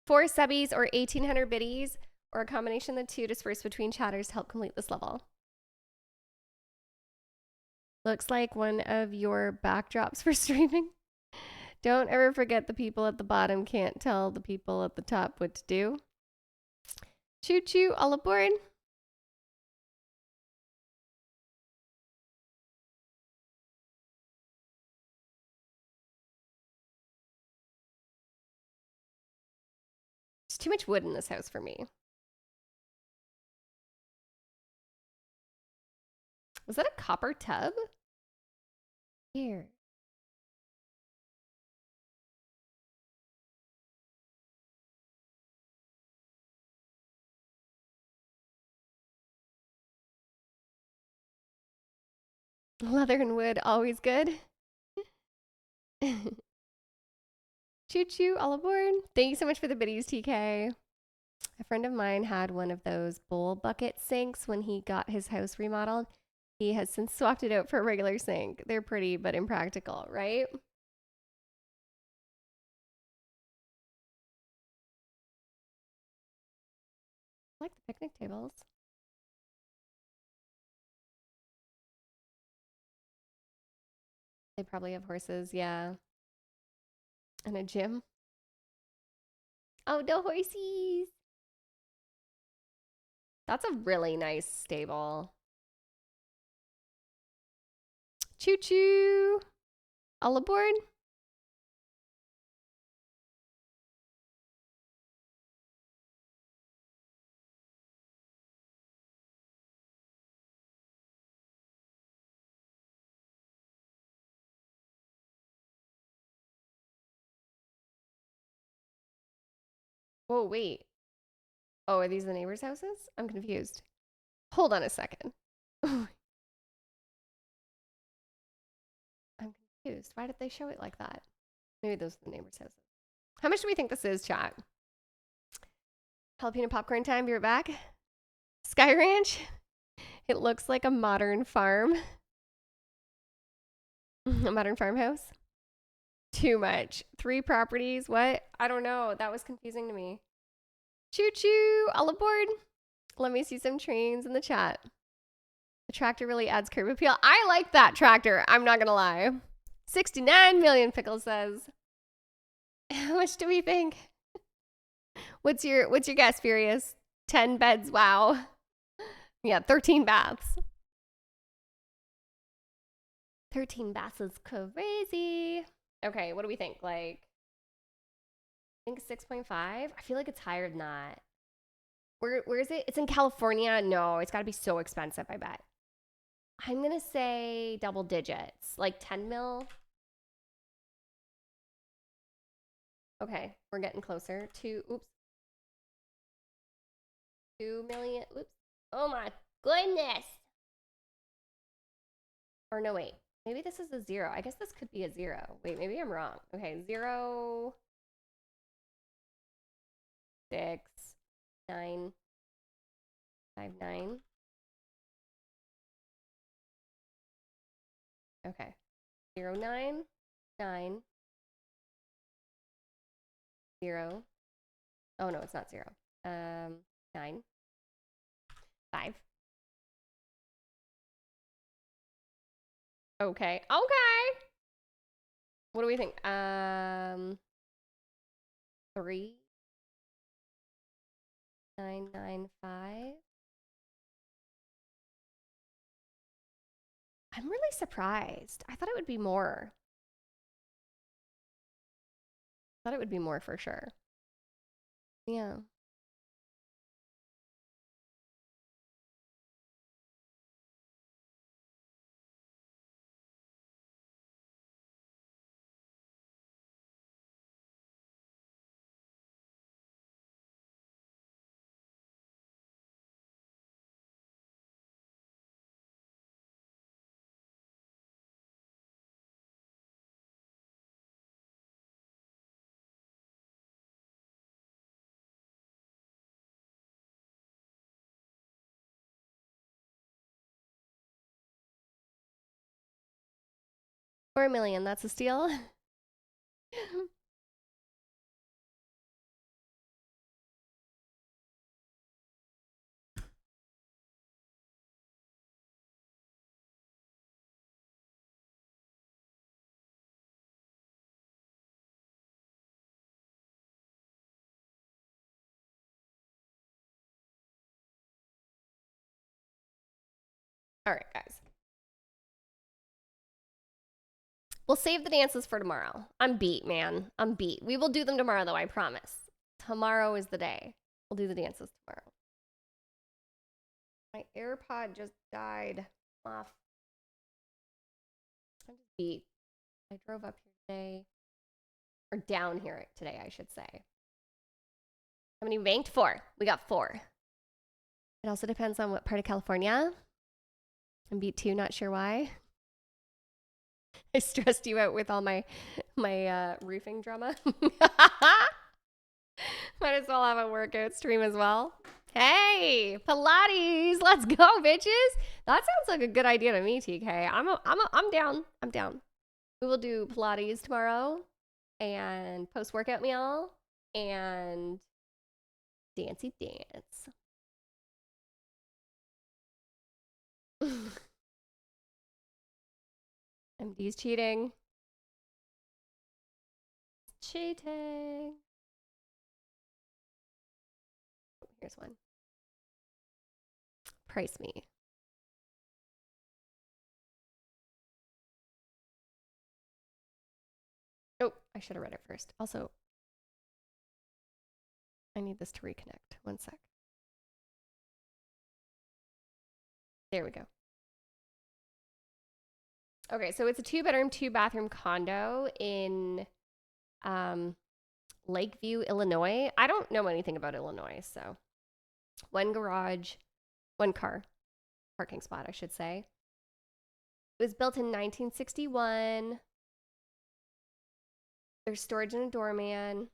[SPEAKER 1] subbies or 1,800 biddies or a combination of the two dispersed between chatters to help complete this level. Looks like one of your backdrops for streaming. Don't ever forget the people at the bottom can't tell the people at the top what to do. Choo choo, all aboard. There's too much wood in this house for me. Was that a copper tub? Here. Leather and wood, always good. Choo choo, all aboard. Thank you so much for the biddies, TK. A friend of mine had one of those bowl bucket sinks when he got his house remodeled. He has since swapped it out for a regular sink. They're pretty, but impractical, right? I like the picnic tables. They probably have horses, yeah. And a gym. Oh, the horsies. That's a really nice stable. Choo choo. All aboard. Whoa, wait. Oh, are these the neighbors' houses? I'm confused. Hold on a second. I'm confused. Why did they show it like that? Maybe those are the neighbors' houses. How much do we think this is, chat? Jalapeno popcorn time. Be right back. Sky Ranch. It looks like a modern farm. A modern farmhouse. Too much. 3 properties. What? I don't know. That was confusing to me. Choo choo. All aboard. Let me see some trains in the chat. The tractor really adds curb appeal. I like that tractor. I'm not going to lie. 69 million, Pickle says. How much do we think? What's your guess, Furious? 10 beds. Wow. Yeah, 13 baths. 13 baths is crazy. Okay, what do we think? Like, I think 6.5. I feel like it's higher than that. Where is it? It's in California. No, it's got to be so expensive, I bet. I'm going to say double digits, like 10 mil. Okay, we're getting closer to, oops, 2 million. Oops. Oh my goodness. Or no, wait. Maybe this is a 0. I guess this could be a 0. Wait, maybe I'm wrong. Okay, 0, 6, 9, 5, 9. Okay. 0, 9, 9, 0. Oh no, it's not 0. 9, 5. Okay. Okay. What do we think? 3, 9, 9, 5. I'm really surprised. I thought it would be more. I thought it would be more for sure. Yeah. $4 million. That's a steal. All right, guys. We'll save the dances for tomorrow. I'm beat, man. I'm beat. We will do them tomorrow, though, I promise. Tomorrow is the day. We'll do the dances tomorrow. My AirPod just died off. I'm just beat. I drove up here today. Or down here today, I should say. How many ranked? 4. We got 4. It also depends on what part of California. I'm beat 2, not sure why. I stressed you out with all my roofing drama. Might as well have a workout stream as well. Hey, Pilates, let's go, bitches. That sounds like a good idea to me, TK. I'm down. I'm down. We will do Pilates tomorrow and post-workout meal and dancey dance. MD's cheating. Cheating. Here's one. Price me. Oh, I should have read it first. Also, I need this to reconnect. One sec. There we go. Okay, so it's a 2-bedroom, 2-bathroom condo in Lakeview, Illinois. I don't know anything about Illinois, so 1 garage, 1 car, parking spot, I should say. It was built in 1961. There's storage in a doorman,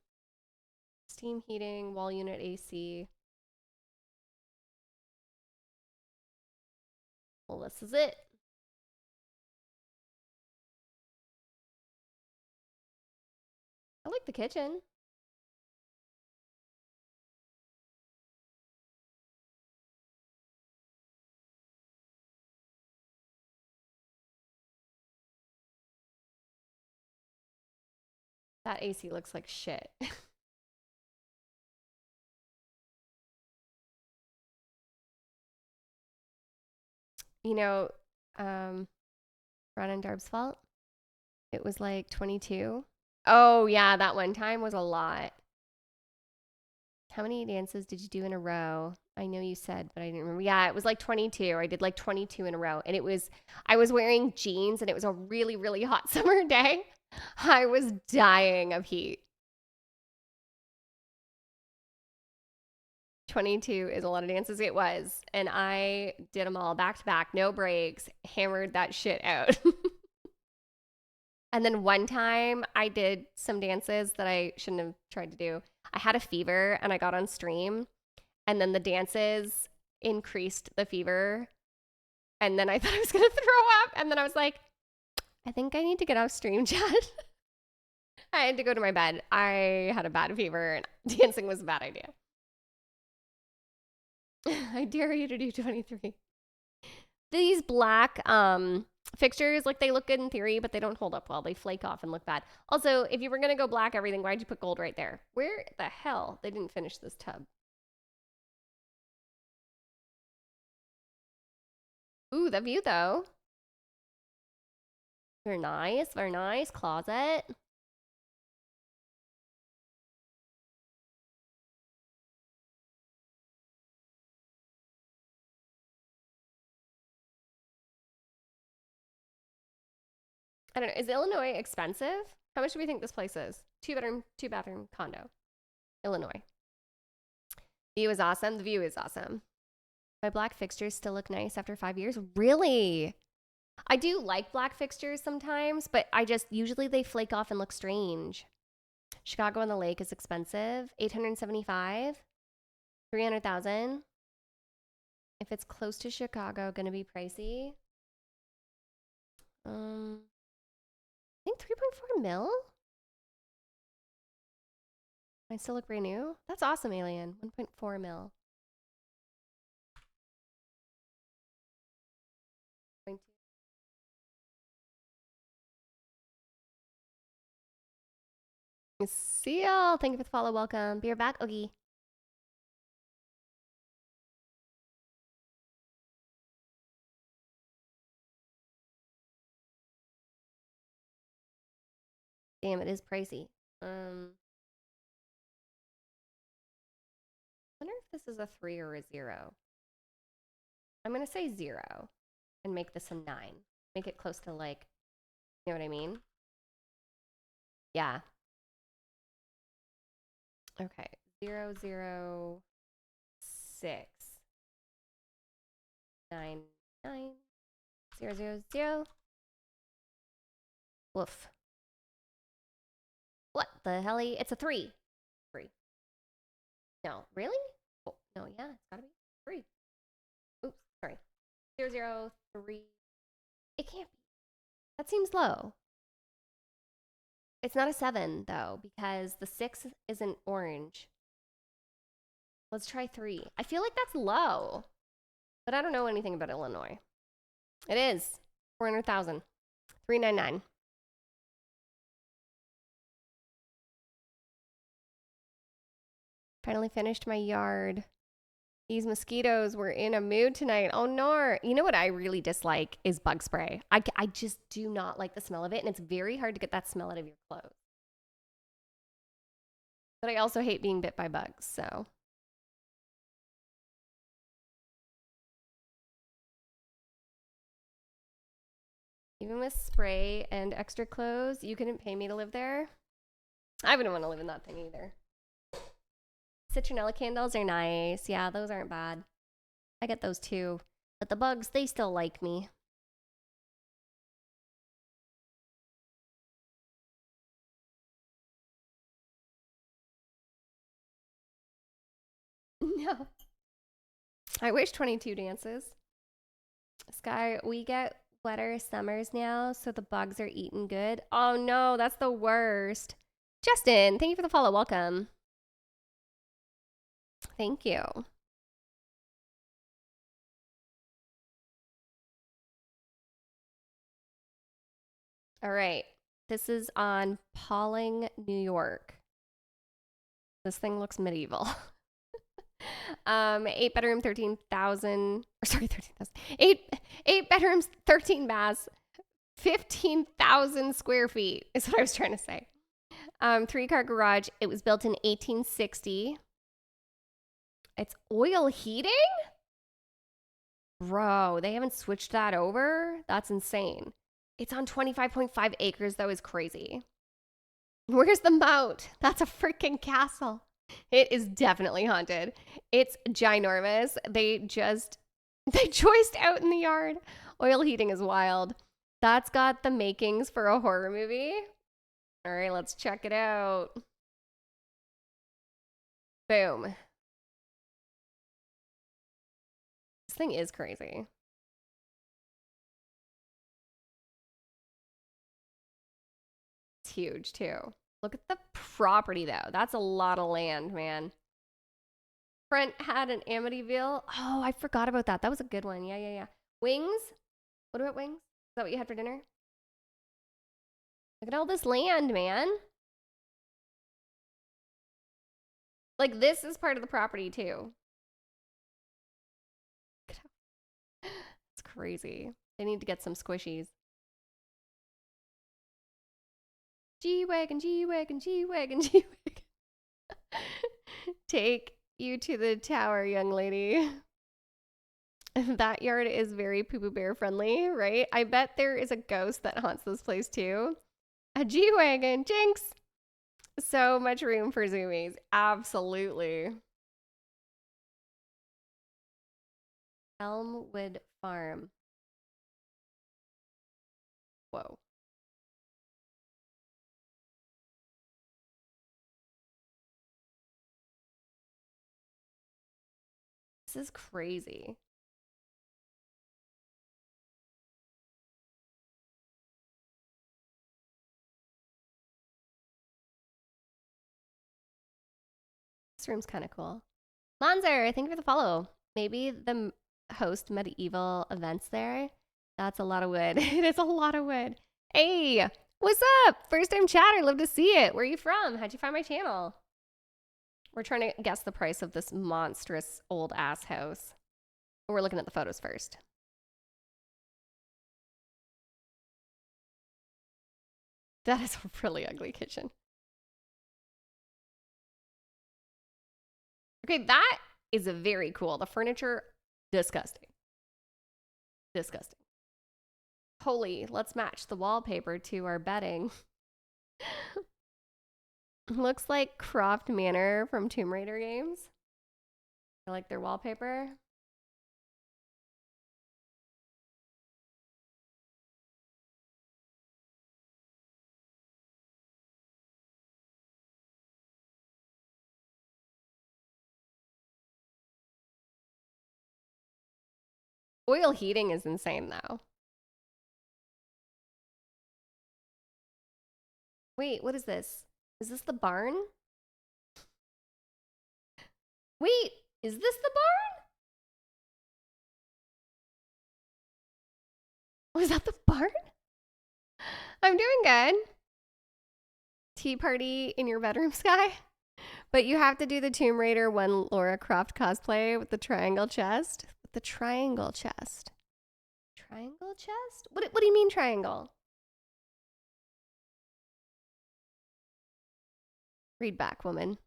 [SPEAKER 1] steam heating, wall unit AC. Well, this is it. I like the kitchen. That AC looks like shit. You know, Ron and Darb's fault. It was like 22. Oh, yeah, that one time was a lot. How many dances did you do in a row? I know you said, but I didn't remember. Yeah, it was like 22. I did like 22 in a row. And I was wearing jeans and it was a really, really hot summer day. I was dying of heat. 22 is a lot of dances. It was. And I did them all back to back, no breaks, hammered that shit out. And then one time I did some dances that I shouldn't have tried to do. I had a fever and I got on stream, and then the dances increased the fever. And then I thought I was going to throw up. And then I was like, I think I need to get off stream, chat. I had to go to my bed. I had a bad fever and dancing was a bad idea. I dare you to do 23. These black fixtures, like, they look good in theory, but they don't hold up well. They flake off and look bad. Also, if you were going to go black everything, why'd you put gold right there? Where the hell? They didn't finish this tub. Ooh, the view, though. Very nice. Very nice. Closet. I don't know. Is Illinois expensive? How much do we think this place is? 2-bedroom condo. Illinois. View is awesome. The view is awesome. My black fixtures still look nice after 5 years. Really? I do like black fixtures sometimes, but usually they flake off and look strange. Chicago on the Lake is expensive. $875. $300,000. If it's close to Chicago, gonna be pricey. I think 3.4 mil. I still look brand new. That's awesome, Alien. 1.4 mil. Seal, thank you for the follow. Welcome. Be right back, Oogie. Damn, it is pricey. I wonder if this is a 3 or a 0. I'm gonna say 0 and make this a 9. Make it close to, like, you know what I mean? Yeah. Okay. 0, 0, 6, 9, 9, 0, 0, 0. Woof. What the hell? It's a 3. 3. No, really? Oh, no, yeah, it's gotta be 3. Oops, sorry. 0, 0, 3. It can't be. That seems low. It's not a 7, though, because the 6 isn't orange. Let's try 3. I feel like that's low, but I don't know anything about Illinois. It is 400,000. 399. Finally finished my yard. These mosquitoes were in a mood tonight. Oh no. You know what I really dislike is bug spray. I just do not like the smell of it, and it's very hard to get that smell out of your clothes. But I also hate being bit by bugs, so. Even with spray and extra clothes, you couldn't pay me to live there? I wouldn't want to live in that thing either. Citronella candles are nice. Yeah, those aren't bad. I get those too. But the bugs, they still like me. No. I wish 22 dances. Sky, we get wetter summers now, so the bugs are eating good. Oh no, that's the worst. Justin, thank you for the follow. Welcome. Thank you. All right. This is on Pawling, New York. This thing looks medieval. 8-bedroom, 13,000. Sorry, 13,000. 8 bedrooms, 13 baths, 15,000 square feet is what I was trying to say. 3-car garage. It was built in 1860. It's oil heating? Bro, they haven't switched that over? That's insane. It's on 25.5 acres, though, is crazy. Where's the moat? That's a freaking castle. It is definitely haunted. It's ginormous. They joist out in the yard. Oil heating is wild. That's got the makings for a horror movie. All right, let's check it out. Boom. This thing is crazy. It's huge too. Look at the property though. That's a lot of land, man. Brent had an Amityville. Oh, I forgot about that. That was a good one. Yeah, yeah, yeah. Wings? What about wings? Is that what you had for dinner? Look at all this land, man. Like, this is part of the property, too. It's crazy. They need to get some squishies. G-Wagon, G-Wagon, G-Wagon, G-Wagon. Take you to the tower, young lady. That yard is very Poo-Poo Bear friendly, right? I bet there is a ghost that haunts this place, too. A G-Wagon, Jinx! So much room for zoomies. Absolutely. Elmwood Farm. Whoa. This is crazy. This room's kind of cool. Lanzer, thank you for the follow. Maybe the host medieval events there. That's a lot of wood. It is a lot of wood. Hey, what's up? First time chatter. Love to see it. Where are you from? How'd you find my channel? We're trying to guess the price of this monstrous old ass house. We're looking at the photos first. That is a really ugly kitchen. Okay, that is very cool. The furniture, disgusting. Disgusting. Holy, let's match the wallpaper to our bedding. Looks like Croft Manor from Tomb Raider games. I like their wallpaper. Oil heating is insane though. Wait, what is this? Is this the barn? Wait, is this the barn? Was that the barn? I'm doing good. Tea party in your bedroom, Sky? But you have to do the Tomb Raider one Laura Croft cosplay with the triangle chest. With the triangle chest. Triangle chest? What do you mean triangle? Read back, woman.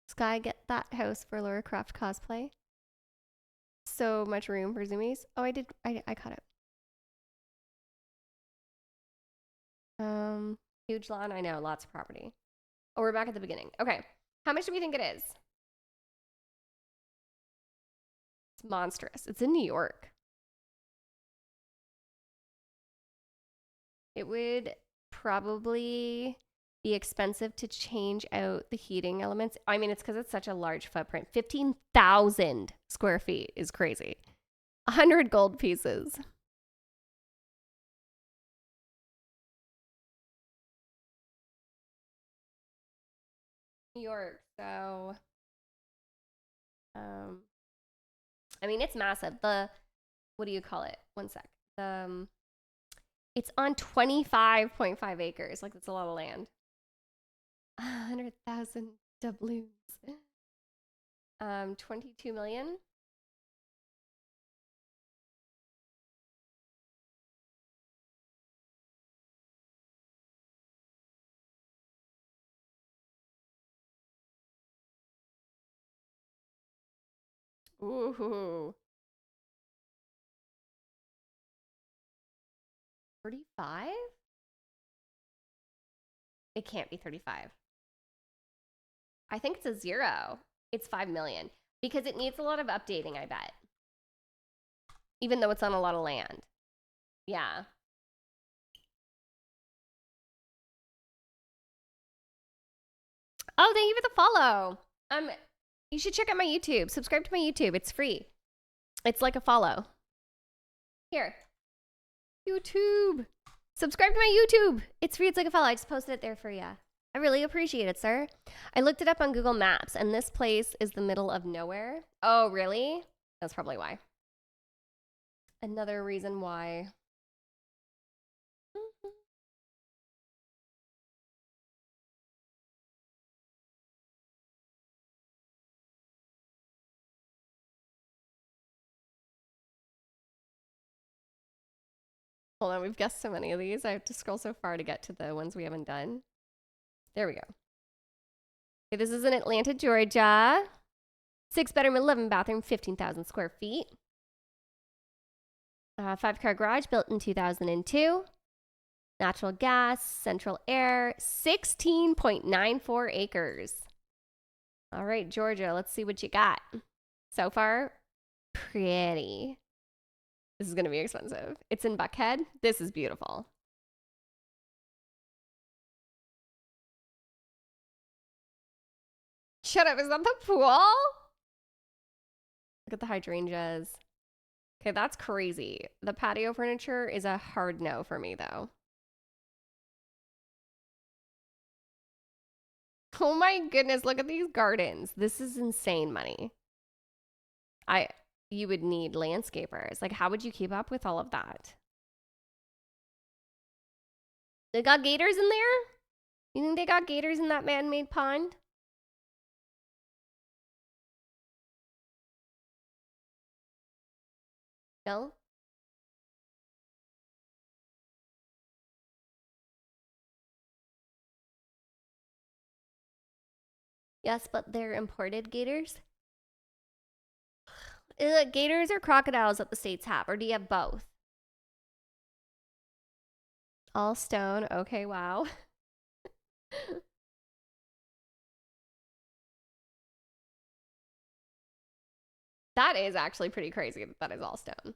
[SPEAKER 1] Sky, get that house for Laura Croft cosplay. So much room for zoomies. Oh, I caught it. Huge lawn. I know, lots of property. Oh, we're back at the beginning. Okay. How much do we think it is? It's monstrous. It's in New York. It would probably be expensive to change out the heating elements. I mean, it's because it's such a large footprint. 15,000 square feet is crazy. 100 gold pieces. New York. So, I mean, it's massive. What do you call it? One sec. It's on 25.5 acres. Like, that's a lot of land. 100,000 doubloons. 22 million. Ooh. 35? It can't be 35. I think it's a 0. It's 5 million because it needs a lot of updating, I bet. Even though it's on a lot of land. Yeah. Oh, thank you for the follow. You should check out my YouTube. Subscribe to my YouTube. It's free. It's like a follow. Here. YouTube. Subscribe to my YouTube. It's free. It's like a follow. I just posted it there for you. I really appreciate it, sir. I looked it up on Google Maps, and this place is the middle of nowhere. Oh, really? That's probably why. Another reason why. Hold on, we've guessed so many of these. I have to scroll so far to get to the ones we haven't done. There we go. Okay, this is in Atlanta, Georgia. 6-bedroom, 11-bathroom, 15,000 square feet. 5-car garage built in 2002. Natural gas, central air, 16.94 acres. All right, Georgia, let's see what you got. So far, pretty. This is going to be expensive. It's in Buckhead. This is beautiful. Shut up. Is that the pool? Look at the hydrangeas. Okay, that's crazy. The patio furniture is a hard no for me, though. Oh my goodness, look at these gardens. This is insane money. You would need landscapers. Like, how would you keep up with all of that? They got gators in there? You think they got gators in that man-made pond? No? Yes, but they're imported gators? Gators or crocodiles that the States have, or do you have both? All stone. Okay, wow. That is actually pretty crazy that is all stone.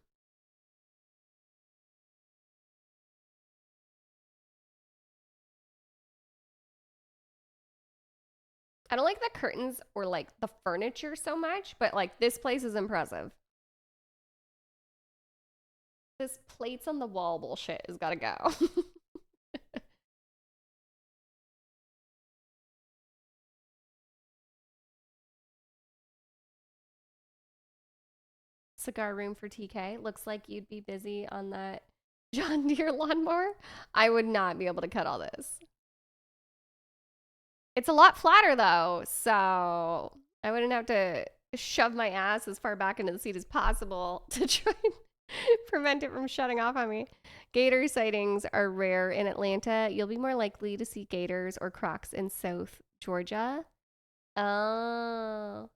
[SPEAKER 1] I don't like the curtains or like the furniture so much, but like this place is impressive. This plates on the wall bullshit has got to go. Cigar room for TK. Looks like you'd be busy on that John Deere lawnmower. I would not be able to cut all this. It's a lot flatter though, so I wouldn't have to shove my ass as far back into the seat as possible to try and prevent it from shutting off on me. Gator sightings are rare in Atlanta. You'll be more likely to see gators or crocs in South Georgia. Oh.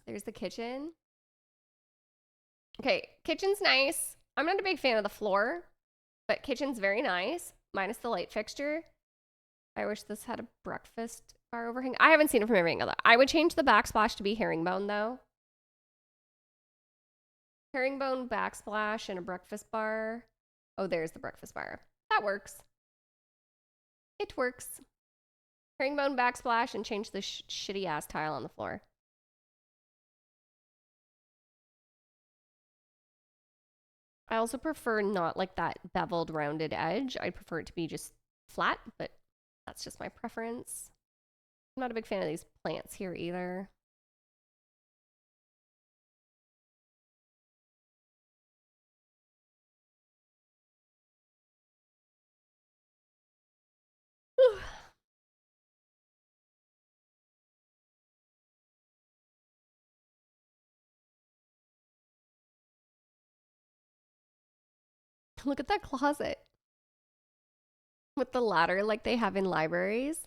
[SPEAKER 1] There's the kitchen. Okay, kitchen's nice. I'm not a big fan of the floor, but kitchen's very nice, minus the light fixture. I wish this had a breakfast bar overhang. I haven't seen it from every angle though. I would change the backsplash to be herringbone though. Herringbone backsplash and a breakfast bar. Oh, there's the breakfast bar. That works. It works. Herringbone backsplash and change the shitty ass tile on the floor. I also prefer not like that beveled rounded edge. I prefer it to be just flat, but that's just my preference. I'm not a big fan of these plants here either. Look at that closet. With the ladder like they have in libraries.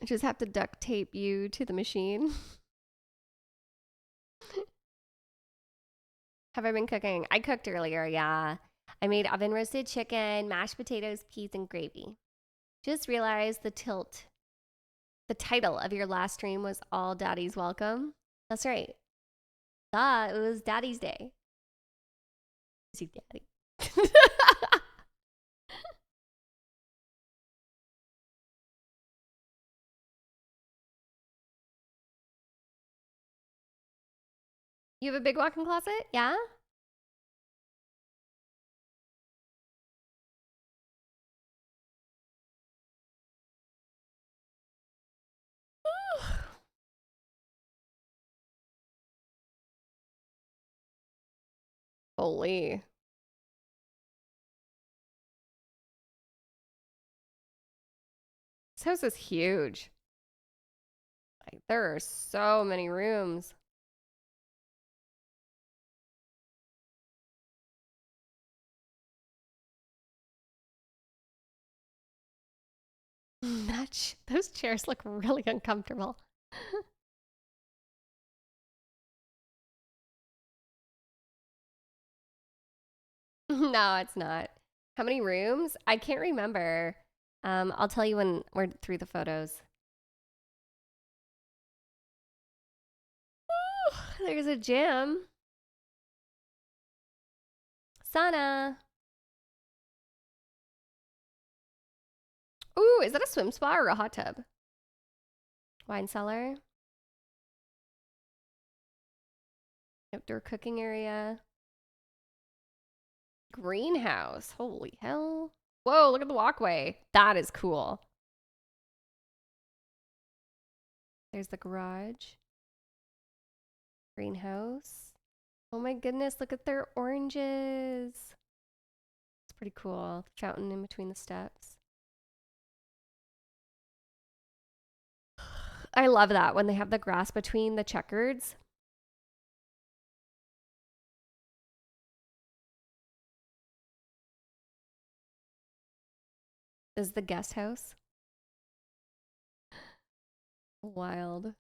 [SPEAKER 1] I just have to duct tape you to the machine. Have I been cooking? I cooked earlier, yeah. I made oven roasted chicken, mashed potatoes, peas, and gravy. Just realized the title of your last stream was All Daddy's Welcome. That's right. It was Daddy's Day. See Daddy. You have a big walk-in closet? Yeah? Holy. This house is huge. Like, there are so many rooms. Those chairs look really uncomfortable. No, it's not. How many rooms? I can't remember. I'll tell you when we're through the photos. There's a gym. Sauna. Ooh, is that a swim spa or a hot tub? Wine cellar. Outdoor cooking area. Greenhouse. Holy hell. Whoa, look at the walkway. That is cool. There's the garage. Greenhouse. Oh my goodness, look at their oranges. It's pretty cool. Fountain in between the steps. I love that when they have the grass between the checkers. This is the guest house. Wild.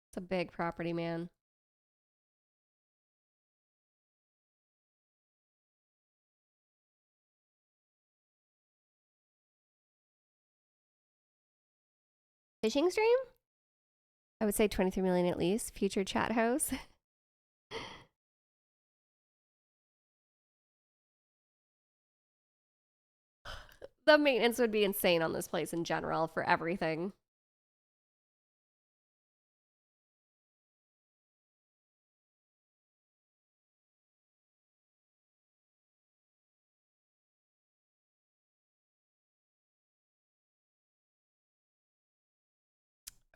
[SPEAKER 1] It's a big property, man. Fishing stream? I would say 23 million at least. Future chat house. The maintenance would be insane on this place in general for everything.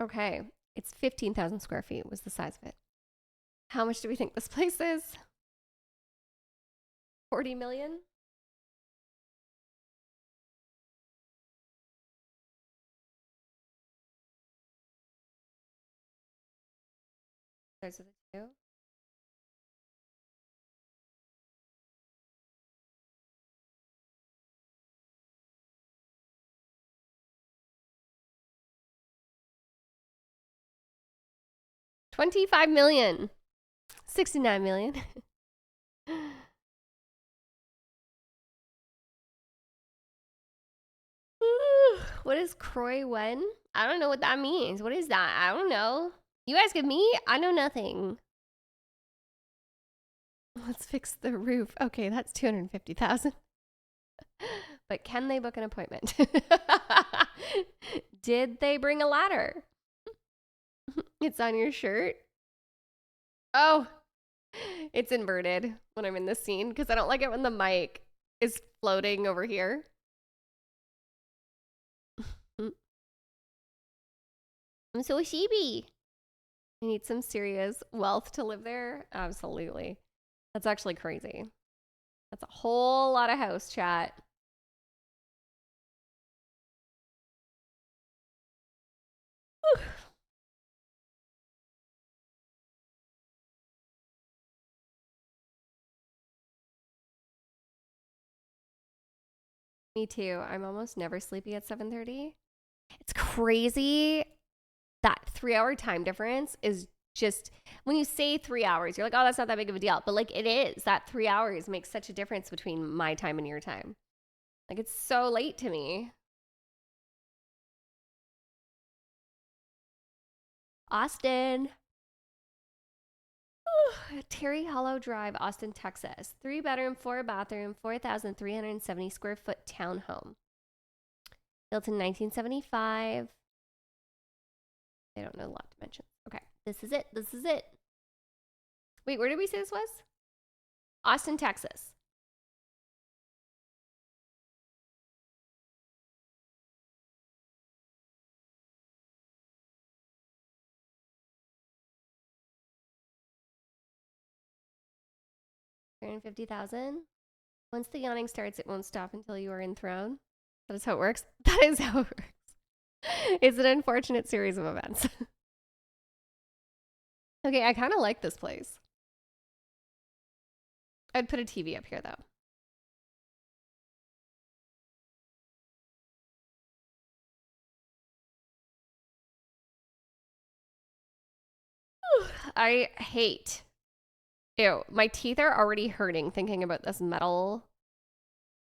[SPEAKER 1] Okay, it's 15,000 square feet was the size of it. How much do we think this place is? 40 million? Starts with a 2. $25 million. 69 million. What is Croy Wen? I don't know what that means. What is that? I don't know. You guys give me? I know nothing. Let's fix the roof. Okay, that's 250,000. But can they book an appointment? Did they bring a ladder? It's on your shirt. Oh, it's inverted when I'm in this scene because I don't like it when the mic is floating over here. I'm so sheepy. I need some serious wealth to live there. Absolutely. That's actually crazy. That's a whole lot of house chat. Me too. I'm almost never sleepy at 7:30. It's crazy. That 3-hour time difference is just when you say 3 hours, you're like, oh, that's not that big of a deal. But like it is. That 3 hours makes such a difference between my time and your time. Like it's so late to me. Austin. Terry Hollow Drive, Austin, Texas. 3-bedroom, 4-bathroom, 4,370 square foot townhome. Built in 1975. They don't know a lot to mention. Okay, this is it. This is it. Wait, where did we say this was? Austin, Texas. $350,000. Once the yawning starts, it won't stop until you are enthroned. That is how it works. That is how it works. It's an unfortunate series of events. Okay, I kind of like this place. I'd put a TV up here, though. I hate. Ew, my teeth are already hurting thinking about this metal.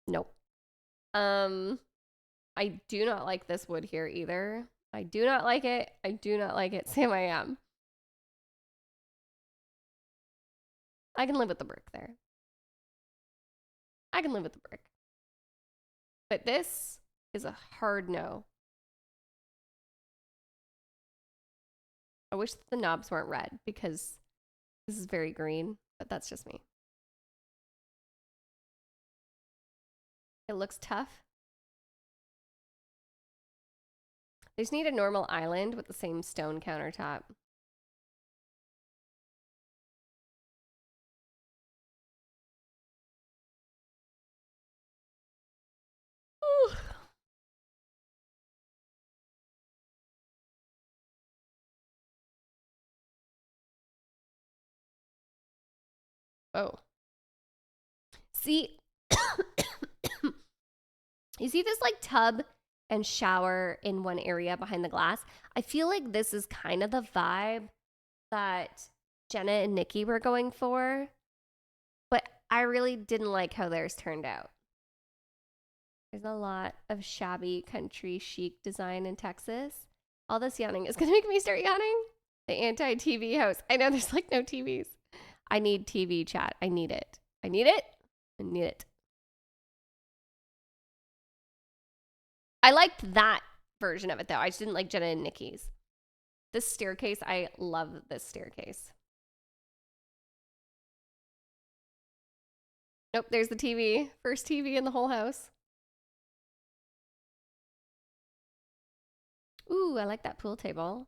[SPEAKER 1] Nope. I do not like this wood here either. I do not like it. I do not like it. Sam, I am. I can live with the brick there. I can live with the brick. But this is a hard no. I wish the knobs weren't red because this is very green, but that's just me. It looks tough. They just need a normal island with the same stone countertop. Ooh. Oh. See, you see this like tub and shower in one area behind the glass? I feel like this is kind of the vibe that Jenna and Nikki were going for, but I really didn't like how theirs turned out. There's a lot of shabby country chic design in Texas. All this yawning is going to make me start yawning. The anti-TV house. I know there's like no TVs. I need TV chat. I need it. I need it. I need it. I liked that version of it though. I just didn't like Jenna and Nikki's. This staircase, I love this staircase. Nope, there's the TV. First TV in the whole house. Ooh, I like that pool table.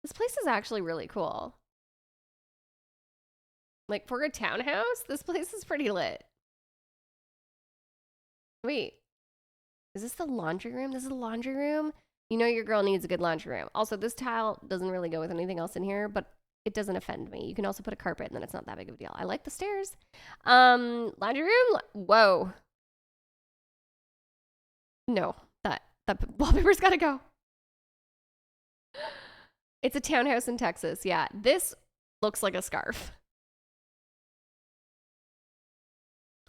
[SPEAKER 1] This place is actually really cool. Like for a townhouse, this place is pretty lit. Wait, is this the laundry room? This is the laundry room? You know your girl needs a good laundry room. Also, this tile doesn't really go with anything else in here, but it doesn't offend me. You can also put a carpet and then it's not that big of a deal. I like the stairs. Laundry room? Whoa. No, that wallpaper's gotta go. It's a townhouse in Texas. Yeah, this looks like a scarf.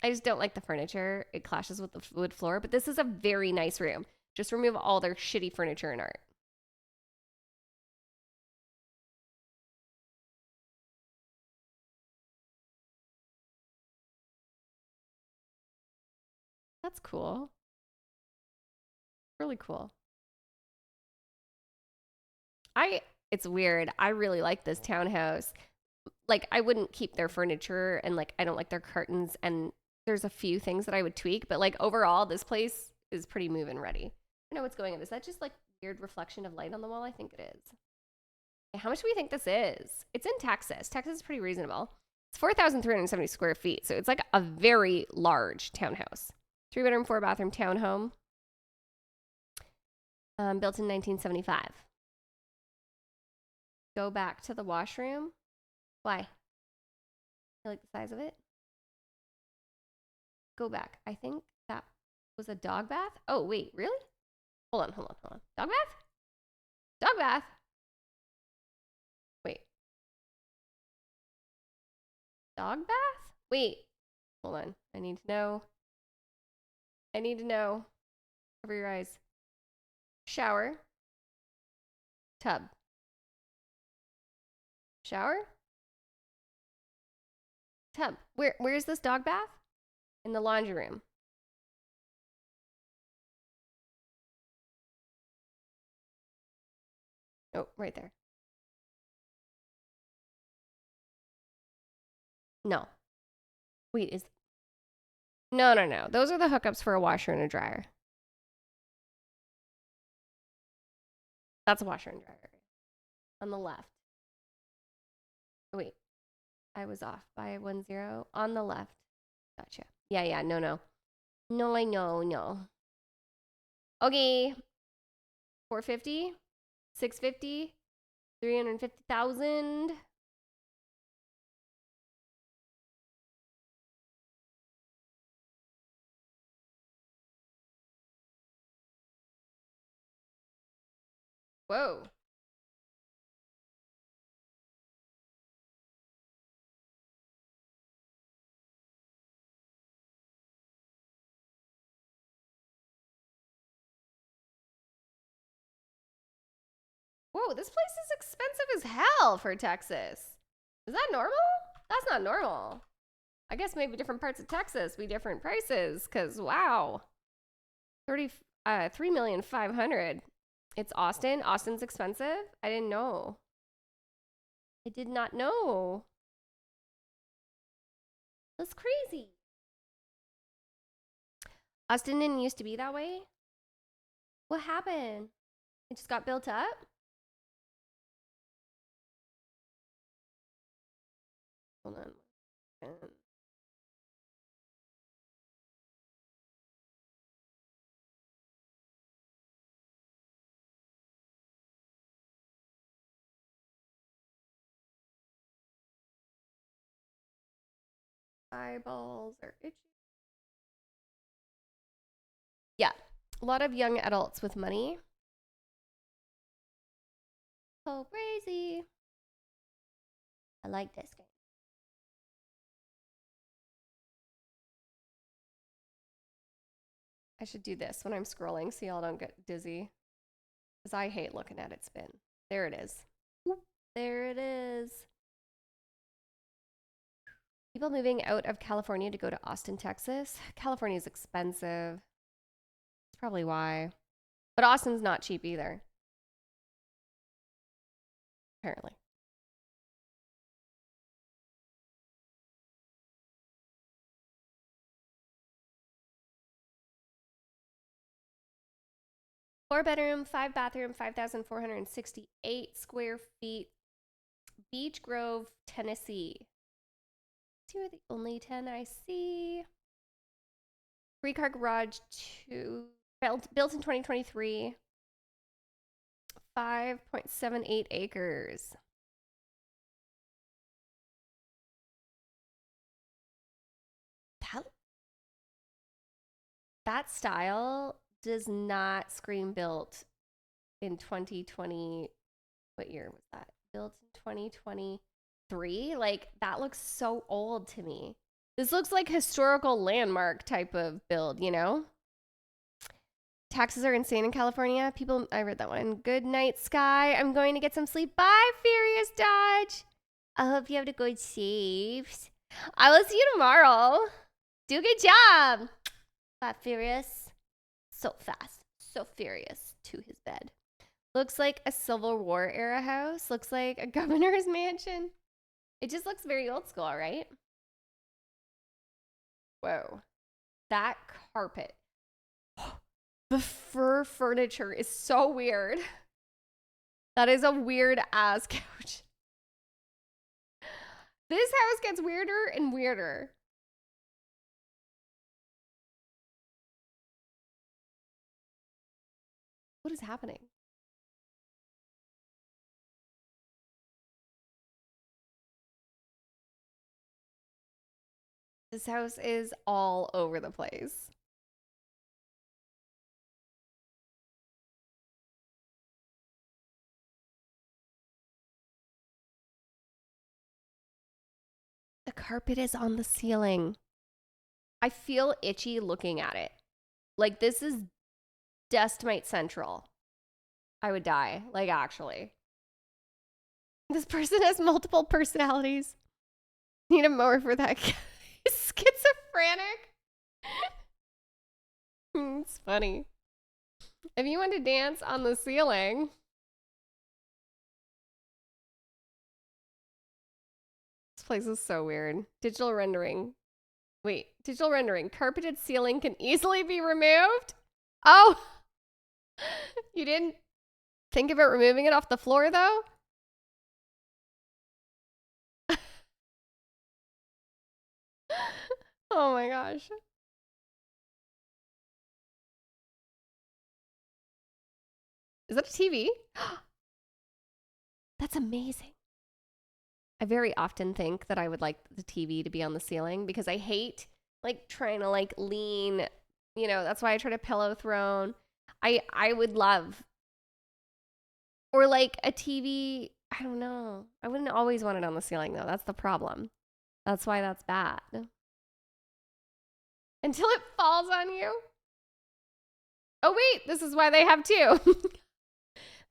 [SPEAKER 1] I just don't like the furniture. It clashes with the wood floor, but this is a very nice room. Just remove all their shitty furniture and art. That's cool. Really cool. It's weird. I really like this townhouse. Like, I wouldn't keep their furniture and like I don't like their curtains, and there's a few things that I would tweak, but like overall this place is pretty move-in ready. I know what's going on. Is that just like weird reflection of light on the wall? I think it is. How much do we think this is? It's in Texas. Texas is pretty reasonable. It's 4,370 square feet, so it's like a very large townhouse. 3-bedroom, 4-bathroom townhome. Built in 1975. Go back to the washroom. Why? You like the size of it? Go back. I think that was a dog bath. Oh, wait, really? Hold on. Dog bath? Dog bath. Wait. Dog bath? Wait. Hold on. I need to know. I need to know. Cover your eyes. Shower. Tub. Shower. Tub. Where's this dog bath? In the laundry room. Oh, right there. No. Wait, is... No, no, no. Those are the hookups for a washer and a dryer. That's a washer and dryer. On the left. Wait. I was off by 1-0. On the left. Gotcha. Yeah, yeah. No, no. No, I know, no. Okay. 450? 650? 350,000? Whoa. Whoa, this place is expensive as hell for Texas. Is that normal? That's not normal. I guess maybe different parts of Texas be different prices, because wow. 3,500,000. It's Austin. Austin's expensive. I didn't know. I did not know. That's crazy. Austin didn't used to be that way. What happened? It just got built up? Hold on. Eyeballs are itchy. Yeah, a lot of young adults with money. So crazy. I like this game. I should do this when I'm scrolling so y'all don't get dizzy. Because I hate looking at it spin. There it is. There it is. People moving out of California to go to Austin, Texas. California is expensive. That's probably why. But Austin's not cheap either. Apparently. Four bedroom, 5 bathroom, 5,468 square feet. Beach Grove, Tennessee. Two are the only 10 I see. 3-car garage, built in 2023. 5.78 acres. That style does not scream built in 2020. What year was that? Built in 2023? Like, that looks so old to me. This looks like historical landmark type of build, you know? Taxes are insane in California. People, I read that one. Good night, Sky. I'm going to get some sleep. Bye, Furious Dodge. I hope you have a good sleep. I will see you tomorrow. Do a good job. Bye, Furious. So fast. So furious to his bed. Looks like a Civil War era house. Looks like a governor's mansion. It just looks very old school, right? Whoa. That carpet. The fur furniture is so weird. That is a weird ass couch. This house gets weirder and weirder. What is happening? This house is all over the place. carpet is on the ceiling. I feel itchy looking at it. Like, this is dust mite central. I would die. Like, actually. This person has multiple personalities. Need a mower for that. Schizophrenic. It's funny. If you want to dance on the ceiling. This place is so weird. Digital rendering. Wait, digital rendering. Carpeted ceiling can easily be removed? Oh! You didn't think about removing it off the floor, though? Oh my gosh. Is that a TV? That's amazing. I very often think that I would like the TV to be on the ceiling because I hate like trying to like lean, you know, that's why I try to pillow throne. I would love, or like a TV, I don't know. I wouldn't always want it on the ceiling though. That's the problem. That's why that's bad. Until it falls on you. Oh wait, this is why they have two.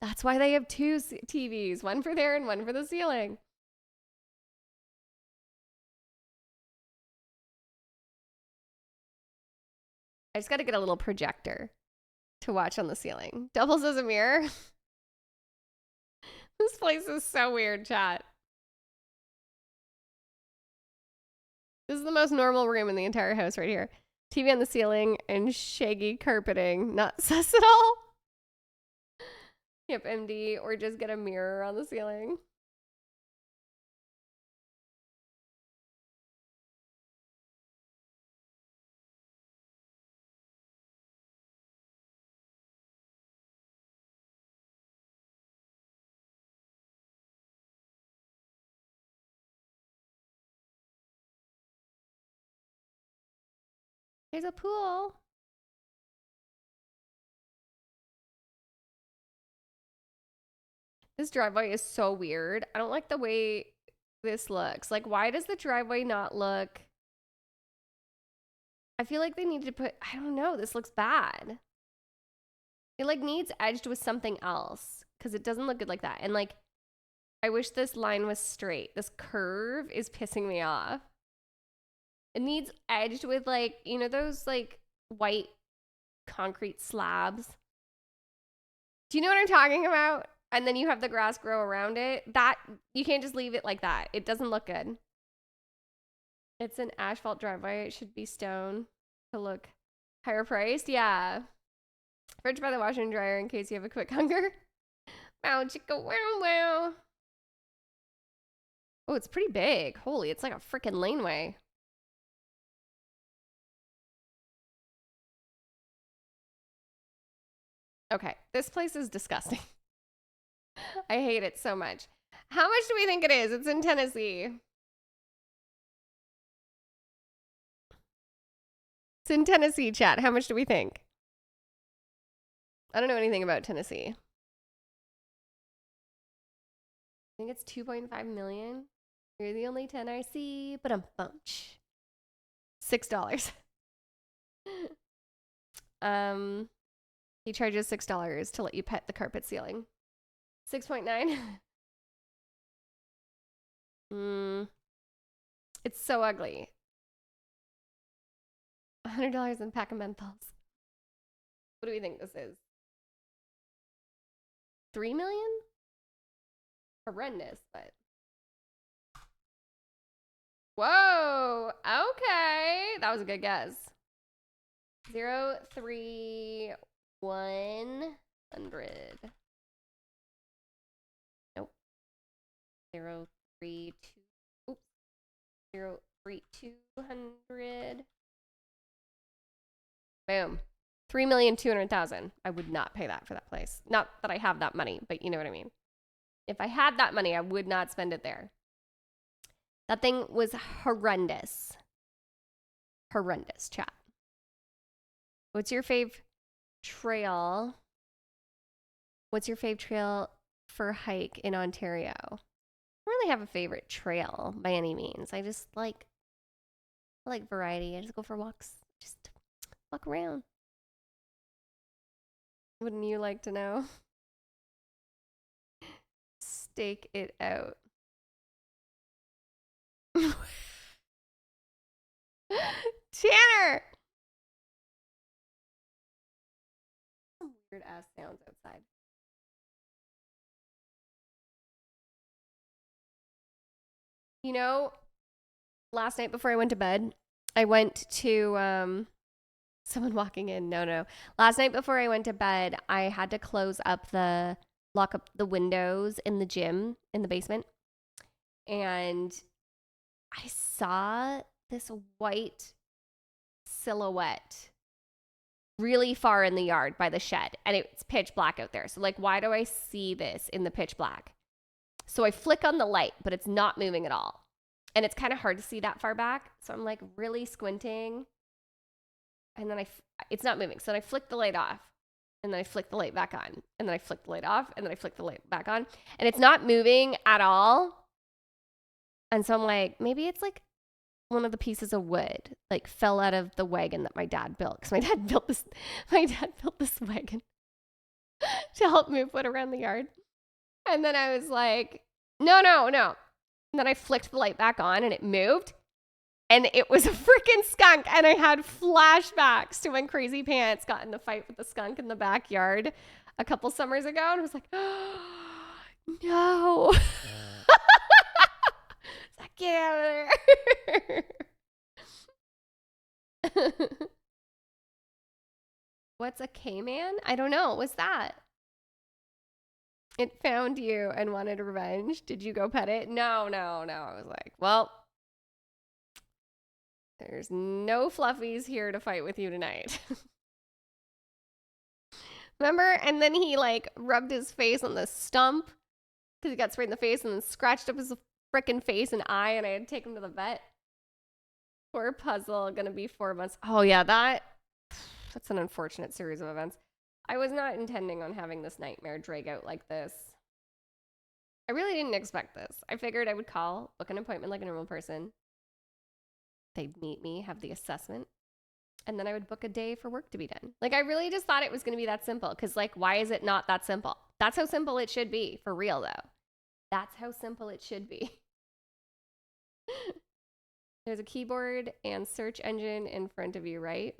[SPEAKER 1] That's why they have two TVs, one for there and one for the ceiling. I just got to get a little projector to watch on the ceiling. Doubles as a mirror. This place is so weird, chat. This is the most normal room in the entire house right here. TV on the ceiling and shaggy carpeting. Not sus at all. Yep, MD. Or just get a mirror on the ceiling. There's a pool. This driveway is so weird. I don't like the way this looks. Like, why does the driveway not look... I feel like they need to put... I don't know. This looks bad. It, like, needs edged with something else. Because it doesn't look good like that. And, like, I wish this line was straight. This curve is pissing me off. It needs edged with, like, you know those, like, white concrete slabs? Do you know what I'm talking about? And then you have the grass grow around it. That, you can't just leave it like that. It doesn't look good. It's an asphalt driveway. It should be stone to look higher priced. Yeah. Fridge by the washer and dryer in case you have a quick hunger. Wow, chicka, wow, wow. Oh, it's pretty big. Holy, it's like a freaking laneway. Okay, this place is disgusting. I hate it so much. How much do we think it is? It's in Tennessee. It's in Tennessee, chat. How much do we think? I don't know anything about Tennessee. I think it's 2.5 million. You're the only 10 I see, but I'm bunch. $6. He charges $6 to let you pet the carpet ceiling. 6.9. It's so ugly. $100 in pack of menthols. What do we think this is? 3 million? Horrendous, but. Whoa. Okay. That was a good guess. 03100. Nope. 032. Oops. 03200. Boom. 3,200,000. I would not pay that for that place. Not that I have that money, but you know what I mean. If I had that money, I would not spend it there. That thing was horrendous. Horrendous, chat. What's your fave trail? What's your fave trail for hike in Ontario? We're really have a favorite trail by any means. I like variety. I just go for walks. Just walk around. Wouldn't you like to know? Stake it out. Tanner! Some weird ass sounds outside. You know, last night before I went to bed, I went to someone walking in. No. Last night before I went to bed, I had to lock up the windows in the gym in the basement. And I saw this white silhouette really far in the yard by the shed, and it's pitch black out there. So like, why do I see this in the pitch black? So I flick on the light, but it's not moving at all. And it's kind of hard to see that far back. So I'm like really squinting. And then it's not moving. So then I flick the light off. And then I flick the light back on. And then I flick the light off. And then I flick the light back on. And it's not moving at all. And so I'm like, maybe it's like one of the pieces of wood like fell out of the wagon that my dad built. Because my dad built this wagon to help move wood around the yard. And then I was like, no. And then I flicked the light back on and it moved. And it was a freaking skunk. And I had flashbacks to when Crazy Pants got in the fight with the skunk in the backyard a couple summers ago. And I was like, oh, no. Like, get out of there. What's a K-man? I don't know. What's that? It found you and wanted revenge. Did you go pet it? No. I was like, well, there's no fluffies here to fight with you tonight. Remember? And then he like rubbed his face on the stump because he got sprayed in the face and then scratched up his frickin' face and eye, and I had to take him to the vet. Poor Puzzle, gonna be 4 months. Oh yeah, that's an unfortunate series of events. I was not intending on having this nightmare drag out like this. I really didn't expect this. I figured I would call, book an appointment like a normal person. They'd meet me, have the assessment, and then I would book a day for work to be done. Like, I really just thought it was going to be that simple. Because, like, why is it not that simple? That's how simple it should be. For real, though. That's how simple it should be. There's a keyboard and search engine in front of you, right?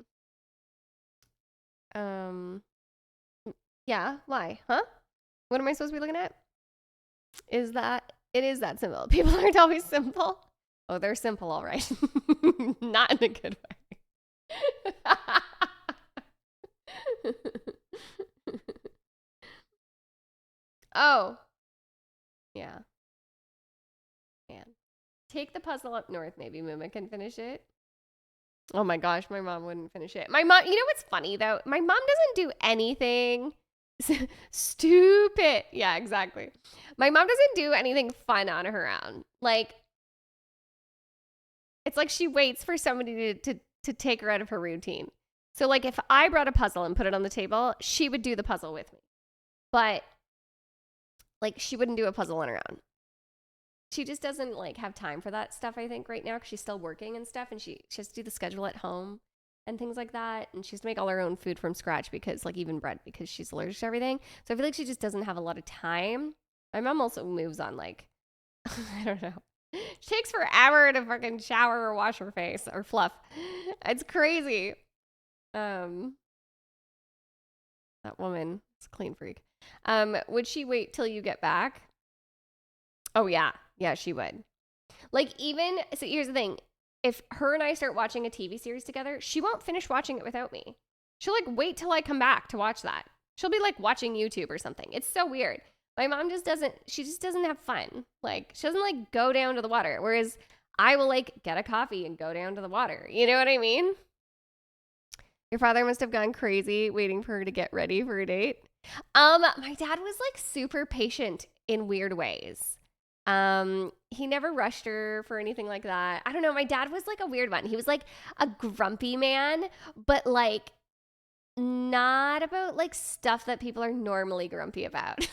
[SPEAKER 1] Yeah, why? Huh? What am I supposed to be looking at? It is that simple. People aren't always simple. Oh, they're simple, all right. Not in a good way. Oh. Yeah. Man. Take the puzzle up north, maybe Muma can finish it. Oh my gosh, my mom wouldn't finish it. My mom, you know what's funny though? My mom doesn't do anything stupid. Yeah, exactly. My mom doesn't do anything fun on her own. Like, it's like she waits for somebody to take her out of her routine. So like if I brought a puzzle and put it on the table, she would do the puzzle with me. But like she wouldn't do a puzzle on her own. She just doesn't like have time for that stuff, I think, right now, because she's still working and stuff, and she has to do the schedule at home and things like that, and she has to make all her own food from scratch, because like even bread, because she's allergic to everything. So I feel like she just doesn't have a lot of time. My mom also moves on like I don't know. She takes forever to fucking shower or wash her face or fluff. It's crazy. That woman is a clean freak. Would she wait till you get back? Oh yeah. Yeah, she would. Like even, so here's the thing. If her and I start watching a TV series together, she won't finish watching it without me. She'll like wait till I come back to watch that. She'll be like watching YouTube or something. It's so weird. My mom just doesn't have fun. Like she doesn't like go down to the water. Whereas I will like get a coffee and go down to the water. You know what I mean? Your father must have gone crazy waiting for her to get ready for a date. My dad was like super patient in weird ways. He never rushed her for anything like that. I don't know. My dad was like a weird one. He was like a grumpy man, but like not about like stuff that people are normally grumpy about.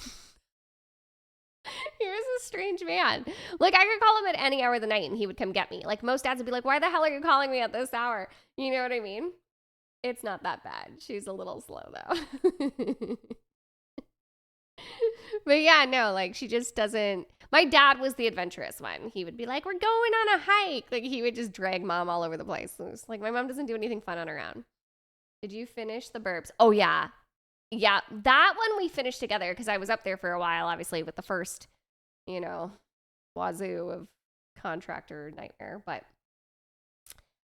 [SPEAKER 1] He was a strange man. Like, I could call him at any hour of the night and he would come get me. Like, most dads would be like, why the hell are you calling me at this hour? You know what I mean? It's not that bad. She's a little slow, though. But yeah, no, like, she just doesn't. My dad was the adventurous one. He would be like, we're going on a hike. Like, he would just drag mom all over the place. It was like, my mom doesn't do anything fun on her own. Did you finish the Burbs? Oh, yeah. Yeah, that one we finished together because I was up there for a while, obviously, with the first, wazoo of contractor nightmare. But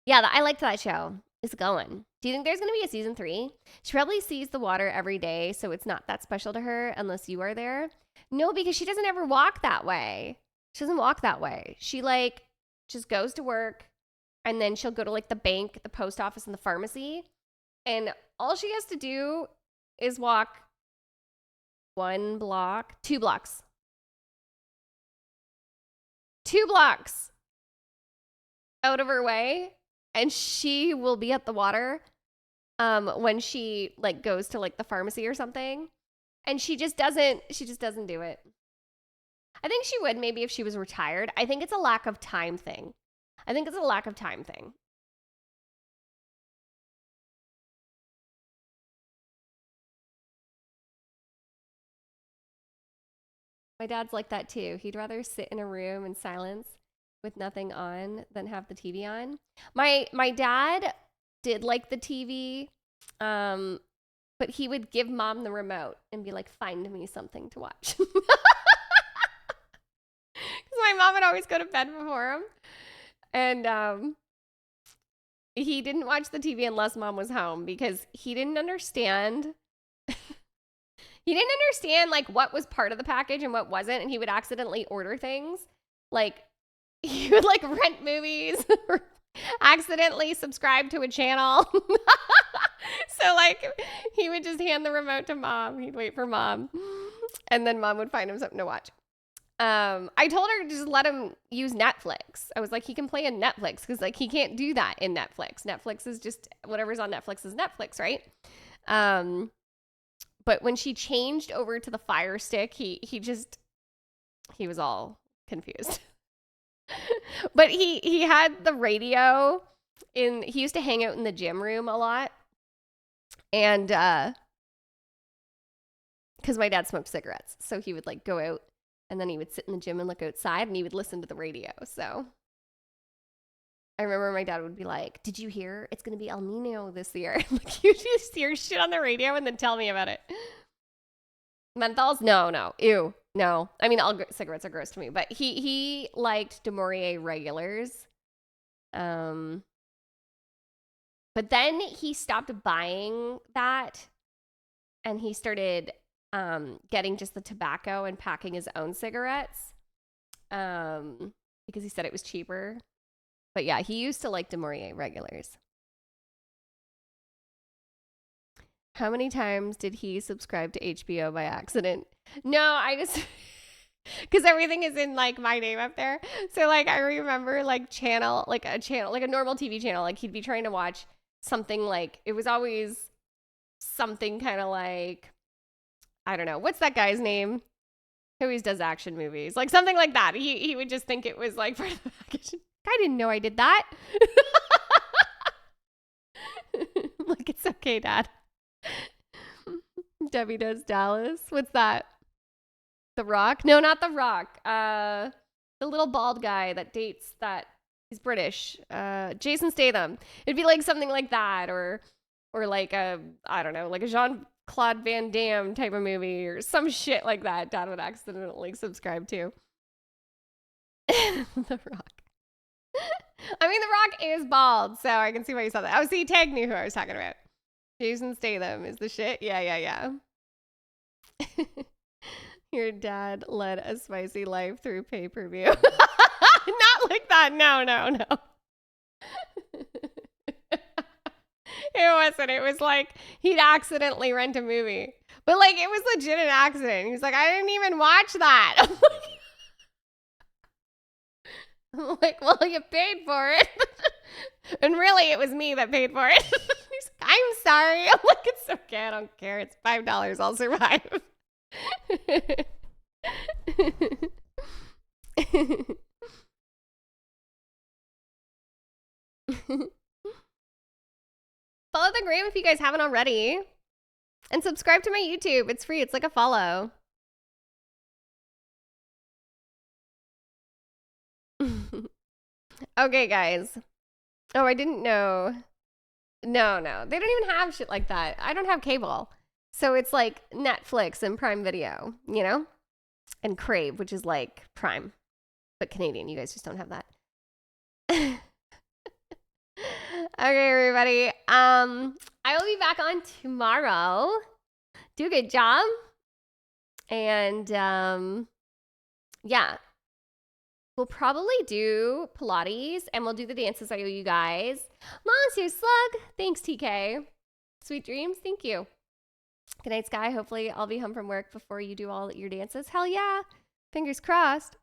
[SPEAKER 1] yeah, I liked that show. It's going. Do you think there's going to be a season 3? She probably sees the water every day, so it's not that special to her unless you are there. No, because she doesn't ever walk that way. She doesn't walk that way. She, like, just goes to work, and then she'll go to, like, the bank, the post office, and the pharmacy. And all she has to do is walk 2 blocks. 2 blocks out of her way, and she will be at the water when she, like, goes to, like, the pharmacy or something. And she just doesn't do it. I think she would maybe if she was retired. I think it's a lack of time thing. My dad's like that too. He'd rather sit in a room in silence with nothing on than have the TV on. My dad did like the TV, but he would give mom the remote and be like, find me something to watch. Because my mom would always go to bed before him. And he didn't watch the TV unless mom was home because he didn't understand. He didn't understand, like, what was part of the package and what wasn't, and he would accidentally order things. Like, he would, like, rent movies or accidentally subscribe to a channel. So, like, he would just hand the remote to mom. He'd wait for mom, and then mom would find him something to watch. I told her to just let him use Netflix. I was like, he can play in Netflix because, like, he can't do that in Netflix. Netflix is just whatever's on Netflix is Netflix, right? But when she changed over to the Fire Stick, he was all confused. But he had the radio he used to hang out in the gym room a lot. And because my dad smoked cigarettes, so he would, like, go out and then he would sit in the gym and look outside and he would listen to the radio. So I remember my dad would be like, did you hear? It's going to be El Nino this year. Like, you just hear shit on the radio and then tell me about it. Menthols? No. Ew. No. I mean, all cigarettes are gross to me. But he liked De Maurier regulars. But then he stopped buying that. And he started getting just the tobacco and packing his own cigarettes. Because he said it was cheaper. But yeah, he used to like De Maurier regulars. How many times did he subscribe to HBO by accident? No, I just... Because everything is in, like, my name up there. So, like, I remember, like, a normal TV channel. Like, he'd be trying to watch something, like, it was always something kind of like, I don't know. What's that guy's name? Who always does action movies. Like, something like that. He would just think it was, like, part of the package. I didn't know I did that. Like, it's okay, Dad. Debbie Does Dallas. What's that? The Rock? No, not The Rock. The little bald guy that dates that. He's British. Jason Statham. It'd be like something like that, or like I don't know, like a Jean-Claude Van Damme type of movie, or some shit like that. Dad would accidentally subscribe to. The Rock. I mean, The Rock is bald, so I can see why you saw that. Oh, see, Tag knew who I was talking about. Jason Statham is the shit. Yeah. Your dad led a spicy life through pay-per-view. Not like that. No. It wasn't. It was like he'd accidentally rent a movie. But, like, it was legit an accident. He was like, I didn't even watch that. I'm like, well, you paid for it. And really, it was me that paid for it. He's like, I'm sorry. I'm like, it's okay. I don't care. It's $5. I'll survive. Follow the gram if you guys haven't already. And subscribe to my YouTube. It's free. It's like a follow. Okay, guys. Oh, I didn't know. No. They don't even have shit like that. I don't have cable. So it's like Netflix and Prime Video, you know? And Crave, which is like Prime, but Canadian. You guys just don't have that. Okay, everybody. I will be back on tomorrow. Do a good job. And yeah. We'll probably do Pilates and we'll do the dances I owe you guys. Monster Slug. Thanks, TK. Sweet dreams. Thank you. Good night, Sky. Hopefully I'll be home from work before you do all your dances. Hell yeah. Fingers crossed.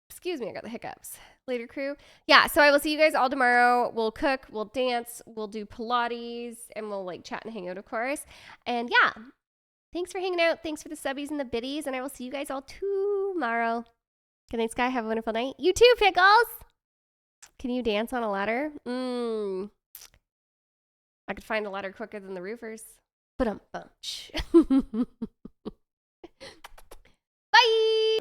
[SPEAKER 1] Excuse me, I got the hiccups. Later, crew. Yeah, so I will see you guys all tomorrow. We'll cook, we'll dance, we'll do Pilates, and we'll like chat and hang out, of course. And yeah, thanks for hanging out. Thanks for the subbies and the biddies. And I will see you guys all tomorrow. Good night, Sky. Have a wonderful night. You too, Pickles. Can you dance on a ladder? I could find a ladder quicker than the roofers. Ba-dum-bunch. Bye.